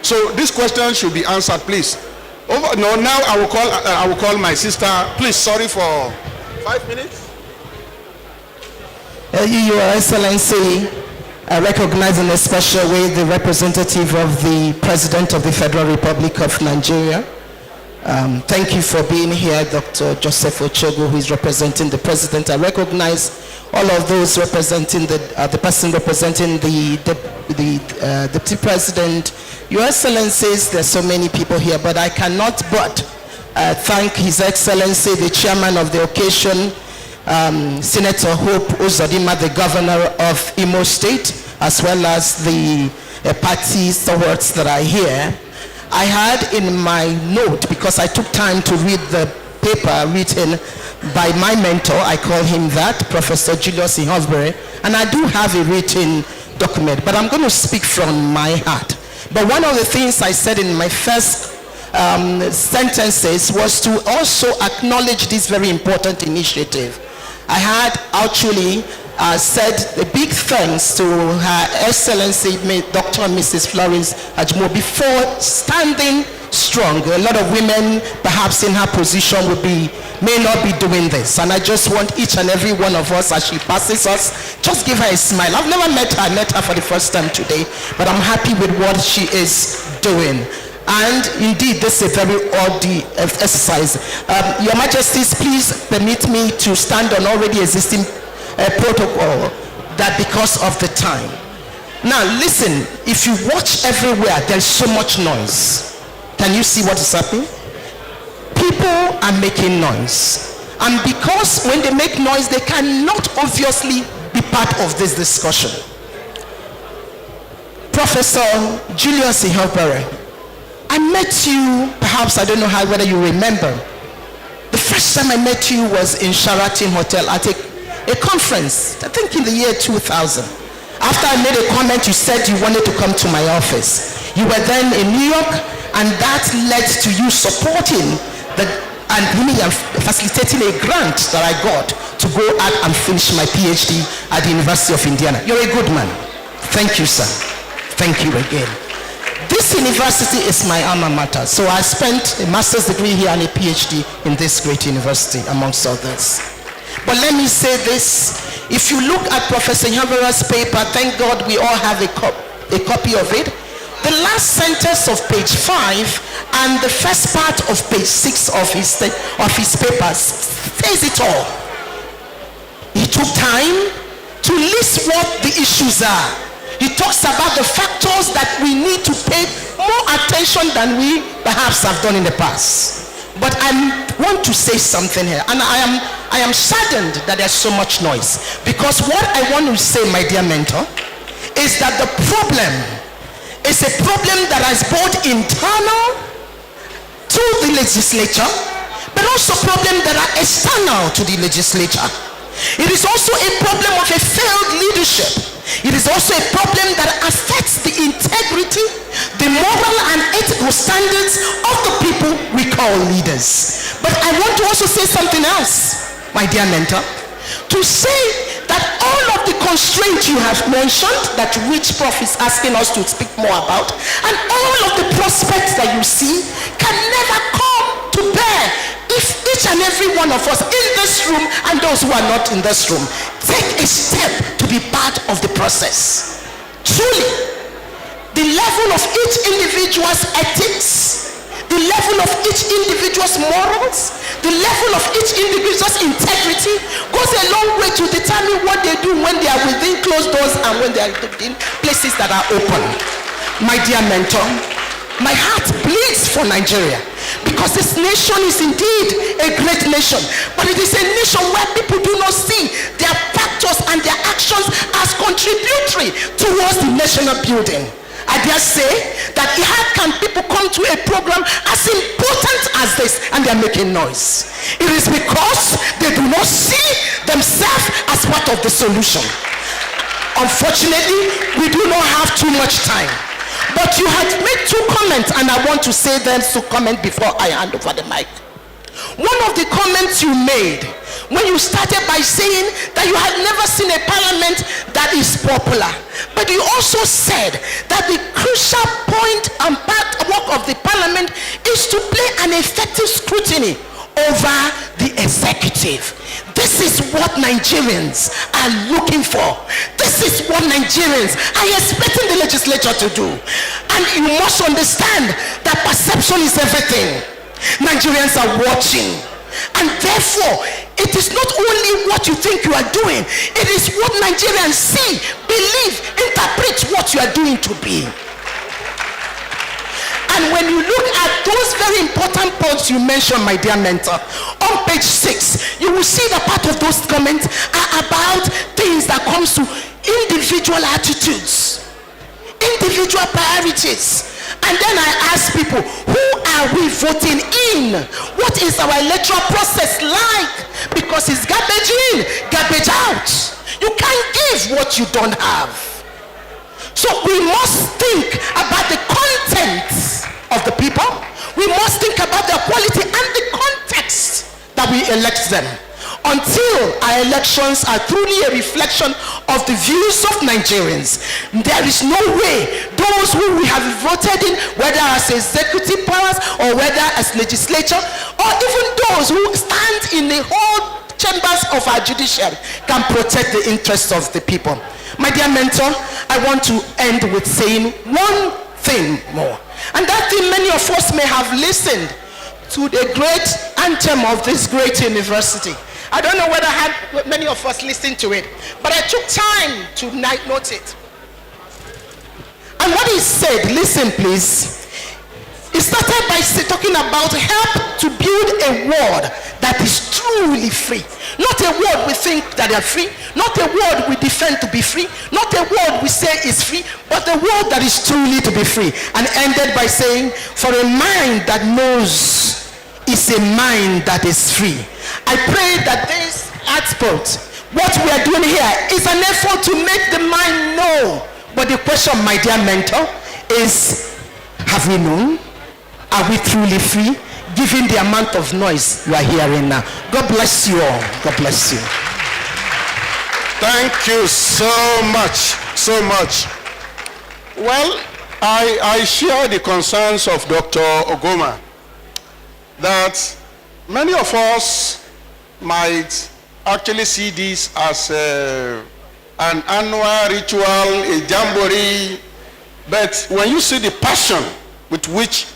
So this question should be answered, please. Now I will call my sister. Please, sorry for 5 minutes. Your Excellency, I recognize in a special way the representative of the President of the Federal Republic of Nigeria. Thank you for being here, Dr. Joseph Ochogo, who is representing the President. I recognize all of those representing the person representing the Deputy President. Your Excellencies, there's so many people here, but I cannot but thank His Excellency, the Chairman of the occasion, Senator Hope Uzodinma, the Governor of Imo State, as well as the party stewards that are here. I had in my note, because I took time to read the paper written by my mentor, I call him that, Professor Julius Ihosbere, and I do have a written document, but I'm going to speak from my heart. But one of the things I said in my first sentences was to also acknowledge this very important initiative. I had actually said a big thanks to Her Excellency Dr. and Mrs. Florence Ajimobi for standing strong. A lot of women perhaps in her position may not be doing this, and I just want each and every one of us as she passes us, just give her a smile. I've never met her. I met her for the first time today, but I'm happy with what she is doing. And indeed, this is a very odd exercise. Your Majesties, please permit me to stand on already existing protocol. that because of the time. Now listen, if you watch everywhere, there's so much noise. Can you see what is happening? People are making noise. And because when they make noise, they cannot obviously be part of this discussion. Professor Julius Ihobere, I met you, perhaps I don't know whether you remember. The first time I met you was in Sheraton Hotel at a conference, I think in the year 2000. After I made a comment, you said you wanted to come to my office. You were then in New York, and that led to you supporting and facilitating a grant that I got to go out and finish my PhD at the University of Indiana. You're a good man. Thank you, sir. Thank you again. This university is my alma mater, so I spent a master's degree here and a PhD in this great university, amongst others. But let me say this. If you look at Professor Ihobere's paper, thank God we all have a copy of it. The last sentence of page 5 and the first part of page 6 of his papers says it all. He took time to list what the issues are. He talks about the factors that we need to pay more attention than we perhaps have done in the past. But I want to say something here, and I am saddened that there's so much noise, because what I want to say, my dear mentor, is that the problem is a problem that is both internal to the legislature, but also problems that are external to the legislature. It is also a problem of a failed leadership. It is also a problem that affects the integrity, the moral and ethical standards of the people we call leaders. But I want to also say something else, my dear mentor, to say that all of the constraints you have mentioned, that which Prof is asking us to speak more about, and all of the prospects that you see can never come to bear if each and every one of us in this room and those who are not in this room take a step to be part of the process. Truly, the level of each individual's ethics, the level of each individual's morals, the level of each individual's integrity goes a long way to determine what they do when they are within closed doors and when they are in places that are open. My dear mentor, my heart bleeds for Nigeria, because this nation is indeed a great nation, but it is a nation where people do not see their factors and their actions as contributory towards the national building. I dare say that how can people come to a program as important as this and they're making noise? It is because they do not see themselves as part of the solution. Unfortunately, we do not have too much time. But you had made 2 comments, and I want to say them to comment before I hand over the mic. One of the comments you made when you started by saying that you had never seen a parliament that is popular, but you also said that the crucial point and work of the parliament is to play an effective scrutiny over the executive. This is what Nigerians are looking for. This is what Nigerians are expecting the legislature to do. And you must understand that perception is everything. Nigerians are watching. And therefore, it is not only what you think you are doing, it is what Nigerians see, believe, interpret what you are doing to be. And when you look at those very important points you mentioned, my dear mentor, on page 6, you will see that part of those comments are about things that comes to individual attitudes, individual priorities. And then I ask people, who are we voting in? What is our electoral process like? Because it's garbage in, garbage out. You can't give what you don't have. So we must think about the content of the people. We must think about their quality and the context that we elect them. Until our elections are truly a reflection of the views of Nigerians, there is no way those who we have voted in, whether as executive powers or whether as legislature, or even those who stand in the whole chambers of our judiciary, can protect the interests of the people. My dear mentor, I want to end with saying one thing more. And that thing, many of us may have listened to the great anthem of this great university. I don't know whether many of us listened to it, but I took time to note it. And what he said, listen please, he started by talking about help to build a world that is truly free. Not a world we think that are free, not a world we defend to be free, not a world we say is free, but a world that is truly to be free. And ended by saying, for a mind that knows is a mind that is free. I pray that this aspect, what we are doing here, is an effort to make the mind know. But the question, my dear mentor, is, have we known? Are we truly free? Given the amount of noise you are hearing now. God bless you all. God bless you. Thank you so much, so much. Well, I share the concerns of Dr. Ogoma that many of us might actually see this as an annual ritual, a jamboree, but when you see the passion with which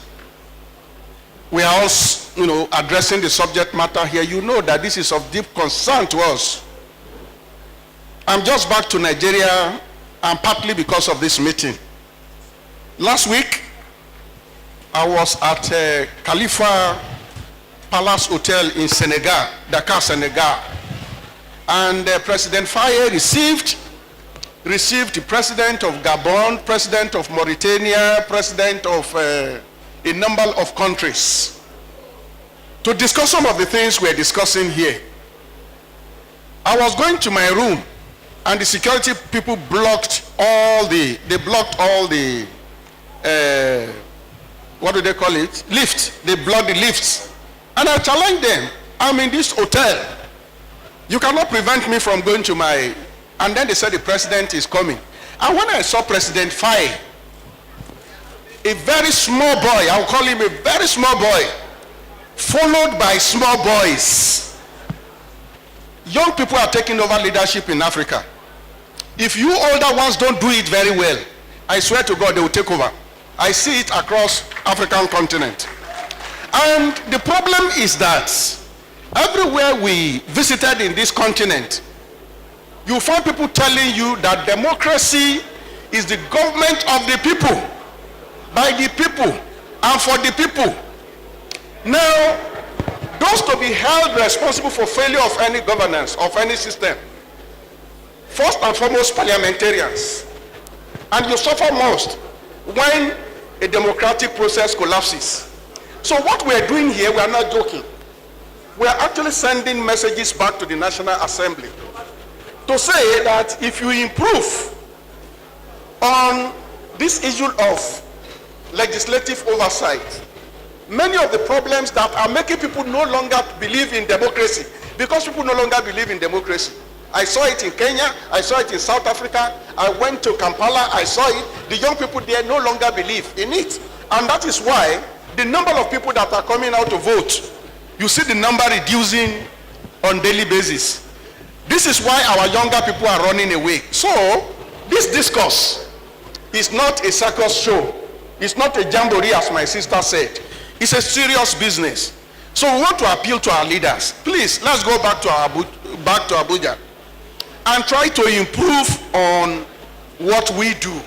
we are all, addressing the subject matter here, you know that this is of deep concern to us. I'm just back to Nigeria, and partly because of this meeting. Last week, I was at Khalifa Palace Hotel in Senegal, Dakar, Senegal. And President Faye received the president of Gabon, president of Mauritania, president of a number of countries to discuss some of the things we're discussing here. I was going to my room and the security people blocked all the, what do they call it? Lifts. They blocked the lifts. And I challenged them, I'm in this hotel. You cannot prevent me from going to my, and then they said the president is coming. And when I saw President Faye, a very small boy, I'll call him a very small boy, followed by small boys. Young people are taking over leadership in Africa. If you older ones don't do it very well, I swear to God they will take over. I see it across African continent. And the problem is that everywhere we visited in this continent, you find people telling you that democracy is the government of the people, by the people, and for the people. Now, those to be held responsible for failure of any governance, of any system, first and foremost, parliamentarians. And you suffer most when a democratic process collapses. So what we are doing here, we are not joking. We are actually sending messages back to the National Assembly to say that if you improve on this issue of legislative oversight, many of the problems that are making people no longer believe in democracy, because people no longer believe in democracy. I saw it in Kenya, I saw it in South Africa, I went to Kampala, I saw it. The young people there no longer believe in it. And that is why the number of people that are coming out to vote, you see the number reducing on daily basis. This is why our younger people are running away. So, this discourse is not a circus show. It's not a jamboree, as my sister said. It's a serious business. So we want to appeal to our leaders. Please, let's go back to Abuja and try to improve on what we do.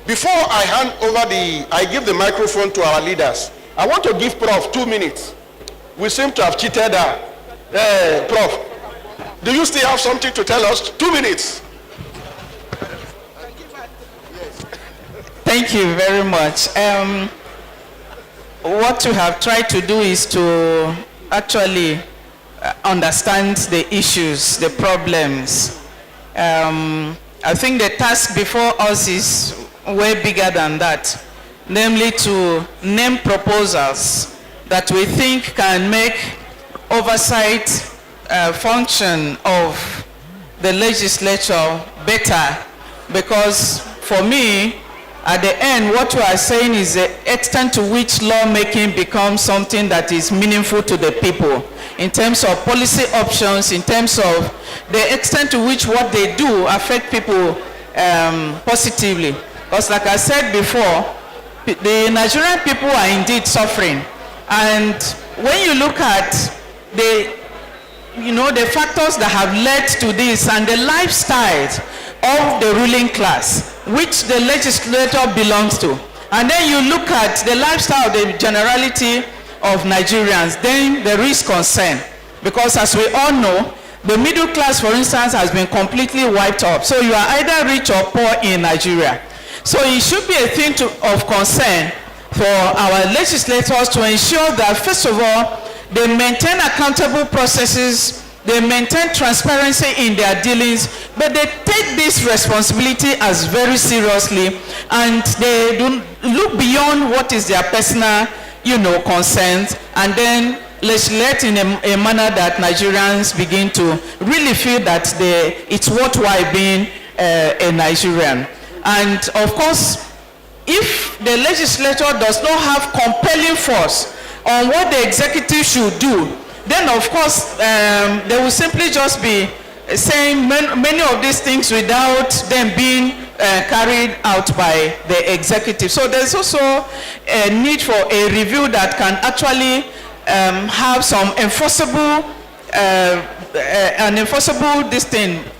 Before I hand over I give the microphone to our leaders, I want to give Prof 2 minutes. We seem to have cheated her. Prof, do you still have something to tell us? 2 minutes. Thank you very much. What we have tried to do is to actually understand the issues, the problems. I think the task before us is way bigger than that, namely to name proposals that we think can make oversight function of the legislature better, because for me, at the end, what we are saying is the extent to which lawmaking becomes something that is meaningful to the people, in terms of policy options, in terms of the extent to which what they do affect people positively. Because like I said before, the Nigerian people are indeed suffering. And when you look at the the factors that have led to this and the lifestyles of the ruling class, which the legislator belongs to. And then you look at the lifestyle of the generality of Nigerians, then there is concern. Because as we all know, the middle class, for instance, has been completely wiped out. So you are either rich or poor in Nigeria. So it should be a thing of concern for our legislators to ensure that, first of all, they maintain accountable processes, they maintain transparency in their dealings, but they take this responsibility as very seriously, and they do look beyond what is their personal, concerns, and then legislate in a manner that Nigerians begin to really feel that it's worthwhile being a Nigerian. And of course, if the legislature does not have compelling force on what the executive should do, then of course they will simply just be saying many of these things without them being carried out by the executive. So there's also a need for a review that can actually have some enforceable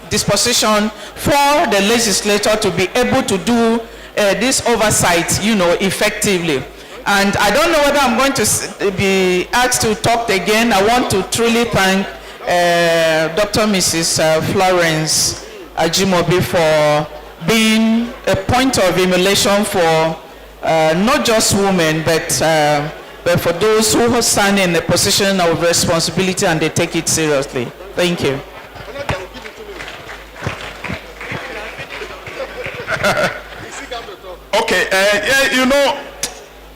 disposition for the legislature to be able to do this oversight, effectively. And I don't know whether I'm going to be asked to talk again. I want to truly thank Dr. Mrs. Florence Ajimobi for being a point of emulation for not just women, but for those who stand in a position of responsibility and they take it seriously. Thank you. Okay,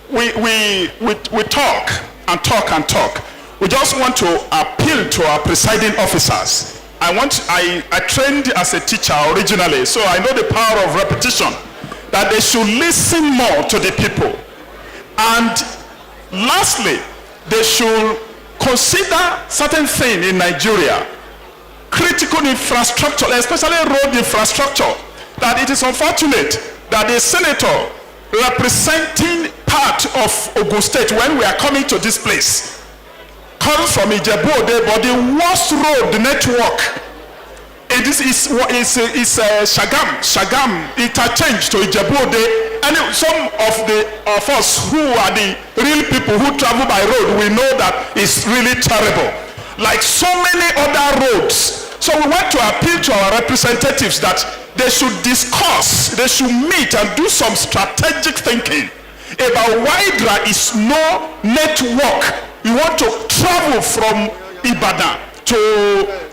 we talk and talk and talk. We just want to appeal to our presiding officers. I trained as a teacher originally, so I know the power of repetition, that they should listen more to the people. And lastly, they should consider certain things in Nigeria, critical infrastructure, especially road infrastructure, that it is unfortunate that the senator representing part of Ogun State, when we are coming to this place, comes from Ijebu-Ode, but the worst road network is Shagam interchange to Ijebu-Ode, and some of us who are the real people who travel by road, we know that it's really terrible, like so many other roads. So we want to appeal to our representatives that they should discuss, they should meet and do some strategic thinking about why there is no network. You want to travel from Ibadan to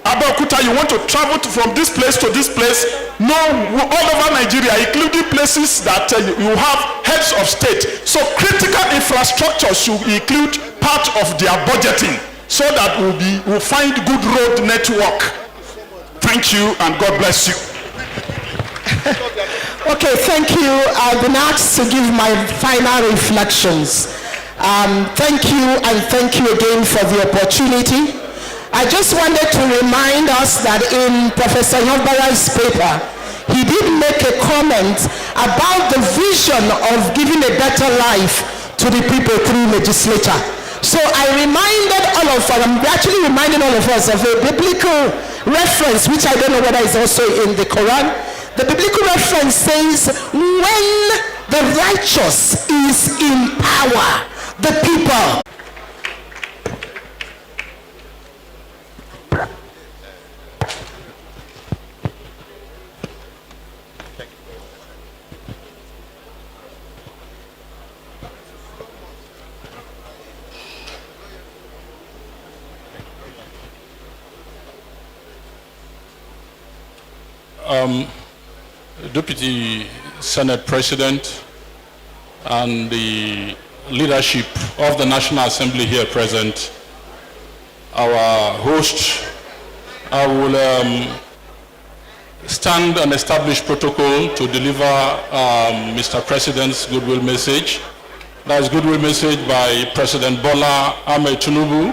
Abeokuta, you want to travel from this place to this place, no, all over Nigeria, including places that you have heads of state. So critical infrastructure should include part of their budgeting so that we'll find good road network. Thank you and God bless you. Okay, thank you. I've been asked to give my final reflections. Thank you, and thank you again for the opportunity. I just wanted to remind us that in Professor Yobara's paper, he did make a comment about the vision of giving a better life to the people through legislature. So I reminded all of us, I'm actually reminding all of us of a biblical reference, which I don't know whether is also in the Quran. The biblical reference says, when the righteous is in power, the people. Deputy Senate President and the leadership of the National Assembly here present, our host, I will stand and establish protocol to deliver Mr. President's goodwill message. That is goodwill message by President Bola Ahmed Tinubu,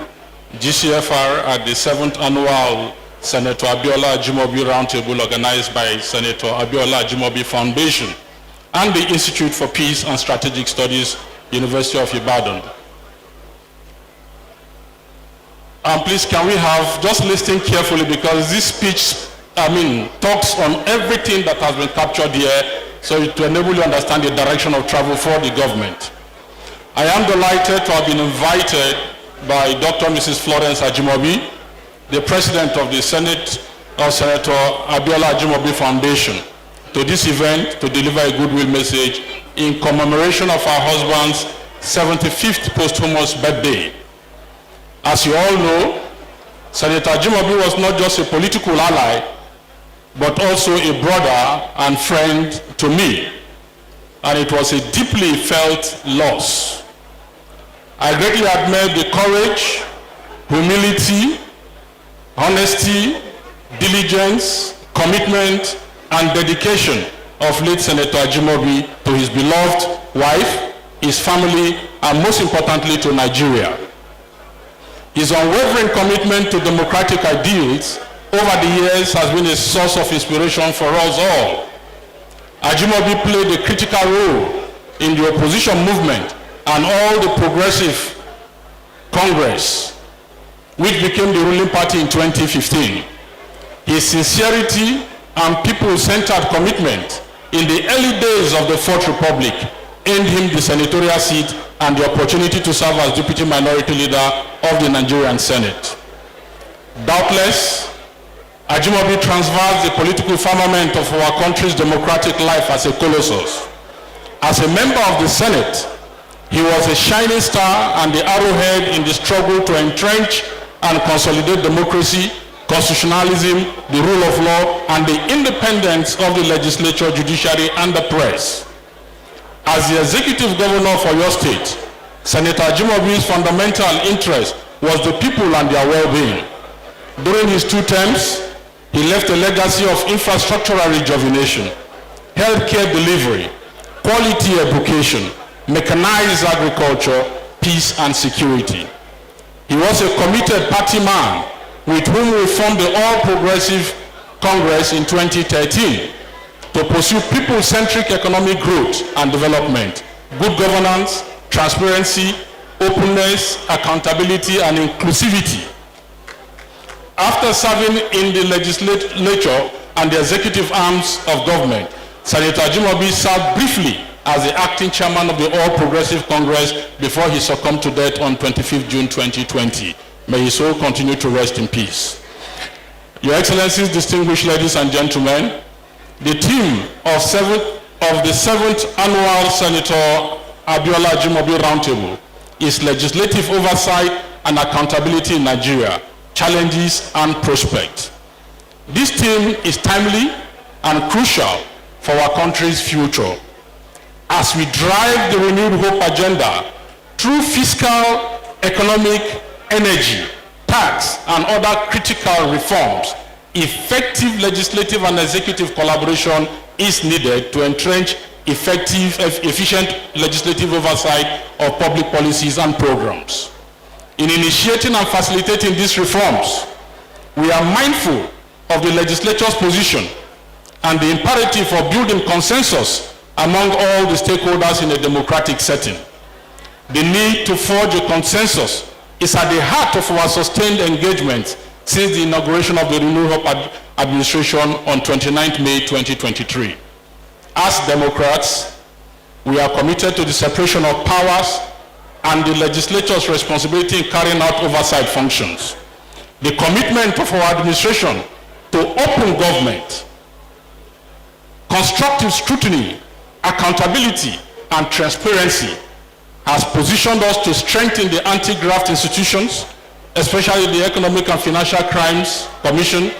GCFR, at the 7th annual Senator Abiola Ajimobi Roundtable organized by Senator Abiola Ajimobi Foundation and the Institute for Peace and Strategic Studies, University of Ibadan. And please, can we have, just listen carefully, because this speech, talks on everything that has been captured here, so to enable you to understand the direction of travel for the government. I am delighted to have been invited by Dr. Mrs. Florence Ajimobi, the president of the Senate of Senator Abiola Ajimobi Foundation, to this event to deliver a goodwill message in commemoration of our husband's 75th posthumous birthday. As you all know, Senator Ajimobi was not just a political ally, but also a brother and friend to me, and it was a deeply felt loss. I greatly admire the courage, humility, honesty, diligence, commitment, and dedication of late Senator Ajimobi to his beloved wife, his family, and most importantly to Nigeria. His unwavering commitment to democratic ideals over the years has been a source of inspiration for us all. Ajimobi played a critical role in the opposition movement and all the progressive Congress, which became the ruling party in 2015. His sincerity and people-centered commitment in the early days of the Fourth Republic earned him the senatorial seat and the opportunity to serve as deputy minority leader of the Nigerian Senate. Doubtless, Ajimobi transversed the political firmament of our country's democratic life as a colossus. As a member of the Senate, he was a shining star and the arrowhead in the struggle to entrench and consolidate democracy, constitutionalism, the rule of law, and the independence of the legislature, judiciary, and the press. As the executive governor for your state, Senator Ajimobi's fundamental interest was the people and their well-being. During his 2 terms, he left a legacy of infrastructural rejuvenation, healthcare delivery, quality education, mechanized agriculture, peace and security. He was a committed party man with whom we formed the All Progressive Congress in 2013 to pursue people-centric economic growth and development, good governance, transparency, openness, accountability, and inclusivity. After serving in the legislature and the executive arms of government, Senator Ajimobi served briefly as the acting chairman of the All Progressive Congress before he succumbed to death on 25th June 2020. May his soul continue to rest in peace. Your Excellencies, distinguished ladies and gentlemen, the theme of the 7th Annual Senator Abiola Ajimobi Roundtable is legislative oversight and accountability in Nigeria, challenges and prospects. This theme is timely and crucial for our country's future. As we drive the renewed hope agenda through fiscal, economic, energy, tax, and other critical reforms, effective legislative and executive collaboration is needed to entrench efficient legislative oversight of public policies and programs. In initiating and facilitating these reforms, we are mindful of the legislature's position and the imperative of building consensus among all the stakeholders in a democratic setting. The need to forge a consensus is at the heart of our sustained engagement since the inauguration of the Renewed Hope administration on 29 May 2023. As Democrats, we are committed to the separation of powers and the legislature's responsibility in carrying out oversight functions. The commitment of our administration to open government, constructive scrutiny, accountability, and transparency has positioned us to strengthen the anti-graft institutions, especially the Economic and Financial Crimes Commission,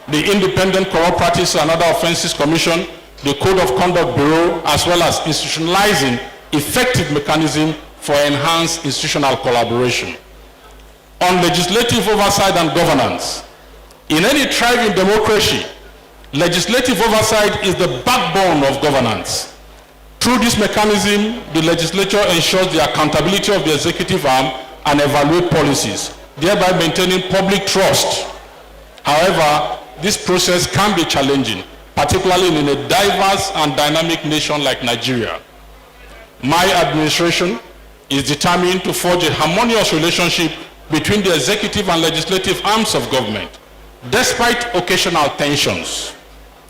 the Independent Corrupt Practices and Other Offences Commission, the Code of Conduct Bureau, as well as institutionalizing effective mechanisms for enhanced institutional collaboration. On legislative oversight and governance, in any thriving democracy, legislative oversight is the backbone of governance. Through this mechanism, the legislature ensures the accountability of the executive arm and evaluate policies, thereby maintaining public trust. However, this process can be challenging, particularly in a diverse and dynamic nation like Nigeria. My administration is determined to forge a harmonious relationship between the executive and legislative arms of government, despite occasional tensions.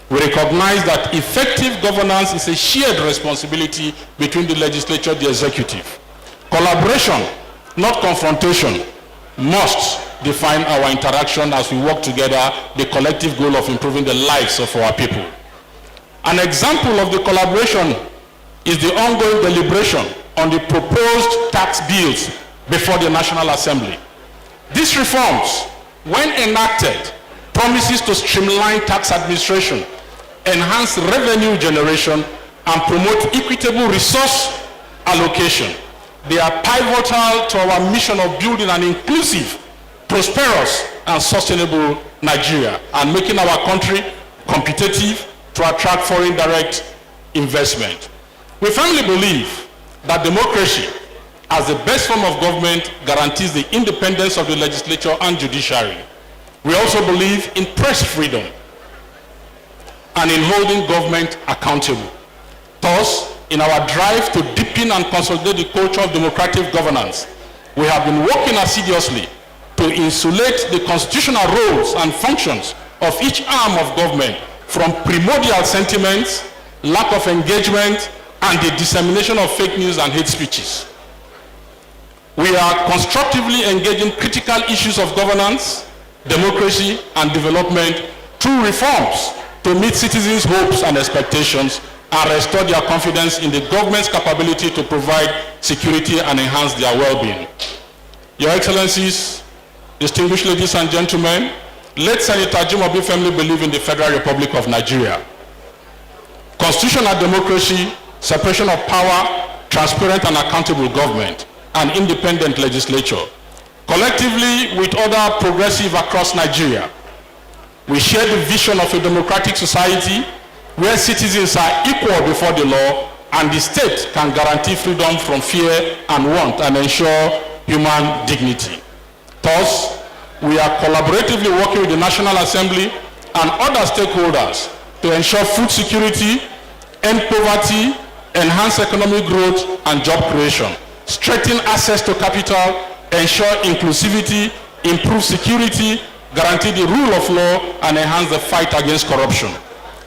We recognize that effective governance is a shared responsibility between the legislature and the executive. Collaboration, not confrontation, must define our interaction as we work together the collective goal of improving the lives of our people. An example of the collaboration is the ongoing deliberation on the proposed tax bills before the National Assembly. These reforms, when enacted, promises to streamline tax administration, enhance revenue generation, and promote equitable resource allocation. They are pivotal to our mission of building an inclusive, prosperous, and sustainable Nigeria, and making our country competitive to attract foreign direct investment. We firmly believe that democracy, as the best form of government, guarantees the independence of the legislature and judiciary. We also believe in press freedom and in holding government accountable. Thus, in our drive to deepen and consolidate the culture of democratic governance, we have been working assiduously to insulate the constitutional roles and functions of each arm of government from primordial sentiments, lack of engagement, and the dissemination of fake news and hate speeches. We are constructively engaging critical issues of governance, democracy, and development through reforms to meet citizens' hopes and expectations and restore their confidence in the government's capability to provide security and enhance their well-being. Your Excellencies, distinguished ladies and gentlemen, late Senator Ajimobi firmly believe in the Federal Republic of Nigeria. Constitutional democracy, separation of power, transparent and accountable government, and independent legislature. Collectively, with other progressive across Nigeria, we share the vision of a democratic society where citizens are equal before the law and the state can guarantee freedom from fear and want and ensure human dignity. Thus, we are collaboratively working with the National Assembly and other stakeholders to ensure food security, end poverty, enhance economic growth and job creation, strengthen access to capital, ensure inclusivity, improve security, guarantee the rule of law, and enhance the fight against corruption.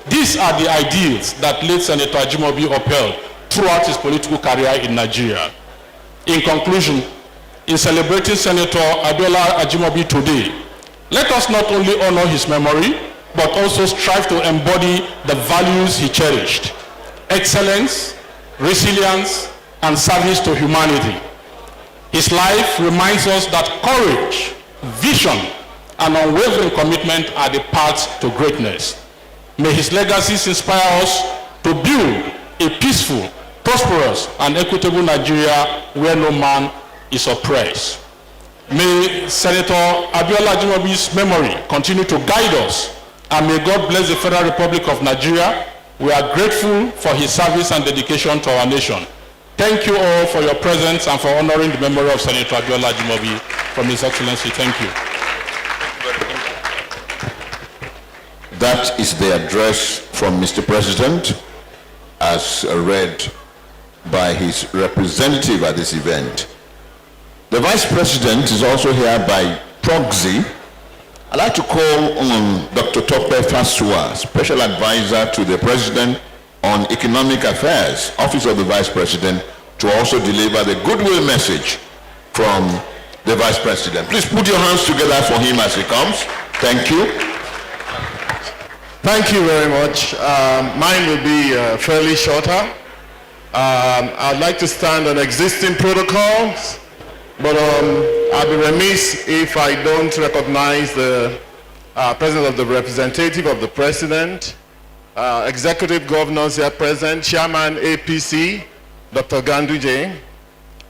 These are the ideals that late Senator Ajimobi upheld throughout his political career in Nigeria. In conclusion, in celebrating Senator Abiola Ajimobi today, let us not only honor his memory, but also strive to embody the values he cherished: excellence, resilience, and service to humanity. His life reminds us that courage, vision, and unwavering commitment are the paths to greatness. May his legacies inspire us to build a peaceful, prosperous, and equitable Nigeria where no man is oppressed. May Senator Abiola Ajimobi's memory continue to guide us, and may God bless the Federal Republic of Nigeria. We are grateful for his service and dedication to our nation. Thank you all for your presence and for honoring the memory of Senator Abiola Ajimobi from His Excellency. Thank you. That is the address from Mr. President, as read by his representative at this event. The Vice President is also here by proxy. I'd like to call on Dr. Tope Fasua, Special Advisor to the President on Economic Affairs, Office of the Vice President, to also deliver the goodwill message from the Vice President. Please put your hands together for him as he comes. Thank you. Thank you very much. Mine will be fairly shorter. I'd like to stand on existing protocols, but I'll be remiss if I don't recognize the presence of the representative of the President, executive governors here present, Chairman APC, Dr. Ganduje,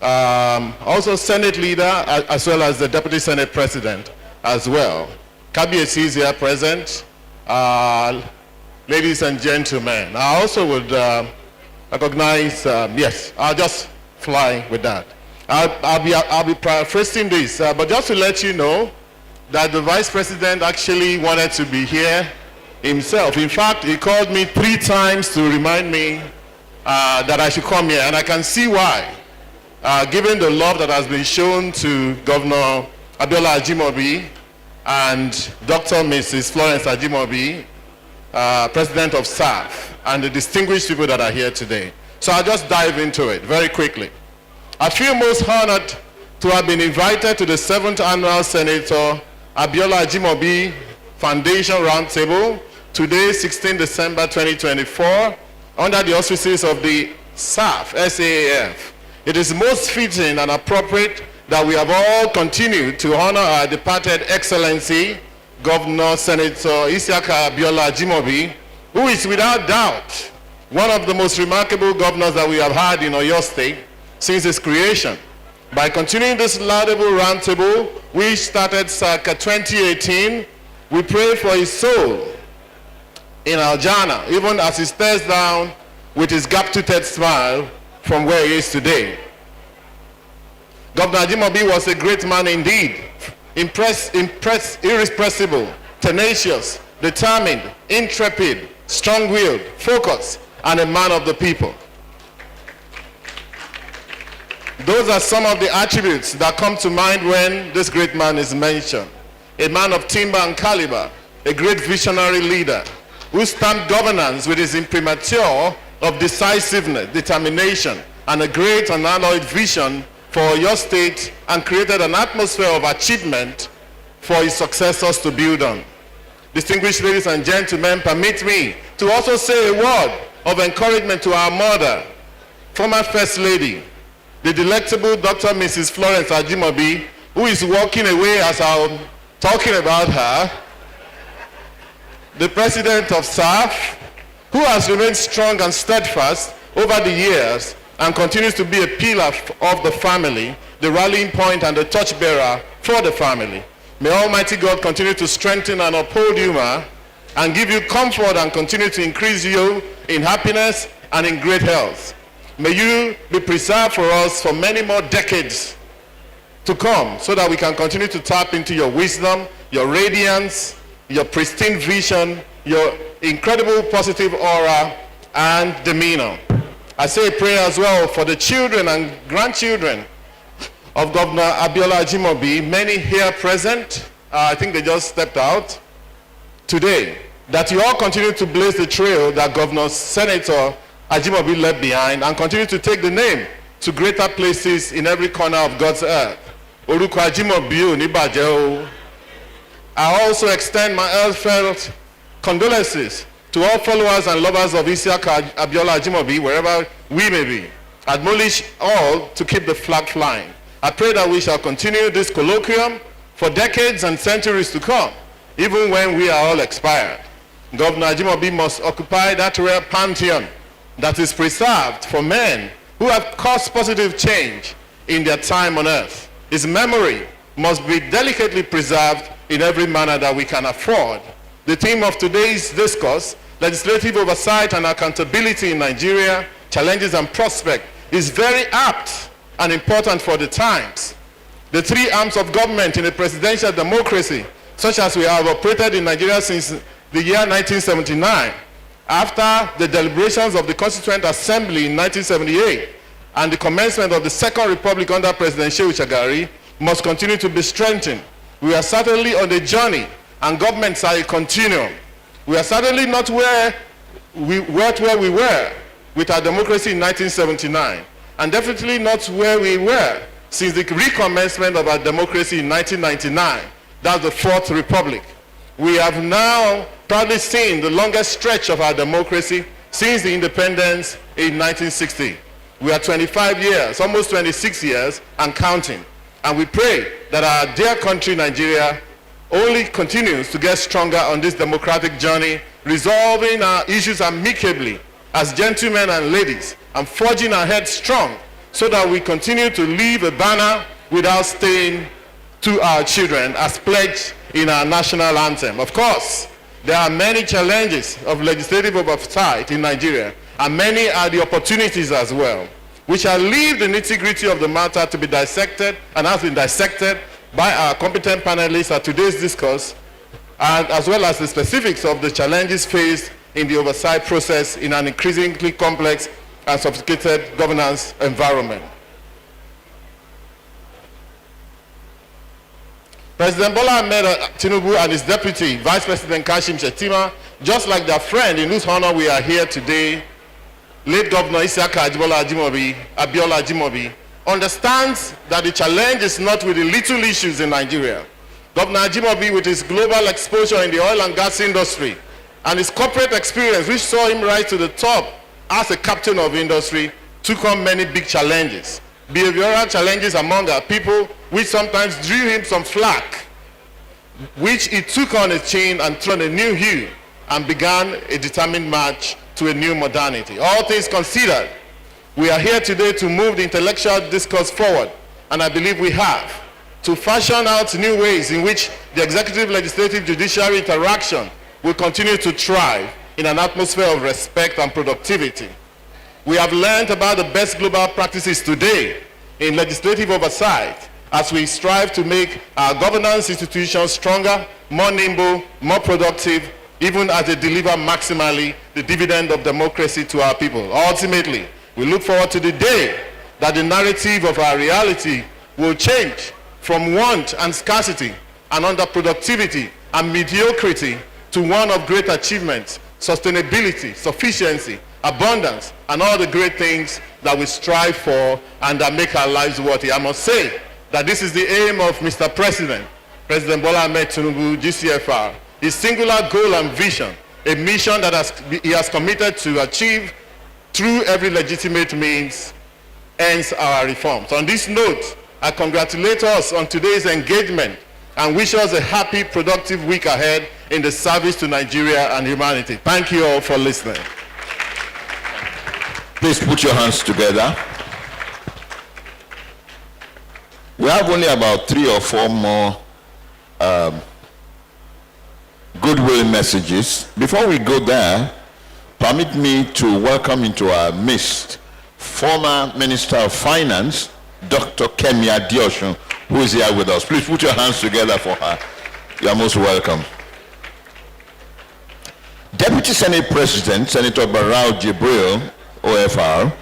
also Senate Leader, as well as the Deputy Senate President as well. Kabiyesi is here present. Ladies and gentlemen, I also would recognize, yes, I'll just fly with that. I'll be paraphrasing this, but just to let you know that the Vice President actually wanted to be here himself. In fact, he called me 3 times to remind me that I should come here, and I can see why. Given the love that has been shown to Governor Abiola Ajimobi and Dr. Mrs. Florence Ajimobi, President of SAF, and the distinguished people that are here today. So I'll just dive into it very quickly. I feel most honored to have been invited to the 7th Annual Senator Abiola Ajimobi Foundation Roundtable today, 16 December 2024, under the auspices of the SAF, SAAF. It is most fitting and appropriate that we have all continued to honor our departed Excellency, Governor Senator Isiaka Abiola Ajimobi, who is without doubt one of the most remarkable governors that we have had in Oyo State since its creation. By continuing this laudable roundtable, which started circa 2018, we pray for his soul in Aljana, even as he stares down with his gap-toothed smile from where he is today. Governor Ajimobi was a great man indeed, irrepressible, tenacious, determined, intrepid, strong-willed, focused, and a man of the people. Those are some of the attributes that come to mind when this great man is mentioned. A man of timber and caliber, a great visionary leader who stamped governance with his imprimatur of decisiveness, determination, and a great unalloyed vision for your state, and created an atmosphere of achievement for his successors to build on. Distinguished ladies and gentlemen, permit me to also say a word of encouragement to our mother, former First Lady, the delectable Dr. Mrs. Florence Ajimobi, who is walking away as I'm talking about her, the President of SAF, who has remained strong and steadfast over the years and continues to be a pillar of the family, the rallying point and the torchbearer for the family. May Almighty God continue to strengthen and uphold you, ma, and give you comfort and continue to increase you in happiness and in great health. May you be preserved for us for many more decades to come, so that we can continue to tap into your wisdom, your radiance, your pristine vision, your incredible positive aura and demeanor. I say a prayer as well for the children and grandchildren of Governor Abiola Ajimobi, many here present, I think they just stepped out today, that you all continue to blaze the trail that Governor Senator Ajimobi left behind, and continue to take the name to greater places in every corner of God's earth. Orúkọ Ajimobi ò ní bàjẹ́ o. I also extend my heartfelt condolences to all followers and lovers of Isiaka Abiola Ajimobi, wherever we may be. Admonish all to keep the flag flying. I pray that we shall continue this colloquium for decades and centuries to come, even when we are all expired. Governor Ajimobi must occupy that rare pantheon that is preserved for men who have caused positive change in their time on earth. His memory must be delicately preserved in every manner that we can afford. The theme of today's discourse, legislative oversight and accountability in Nigeria, challenges and prospects, is very apt and important for the times. The three arms of government in a presidential democracy, such as we have operated in Nigeria since the year 1979, after the deliberations of the Constituent Assembly in 1978 and the commencement of the Second Republic under President Shehu Shagari, must continue to be strengthened. We are certainly on a journey, and governments are a continuum. We are certainly not where we were with our democracy in 1979, and definitely not where we were since the recommencement of our democracy in 1999. That's the Fourth Republic. We have now proudly seen the longest stretch of our democracy since the independence in 1960. We are 25 years, almost 26 years, and counting. And we pray that our dear country, Nigeria, only continues to get stronger on this democratic journey, resolving our issues amicably as gentlemen and ladies, and forging ahead strong, so that we continue to leave a banner without stain to our children, as pledged in our national anthem. Of course, there are many challenges of legislative oversight in Nigeria, and many are the opportunities as well. We shall leave the nitty-gritty of the matter to be dissected, and has been dissected by our competent panelists at today's discourse, and as well as the specifics of the challenges faced in the oversight process in an increasingly complex and sophisticated governance environment. President Bola Ahmed Tinubu and his deputy, Vice President Kashim Shettima, just like their friend in whose honor we are here today, late Governor Abiola Ajimobi, understands that the challenge is not with the little issues in Nigeria. Governor Ajimobi, with his global exposure in the oil and gas industry and his corporate experience, which saw him rise to the top as a captain of industry, took on many big challenges. Behavioral challenges among our people, which sometimes drew him some flack, which he took on a chin and threw on a new hue and began a determined march to a new modernity. All things considered, we are here today to move the intellectual discourse forward, and I believe we have, to fashion out new ways in which the executive, legislative, judiciary interaction will continue to thrive in an atmosphere of respect and productivity. We have learned about the best global practices today in legislative oversight as we strive to make our governance institutions stronger, more nimble, more productive, even as they deliver maximally the dividend of democracy to our people. Ultimately, we look forward to the day that the narrative of our reality will change from want and scarcity and underproductivity and mediocrity to one of great achievements, sustainability, sufficiency, abundance, and all the great things that we strive for and that make our lives worthy. I must say that this is the aim of Mr. President, President Bola Ahmed Tinubu, GCFR, his singular goal and vision, a mission that he has committed to achieve through every legitimate means, ends our reforms. On this note, I congratulate us on today's engagement and wish us a happy, productive week ahead in the service to Nigeria and humanity. Thank you all for listening. Please put your hands together. We have only about 3 or 4 more goodwill messages. Before we go there, permit me to welcome into our midst former Minister of Finance, Dr. Kemi Adeosun, who is here with us. Please put your hands together for her. You are most welcome. Deputy Senate President, Senator Barau Jibril, OFR,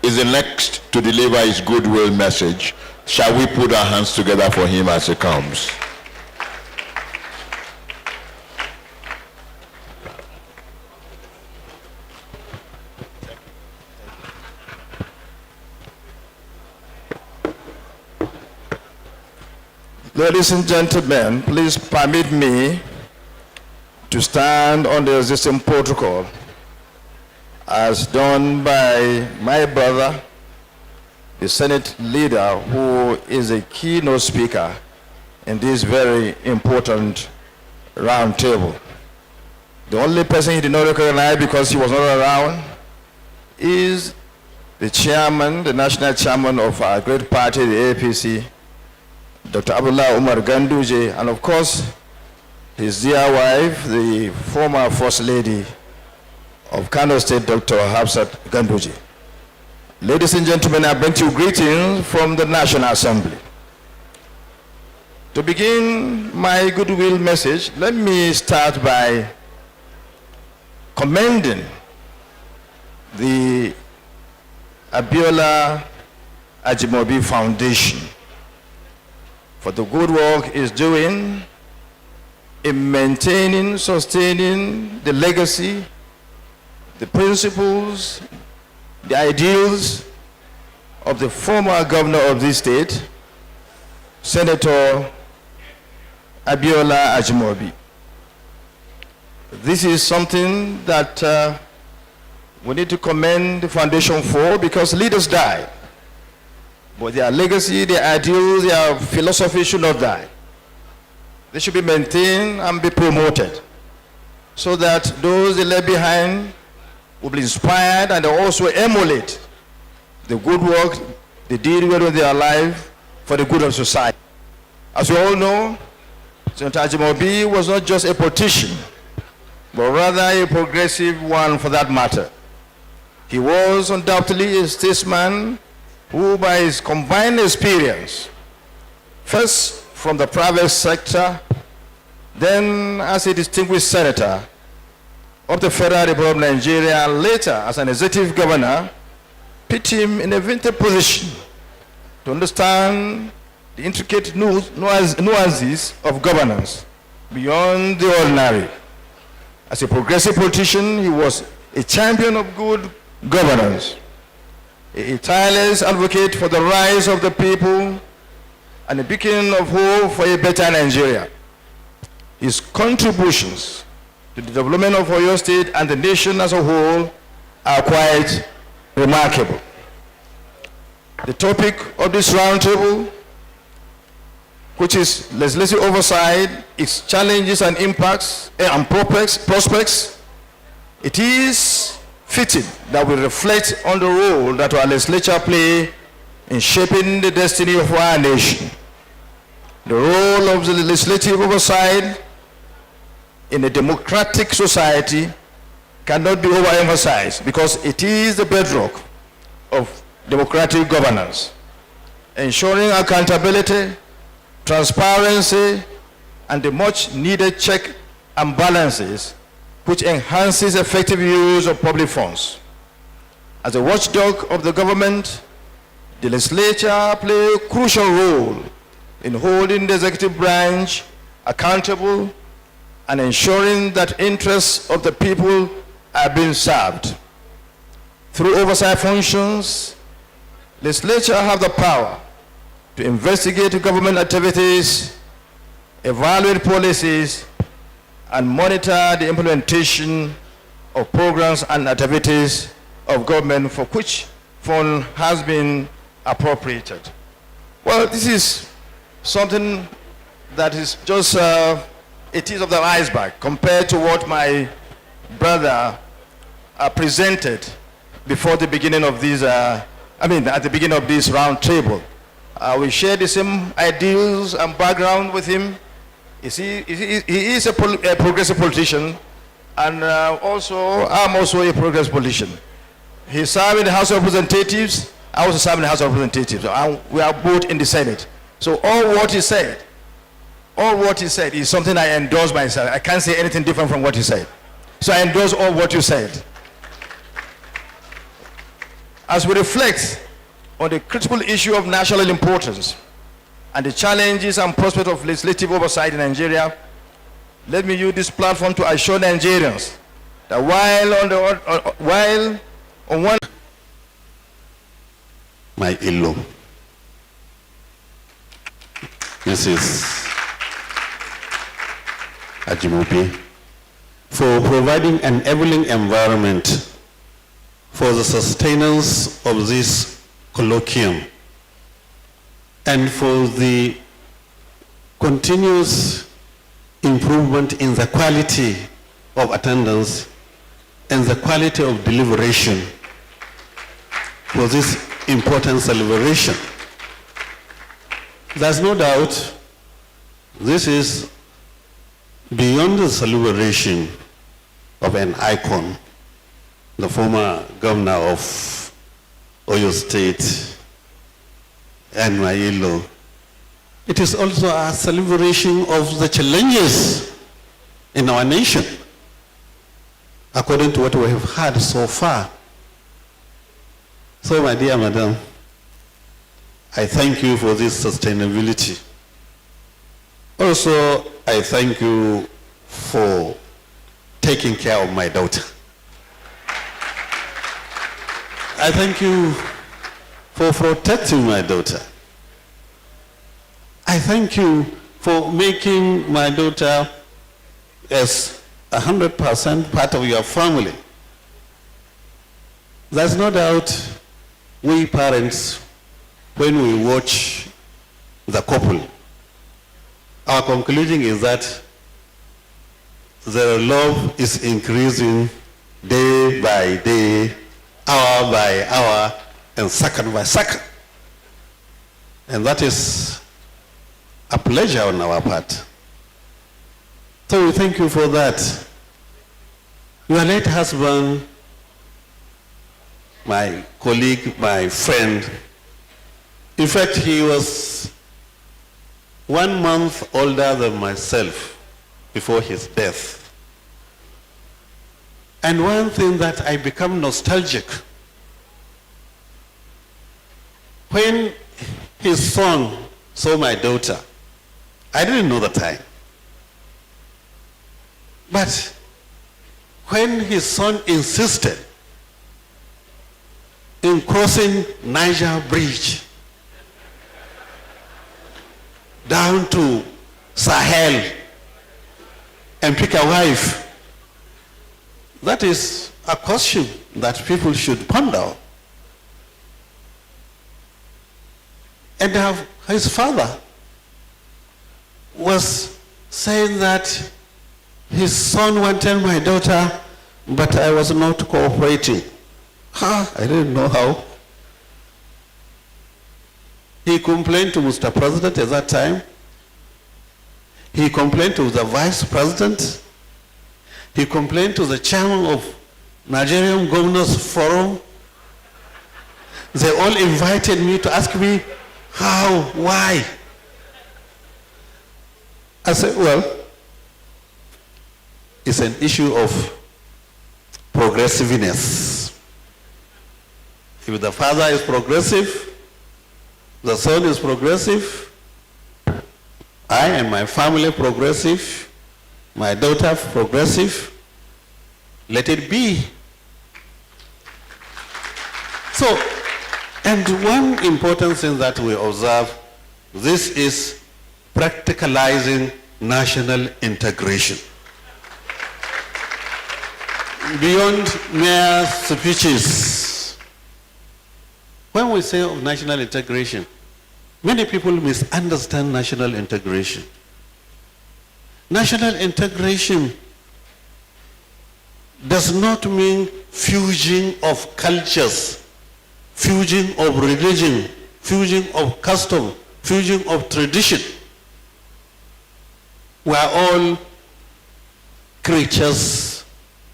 is the next to deliver his goodwill message. Shall we put our hands together for him as he comes? Ladies and gentlemen, please permit me to stand on the existing protocol as done by my brother, the Senate leader, who is a keynote speaker in this very important roundtable. The only person he did not recognize because he was not around is the chairman, the national chairman of our great party, the APC, Dr. Abiola Umar Ganduje, and of course, his dear wife, the former First Lady of Kano State, Dr. Hafsat Ganduje. Ladies and gentlemen, I bring to you greetings from the National Assembly. To begin my goodwill message, let me start by commending the Abiola Ajimobi Foundation for the good work it's doing in maintaining, sustaining the legacy, the principles, the ideals of the former governor of this state, Senator Abiola Ajimobi. This is something that we need to commend the foundation for, because leaders die. But their legacy, their ideals, their philosophy should not die. They should be maintained and be promoted so that those they left behind will be inspired and also emulate the good work they did when they are alive for the good of society. As we all know, Senator Ajimobi was not just a politician, but rather a progressive one for that matter. He was undoubtedly a statesman who, by his combined experience, first from the private sector, then as a distinguished senator of the Federal Republic of Nigeria, and later as an executive governor, put him in a vintage position to understand the intricate nuances of governance beyond the ordinary. As a progressive politician, he was a champion of good governance, a tireless advocate for the rights of the people, and a beacon of hope for a better Nigeria. His contributions to the development of Oyo State and the nation as a whole are quite remarkable. The topic of this roundtable, which is legislative oversight, its challenges and impacts and prospects, it is fitting that we reflect on the role that our legislature play in shaping the destiny of our nation. The role of the legislative oversight in a democratic society cannot be overemphasized because it is the bedrock of democratic governance, ensuring accountability, transparency, and the much needed check and balances which enhances effective use of public funds. As a watchdog of the government, the legislature plays a crucial role in holding the executive branch accountable and ensuring that interests of the people are being served. Through oversight functions, legislature have the power to investigate government activities, evaluate policies, and monitor the implementation of programs and activities of government for which fund has been appropriated. Well, this is something that is just a tip of the iceberg compared to what my brother presented before the beginning of this, at the beginning of this round table. We share the same ideals and background with him. He is a progressive politician, and I'm also a progressive politician. He served in the House of Representatives. I also served in the House of Representatives. We are both in the Senate. So all what he said is something I endorse myself. I can't say anything different from what he said. So I endorse all what you said. As we reflect on the critical issue of national importance and the challenges and prospects of legislative oversight in Nigeria, let me use this platform to assure Nigerians that while on one my in-law, Mrs. Ajimobi, for providing an enabling environment for the sustenance of this colloquium and for the continuous improvement in the quality of attendance and the quality of deliberation for this important celebration. There's no doubt this is beyond the celebration of an icon, the former governor of Oyo State, and my in-law. It is also a celebration of the challenges in our nation, according to what we have heard so far. So, my dear madam, I thank you for this sustainability. Also, I thank you for taking care of my daughter. I thank you for protecting my daughter. I thank you for making my daughter as 100% part of your family. There's no doubt we parents, when we watch the couple, our conclusion is that their love is increasing day by day, hour by hour, and second by second. And that is a pleasure on our part. So we thank you for that. Your late husband, my colleague, my friend, in fact, he was 1 month older than myself before his death. And one thing that I become nostalgic, when his son saw my daughter. I didn't know the time. But when his son insisted in crossing Niger Bridge down to Sahel and pick a wife, that is a question that people should ponder. And his father was saying that his son wanted my daughter, but I was not cooperating. I didn't know how. He complained to Mr. President at that time. He complained to the Vice President. He complained to the chairman of Nigerian Governors Forum. They all invited me to ask me, how, why? I said, well, it's an issue of progressiveness. If the father is progressive, the son is progressive, I and my family progressive, my daughter progressive, let it be. So, and one important thing that we observe, this is practicalizing national integration. Beyond mere speeches, when we say of national integration, many people misunderstand national integration. National integration does not mean fusing of cultures, fusing of religion, fusing of custom, fusing of tradition. We are all creatures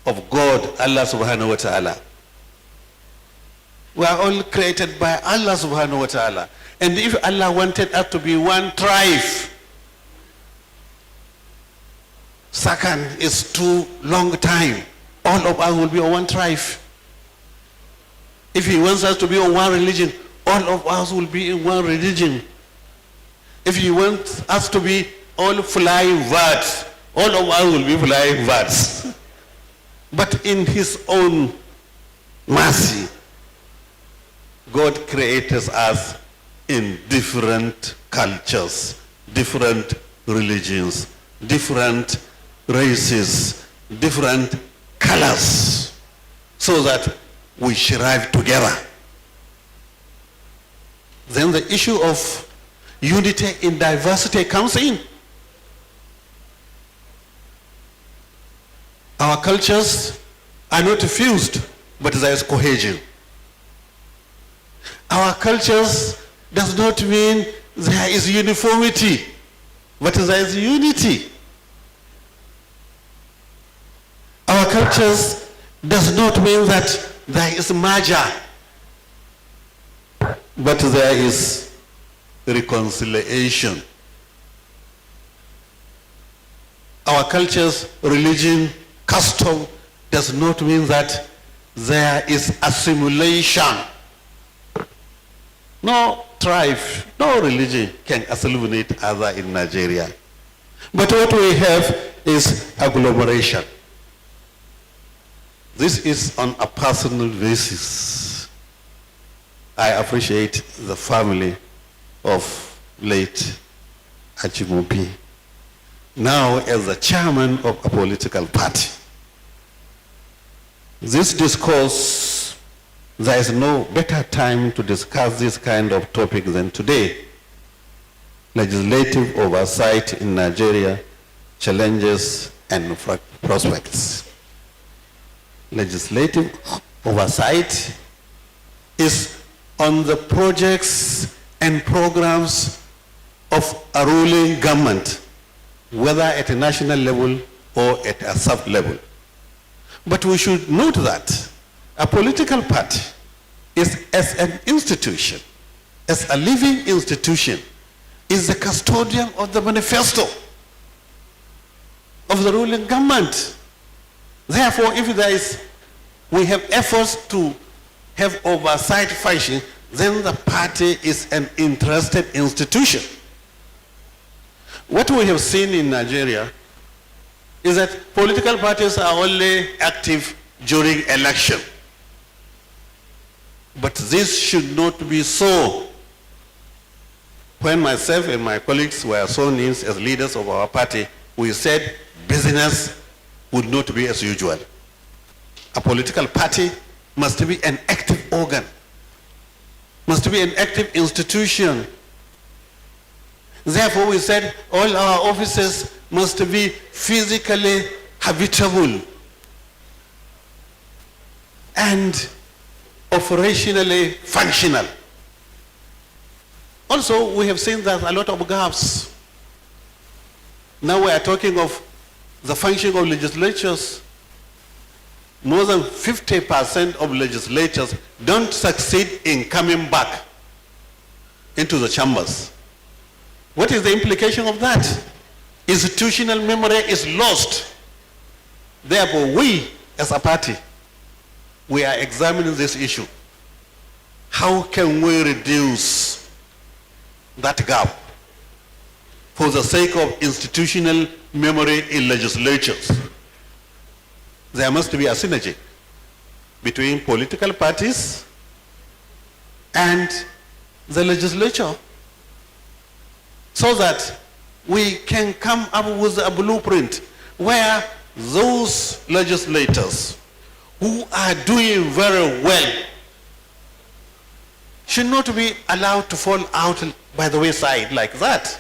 of God, Allah subhanahu wa ta'ala. We are all created by Allah subhanahu wa ta'ala. And if Allah wanted us to be one tribe, second is too long time, all of us will be one tribe. If he wants us to be on one religion, all of us will be in one religion. If he wants us to be all flying birds, all of us will be flying birds. But in his own mercy, God created us in different cultures, different religions, different races, different colors, so that we strive together. Then the issue of unity in diversity comes in. Our cultures are not fused, but there is cohesion. Our cultures does not mean there is uniformity, but there is unity. Our cultures does not mean that there is merger, but there is reconciliation. Our cultures, religion, custom does not mean that there is assimilation. No tribe, no religion can assimilate other in Nigeria. But what we have is agglomeration. This is on a personal basis. I appreciate the family of late Ajimobi, now as the chairman of a political party. This discourse, there is no better time to discuss this kind of topic than today. Legislative oversight in Nigeria, challenges and prospects. Legislative oversight is on the projects and programs of a ruling government, whether at a national level or at a sub-level. But we should note that a political party is, as an institution, as a living institution, is the custodian of the manifesto of the ruling government. Therefore, if we have efforts to have oversight function, then the party is an interested institution. what we have seen in Nigeria is that political parties are only active during election. But this should not be so. When myself and my colleagues were sworn in as leaders of our party, we said business would not be as usual. A political party must be an active organ, must be an active institution. Therefore, we said all our offices must be physically habitable and operationally functional. Also, we have seen that a lot of gaps. Now we are talking of the functioning of legislatures. More than 50% of legislators don't succeed in coming back into the chambers. What is the implication of that? Institutional memory is lost. Therefore, we as a party, we are examining this issue. How can we reduce that gap for the sake of institutional memory in legislatures? There must be a synergy between political parties and the legislature so that we can come up with a blueprint where those legislators who are doing very well should not be allowed to fall out by the wayside like that.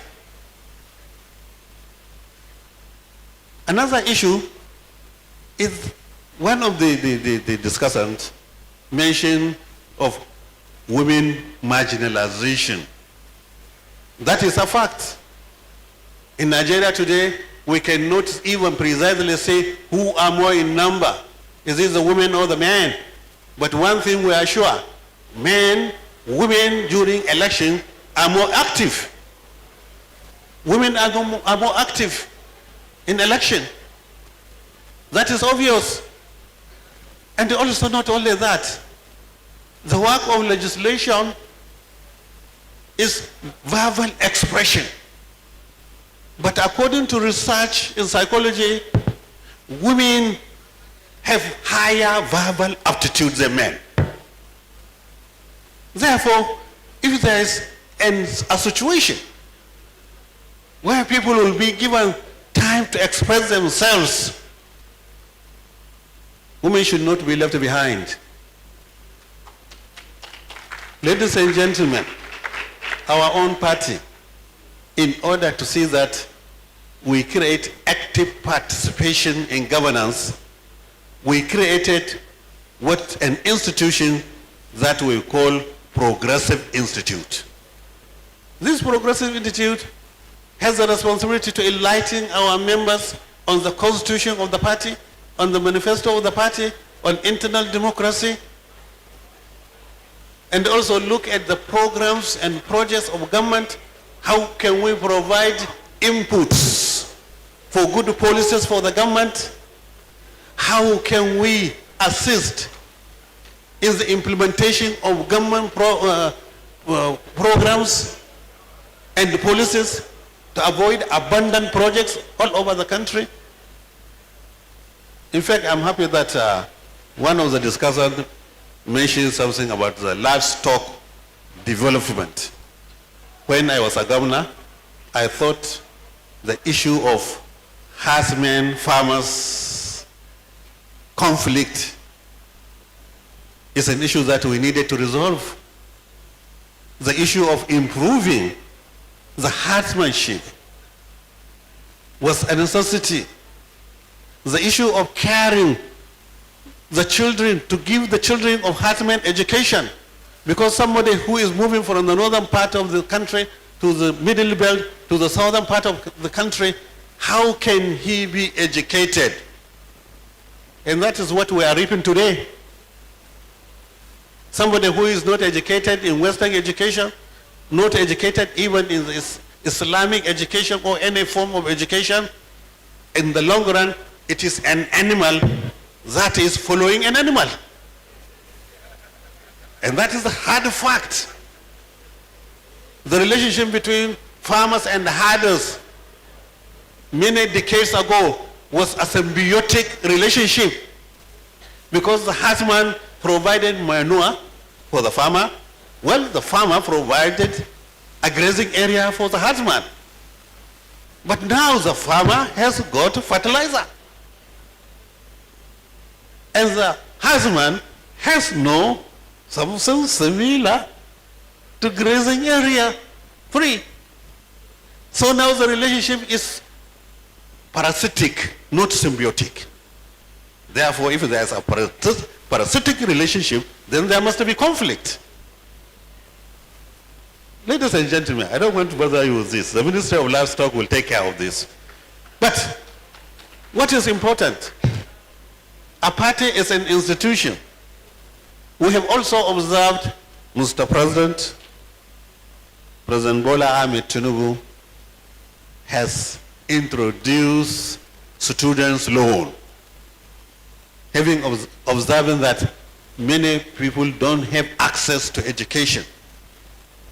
Another issue is one of the discussants mentioned of women marginalization. That is a fact. In Nigeria today, we cannot even precisely say who are more in number. Is it the women or the men? But one thing we are sure, women during election are more active. Women are more active in election. That is obvious. And also not only that, the work of legislation is verbal expression. But according to research in psychology, women have higher verbal aptitude than men. Therefore, if there is a situation where people will be given time to express themselves, women should not be left behind. Ladies and gentlemen, our own party, in order to see that we create active participation in governance, we created an institution that we call Progressive Institute. This Progressive Institute has the responsibility to enlighten our members on the constitution of the party, on the manifesto of the party, on internal democracy, and also look at the programs and projects of government. How can we provide inputs for good policies for the government? How can we assist in the implementation of government programs and policies to avoid abandoned projects all over the country? In fact, I'm happy that one of the discussants mentioned something about the livestock development. When I was a governor, I thought the issue of herdsmen, farmers, conflict is an issue that we needed to resolve. The issue of improving the herdsmanship was a necessity. The issue of caring the children, to give the children of herdsmen education, because somebody who is moving from the northern part of the country to the middle belt to the southern part of the country, how can he be educated? And that is what we are reaping today. Somebody who is not educated in Western education, not educated even in Islamic education or any form of education, in the long run, it is an animal that is following an animal. And that is the hard fact. The relationship between farmers and herders many decades ago was a symbiotic relationship, because the herdsman provided manure for the farmer, well, the farmer provided a grazing area for the herdsman. But now the farmer has got fertilizer, and the herdsman has no something similar to grazing area free. So now the relationship is parasitic, not symbiotic. Therefore, if there is a parasitic relationship, then there must be conflict. Ladies and gentlemen, I don't want to bother you with this. The Ministry of Livestock will take care of this. But what is important? A party is an institution. We have also observed, Mr. President, President Bola Ahmed Tinubu has introduced students' loan, having observing that many people don't have access to education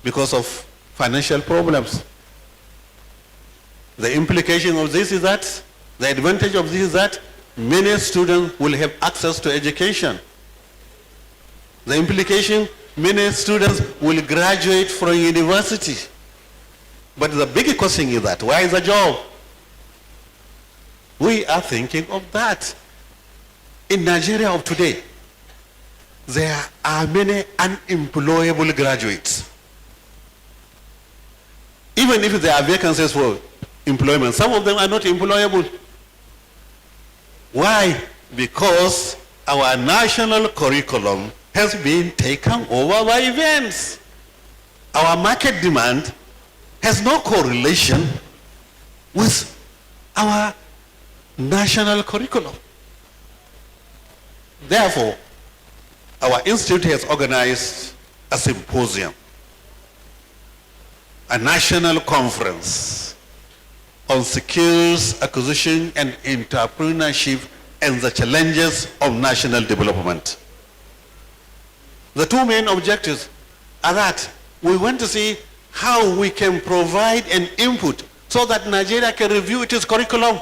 because of financial problems. The implication of this is that, the advantage of this is that many students will have access to education. The implication, many students will graduate from university. But the big question is that, where is the job? We are thinking of that. In Nigeria of today, there are many unemployable graduates. Even if there are vacancies for employment, some of them are not employable. Why? Because our national curriculum has been taken over by events. Our market demand has no correlation with our national curriculum. Therefore, our institute has organized a symposium, a national conference on skills acquisition and entrepreneurship and the challenges of national development. The two main objectives are that we want to see how we can provide an input so that Nigeria can review its curriculum.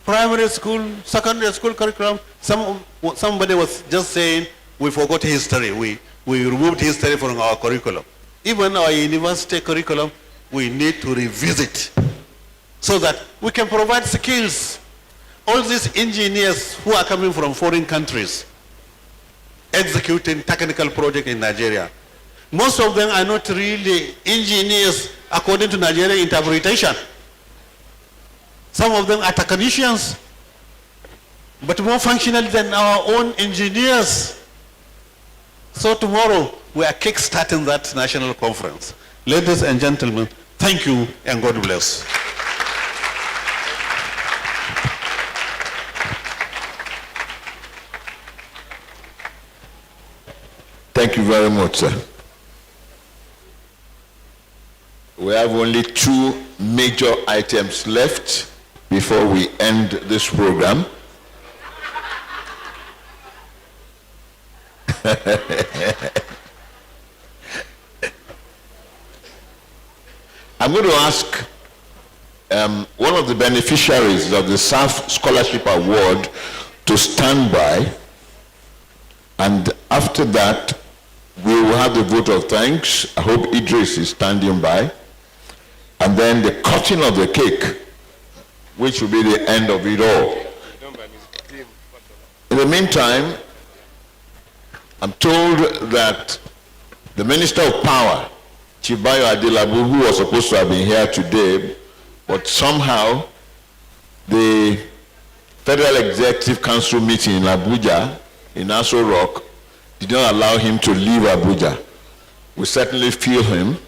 Primary school, secondary school curriculum, somebody was just saying we forgot history. We removed history from our curriculum. Even our university curriculum, we need to revisit so that we can provide skills. All these engineers who are coming from foreign countries, executing technical projects in Nigeria, most of them are not really engineers according to Nigerian interpretation. Some of them are technicians, but more functional than our own engineers. So tomorrow, we are kick-starting that national conference. Ladies and gentlemen, thank you and God bless. Thank you very much, sir. We have only 2 major items left before we end this program. I'm going to ask one of the beneficiaries of the SAF Scholarship Award to stand by, and after that we will have the vote of thanks. I hope Idris is standing by, and then the cutting of the cake, which will be the end of it all. In the meantime, I'm told that the Minister of Power, Chibayo Adelabu, who was supposed to have been here today, but somehow the Federal Executive Council meeting in Abuja, in Aso Rock, did not allow him to leave Abuja. We certainly feel him.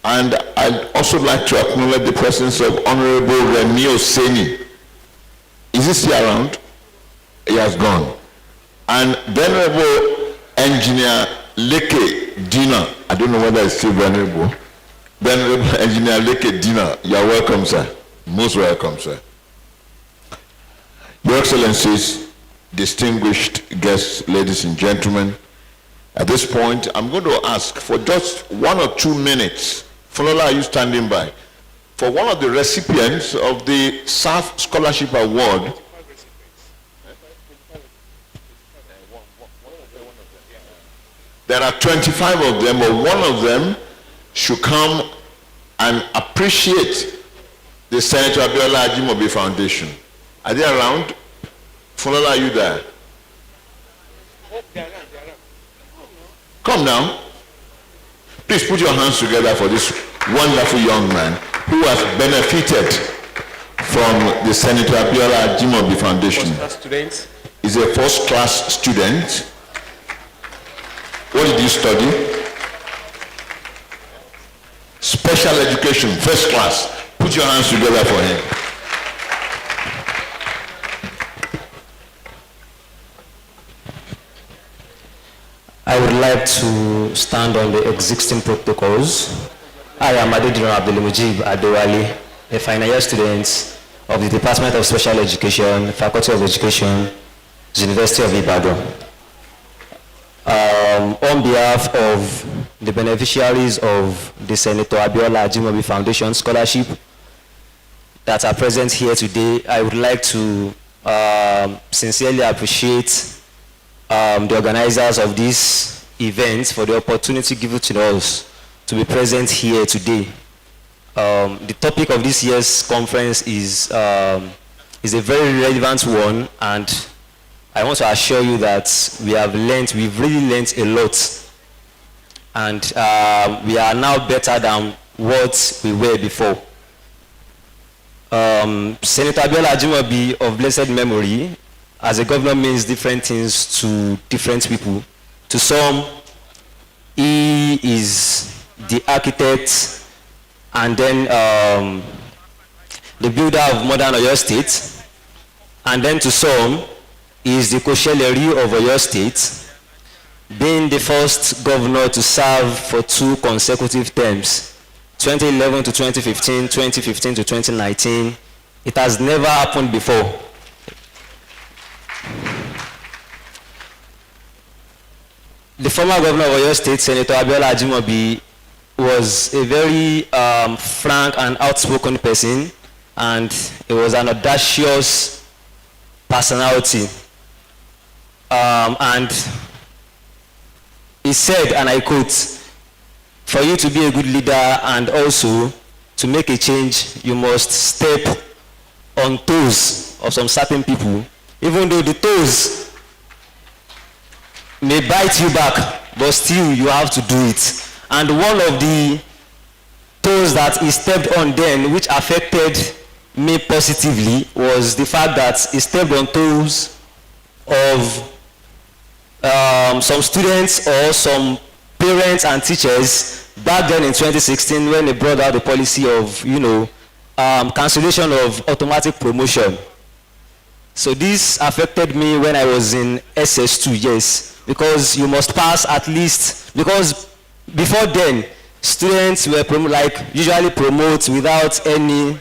And I'd also like to acknowledge the presence of Honorable Remi Oseni. Is he still around? He has gone. And Venerable Engineer Leke Dina, I don't know whether it's still venerable. Venerable Engineer Leke Dina, you're welcome, sir. Most welcome, sir. Your Excellencies, distinguished guests, ladies and gentlemen, at this point, I'm going to ask for just 1 or 2 minutes. Falola, are you standing by? for one of the recipients of the SAF Scholarship Award. There are 25 of them, but one of them should come and appreciate the Senator Abiola Ajimobi Foundation. Are they around? Fulola, are you there? Come now. Please put your hands together for this wonderful young man who has benefited from the Senator Abiola Ajimobi Foundation. He's a first-class student. What did you study? Special education, first class. Put your hands together for him. I would like to stand on the existing protocols. I am Adediran Abdulmujib Adewale, a final year student of the Department of Special Education, Faculty of Education, University of Ibadan. On behalf of the beneficiaries of the Senator Abiola Ajimobi Foundation Scholarship that are present here today, I would like to sincerely appreciate the organizers of this event for the opportunity given to us to be present here today. The topic of this year's conference is a very relevant one, and I want to assure you that we've really learned a lot, and we are now better than what we were before. Senator Abiola Ajimobi of blessed memory, as a governor, means different things to different people. To some, he is the architect and then the builder of modern Oyo State, and then to some, he is the Kosheleri of Oyo State, being the first governor to serve for 2 consecutive terms, 2011 to 2015, 2015 to 2019. It has never happened before. The former governor of Oyo State, Senator Abiola Ajimobi, was a very frank and outspoken person, and he was an audacious personality. And he said, and I quote, "For you to be a good leader and also to make a change, you must step on toes of some certain people, even though the toes may bite you back, but still you have to do it." And one of the toes that he stepped on then, which affected me positively, was the fact that he stepped on toes of some students or some parents and teachers back then in 2016 when they brought out the policy of, cancellation of automatic promotion. So this affected me when I was in SS2, yes, because you must pass at least, because before then, students were usually promote without any,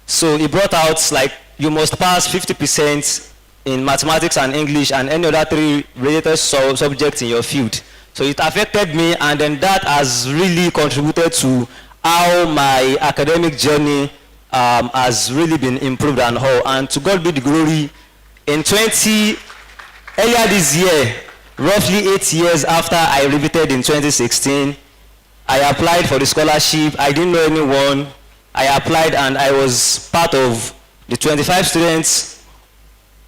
so he brought out you must pass 50% in mathematics and English and any other 3 related subjects in your field. So it affected me, and then that has really contributed to how my academic journey has really been improved and how. And to God be the glory, earlier this year, roughly 8 years after I repeated in 2016, I applied for the scholarship. I didn't know anyone. I applied and I was part of the 25 students,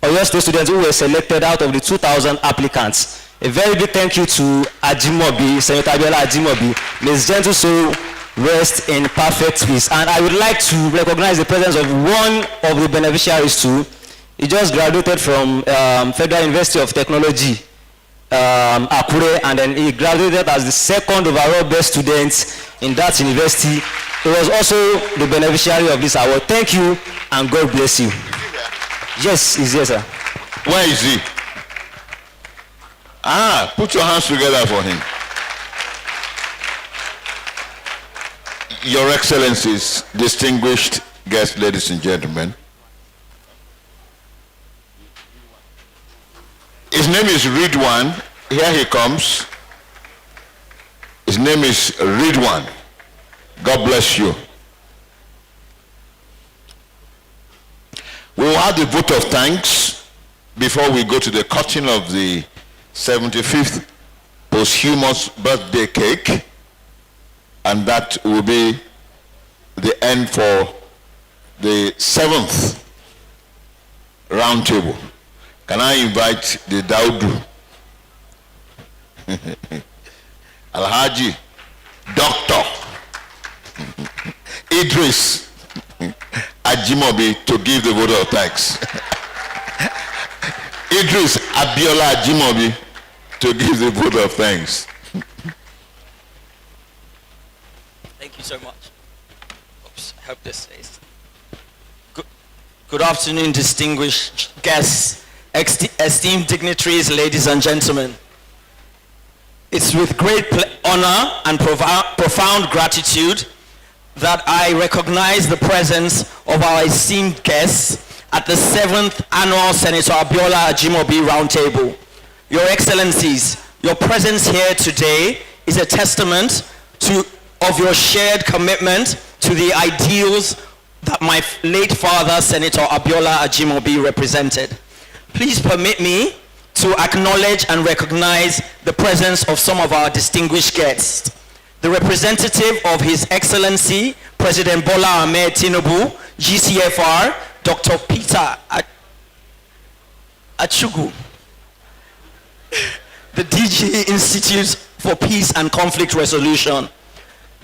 Oyo State students who were selected out of the 2,000 applicants. A very big thank you to Ajimobi, Senator Abiola Ajimobi. May his gentle soul rest in perfect peace. And I would like to recognize the presence of one of the beneficiaries too. He just graduated from Federal University of Technology, Akure, and then he graduated as the 2nd overall best student in that university. He was also the beneficiary of this award. Thank you, and God bless you. Yes, he's here, sir. Where is he? Put your hands together for him. Your Excellencies, distinguished guests, ladies and gentlemen. His name is Ridwan. Here he comes. His name is Ridwan. God bless you. We will have the vote of thanks before we go to the cutting of the 75th posthumous birthday cake, and that will be the end for the 7th roundtable. Can I invite the Daudu, Alhaji, Dr. Idris Ajimobi to give the vote of thanks. Idris Abiola Ajimobi to give the vote of thanks. Thank you so much. Oops, I hope this stays. Good afternoon, distinguished guests, esteemed dignitaries, ladies and gentlemen. It's with great honor and profound gratitude that I recognize the presence of our esteemed guests at the 7th Annual Senator Abiola Ajimobi Roundtable. Your Excellencies, your presence here today is a testament of your shared commitment to the ideals that my late father, Senator Abiola Ajimobi, represented. Please permit me to acknowledge and recognize the presence of some of our distinguished guests. The representative of His Excellency, President Bola Ahmed Tinubu, GCFR, Dr. Peter Achugu, the DG Institute for Peace and Conflict Resolution,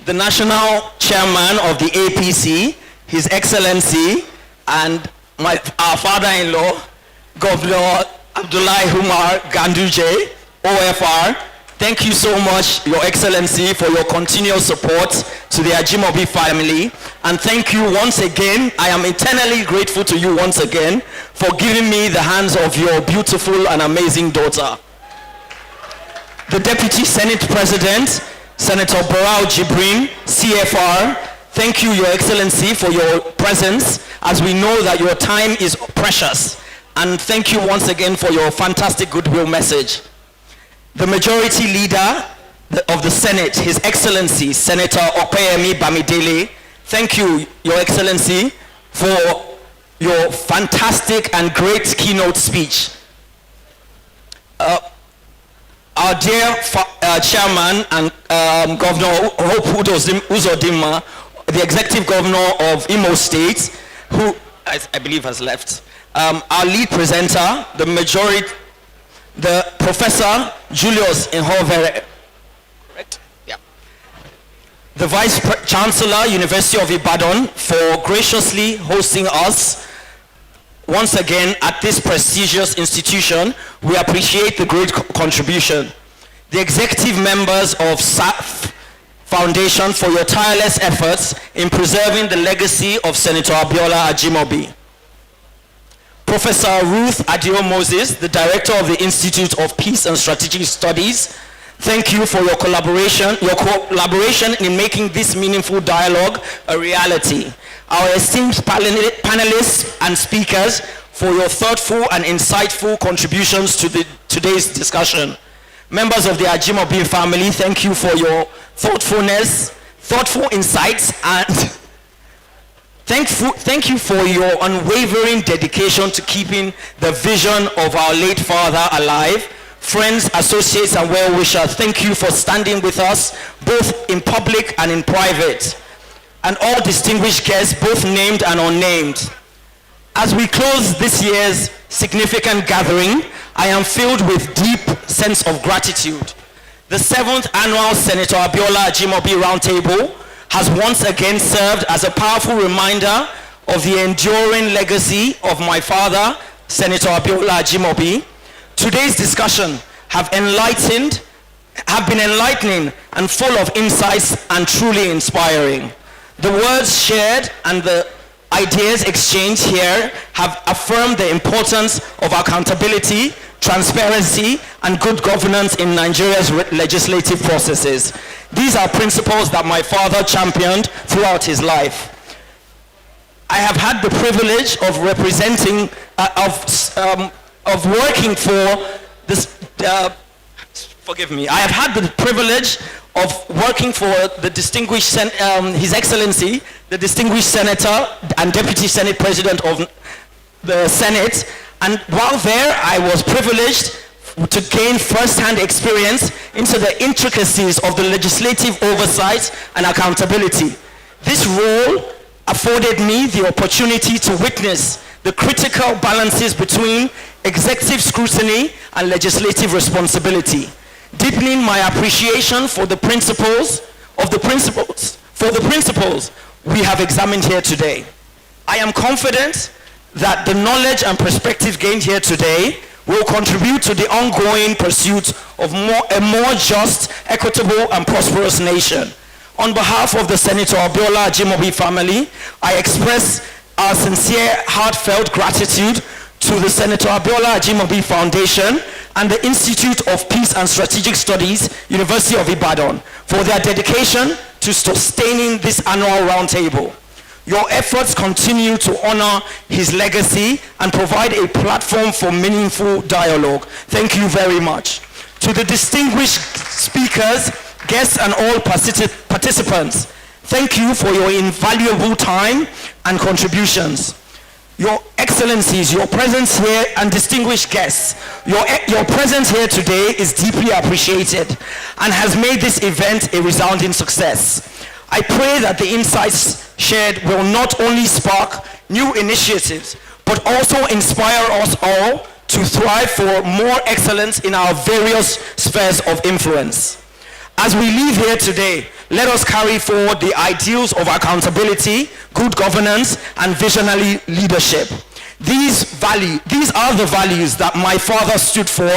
the National Chairman of the APC, His Excellency, and our father-in-law, Governor Abdullahi Umar Ganduje, OFR. Thank you so much, Your Excellency, for your continual support to the Ajimobi family. And thank you once again. I am eternally grateful to you once again for giving me the hands of your beautiful and amazing daughter. The Deputy Senate President, Senator Barao Jibrin, CFR, thank you, Your Excellency, for your presence, as we know that your time is precious. And thank you once again for your fantastic goodwill message. The Majority Leader of the Senate, His Excellency, Senator Opeyemi Bamidele, thank you, Your Excellency, for your fantastic and great keynote speech. Our dear Chairman and Governor Hope Uzodimma, the Executive Governor of Imo State, who I believe has left. Our lead presenter, the Professor Julius Inhovere, correct? Yeah. The Vice Chancellor, University of Ibadan, for graciously hosting us once again at this prestigious institution. We appreciate the great contribution. The executive members of SAF Foundation for your tireless efforts in preserving the legacy of Senator Abiola Ajimobi. Professor Ruth Adio Moses, the Director of the Institute of Peace and Strategic Studies, thank you for your collaboration in making this meaningful dialogue a reality. Our esteemed panelists and speakers, for your thoughtful and insightful contributions to today's discussion. Members of the Ajimobi family, thank you for your thoughtfulness, thoughtful insights, and thank you for your unwavering dedication to keeping the vision of our late father alive. Friends, associates, and well-wishers, thank you for standing with us, both in public and in private. And all distinguished guests, both named and unnamed. As we close this year's significant gathering, I am filled with deep sense of gratitude. The 7th Annual Senator Abiola Ajimobi Roundtable has once again served as a powerful reminder of the enduring legacy of my father, Senator Abiola Ajimobi. Today's discussion have been enlightening and full of insights and truly inspiring. The words shared and the ideas exchanged here have affirmed the importance of accountability, transparency, and good governance in Nigeria's legislative processes. These are principles that my father championed throughout his life. I have had the privilege of representing, of working for this, forgive me, I have had the privilege of working for the distinguished, His Excellency, the distinguished Senator and Deputy Senate President of the Senate, and while there, I was privileged to gain first-hand experience into the intricacies of the legislative oversight and accountability. This role afforded me the opportunity to witness the critical balances between executive scrutiny and legislative responsibility, deepening my appreciation for the principles we have examined here today. I am confident that the knowledge and perspective gained here today will contribute to the ongoing pursuit of a more just, equitable, and prosperous nation. On behalf of the Senator Abiola Ajimobi family, I express our sincere, heartfelt gratitude to the Senator Abiola Ajimobi Foundation and the Institute of Peace and Strategic Studies, University of Ibadan, for their dedication to sustaining this annual roundtable. Your efforts continue to honor his legacy and provide a platform for meaningful dialogue. Thank you very much. To the distinguished speakers, guests, and all participants, thank you for your invaluable time and contributions. Your Excellencies, your presence here, and distinguished guests, your presence here today is deeply appreciated and has made this event a resounding success. I pray that the insights shared will not only spark new initiatives, but also inspire us all to thrive for more excellence in our various spheres of influence. As we leave here today, let us carry forward the ideals of accountability, good governance, and visionary leadership. These are the values that my father stood for,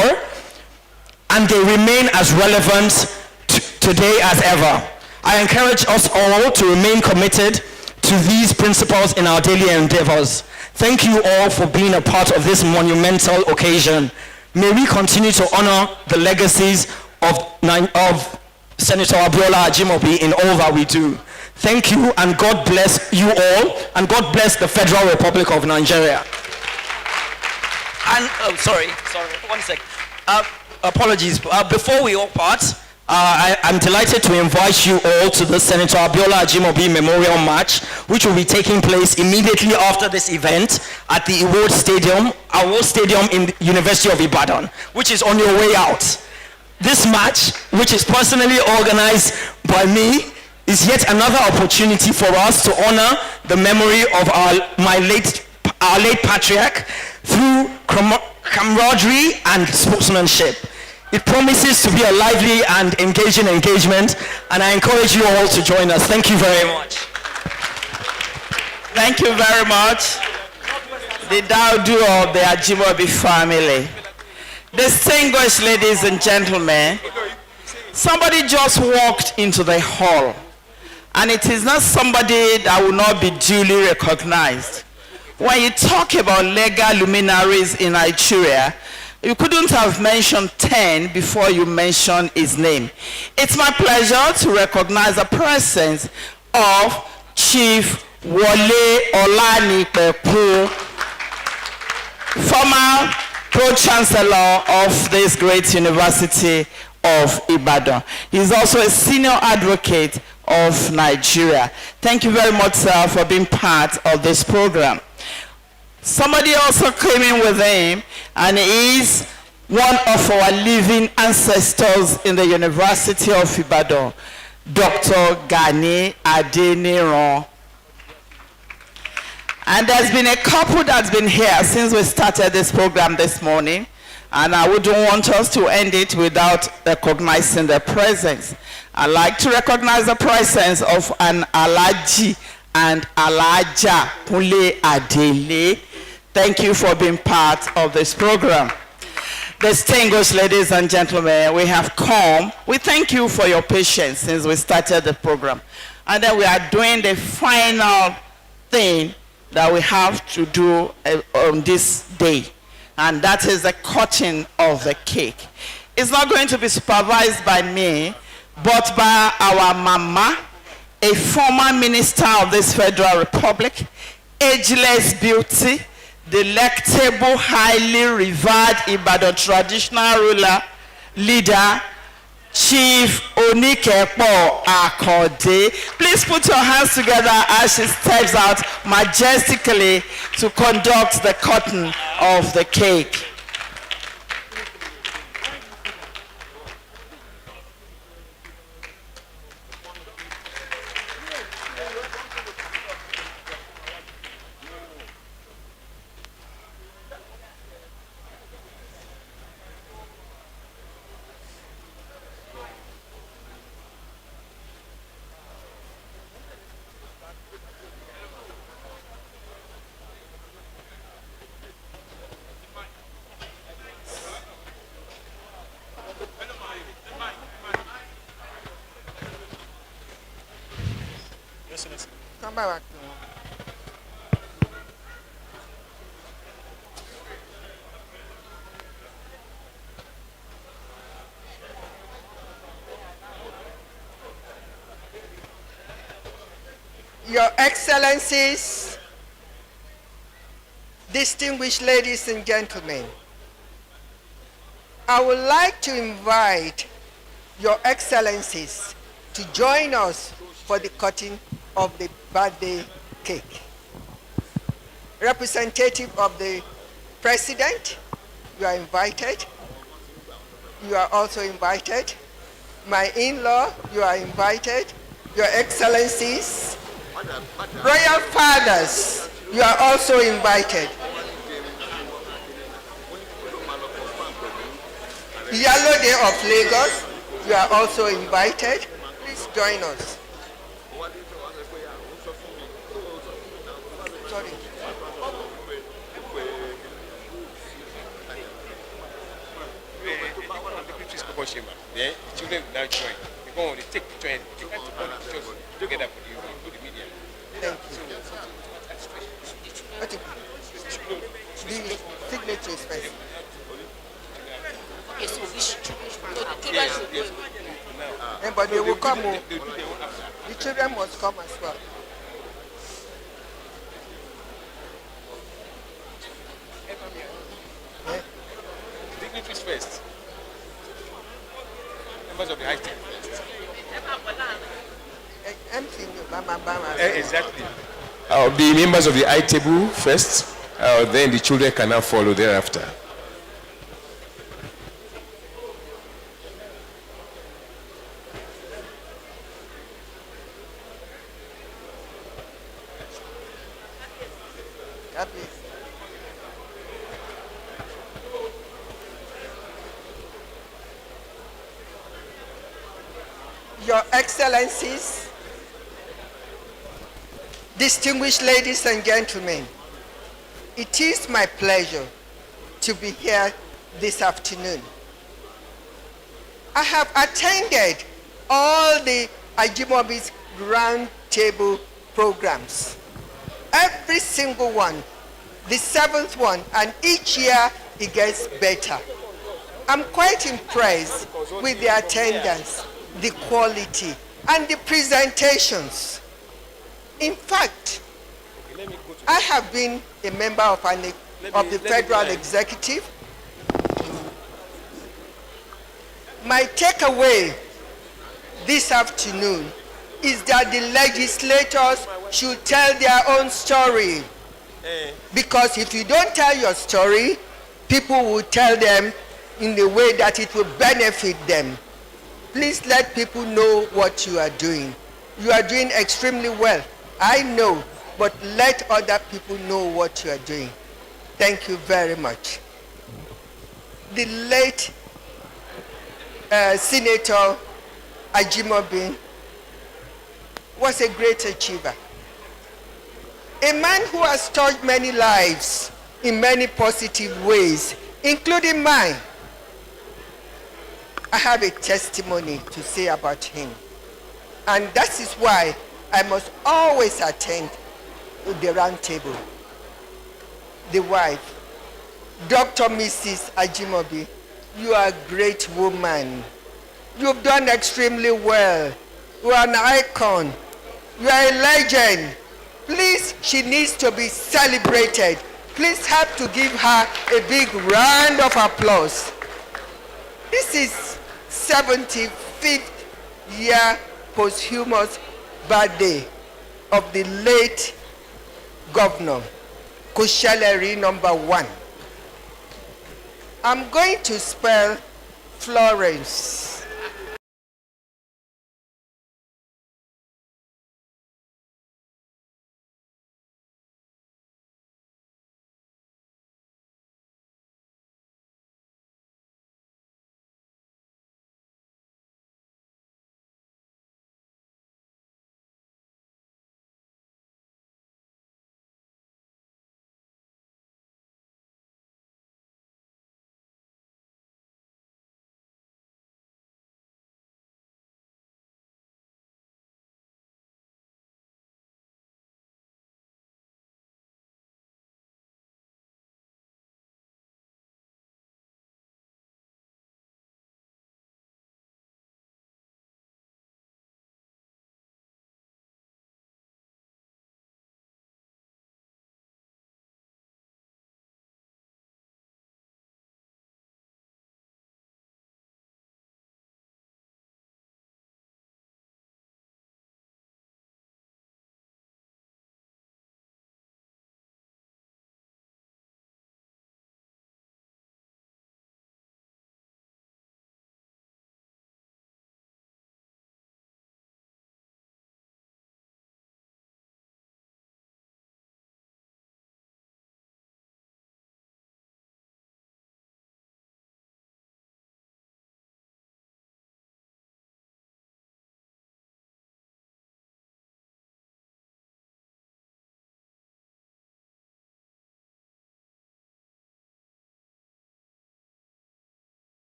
and they remain as relevant today as ever. I encourage us all to remain committed to these principles in our daily endeavors. Thank you all for being a part of this monumental occasion. May we continue to honor the legacies of Senator Abiola Ajimobi in all that we do. Thank you, and God bless you all, and God bless the Federal Republic of Nigeria. And, sorry, one sec. Apologies, before we all part, I'm delighted to invite you all to the Senator Abiola Ajimobi Memorial March, which will be taking place immediately after this event at the Award Stadium in the University of Ibadan, which is on your way out. This match, which is personally organized by me, is yet another opportunity for us to honor the memory of our late patriarch through camaraderie and sportsmanship. It promises to be a lively and engaging engagement, and I encourage you all to join us. Thank you very much. Thank you very much. The Daudu of the Ajimobi family. Distinguished ladies and gentlemen, somebody just walked into the hall, and it is not somebody that will not be duly recognized. When you talk about legal luminaries in Nigeria, you couldn't have mentioned 10 before you mentioned his name. It's my pleasure to recognize the presence of Chief Wole Olanipeku, former Pro-Chancellor of this great University of Ibadan. He's also a senior advocate of Nigeria. Thank you very much, sir, for being part of this program. Somebody also came in with him, and he is one of our living ancestors in the University of Ibadan, Dr. Gani Adeniran. And there's been a couple that's been here since we started this program this morning, and I wouldn't want us to end it without recognizing their presence. I'd like to recognize the presence of an Alaji and Alaja Kunle Adele. Thank you for being part of this program. Distinguished ladies and gentlemen, we have come. We thank you for your patience since we started the program. And then we are doing the final thing that we have to do on this day, and that is the cutting of the cake. It's not going to be supervised by me, but by our mama, a former minister of this Federal Republic, ageless beauty, delectable, highly revered Ibadan traditional ruler, leader, Chief Onikepo Akode. Please put your hands together as she steps out majestically to conduct the cutting of the cake. Come back. Your Excellencies, distinguished ladies and gentlemen, I would like to invite Your Excellencies to join us for the cutting of the birthday cake. Representative of the President, you are invited. You are also invited. My in-law, you are invited. Your Excellencies, Royal Fathers, you are also invited. Yellow Day of Lagos, you are also invited. Please join us. Sorry. Then the children will now join. Because when they take picture and they can't take all the pictures together for you to the media. Thank you. The signatures first. Okay, so the children should go. But they will come. The children must come as well. Dignitaries first. Members of the high table. Exactly. The members of the high table first, then the children can now follow thereafter. Your Excellencies, distinguished ladies and gentlemen, it is my pleasure to be here this afternoon. I have attended all the Ajimobi's Roundtable programs, every single one, the 7th one, and each year it gets better. I'm quite impressed with the attendance, the quality, and the presentations. In fact, I have been a member of the Federal Executive. My takeaway this afternoon is that the legislators should tell their own story. Because if you don't tell your story, people will tell them in the way that it will benefit them. Please let people know what you are doing. You are doing extremely well. I know, but let other people know what you are doing. Thank you very much. The late Senator Ajimobi was a great achiever. A man who has touched many lives in many positive ways, including mine. I have a testimony to say about him. And that is why I must always attend the round table. The wife, Dr. Mrs. Ajimobi, you are a great woman. You've done extremely well. You are an icon. You are a legend. Please, she needs to be celebrated. Please help to give her a big round of applause. This is 75 5th year posthumous birthday of the late Governor Kushaleri #1. I'm going to spell Florence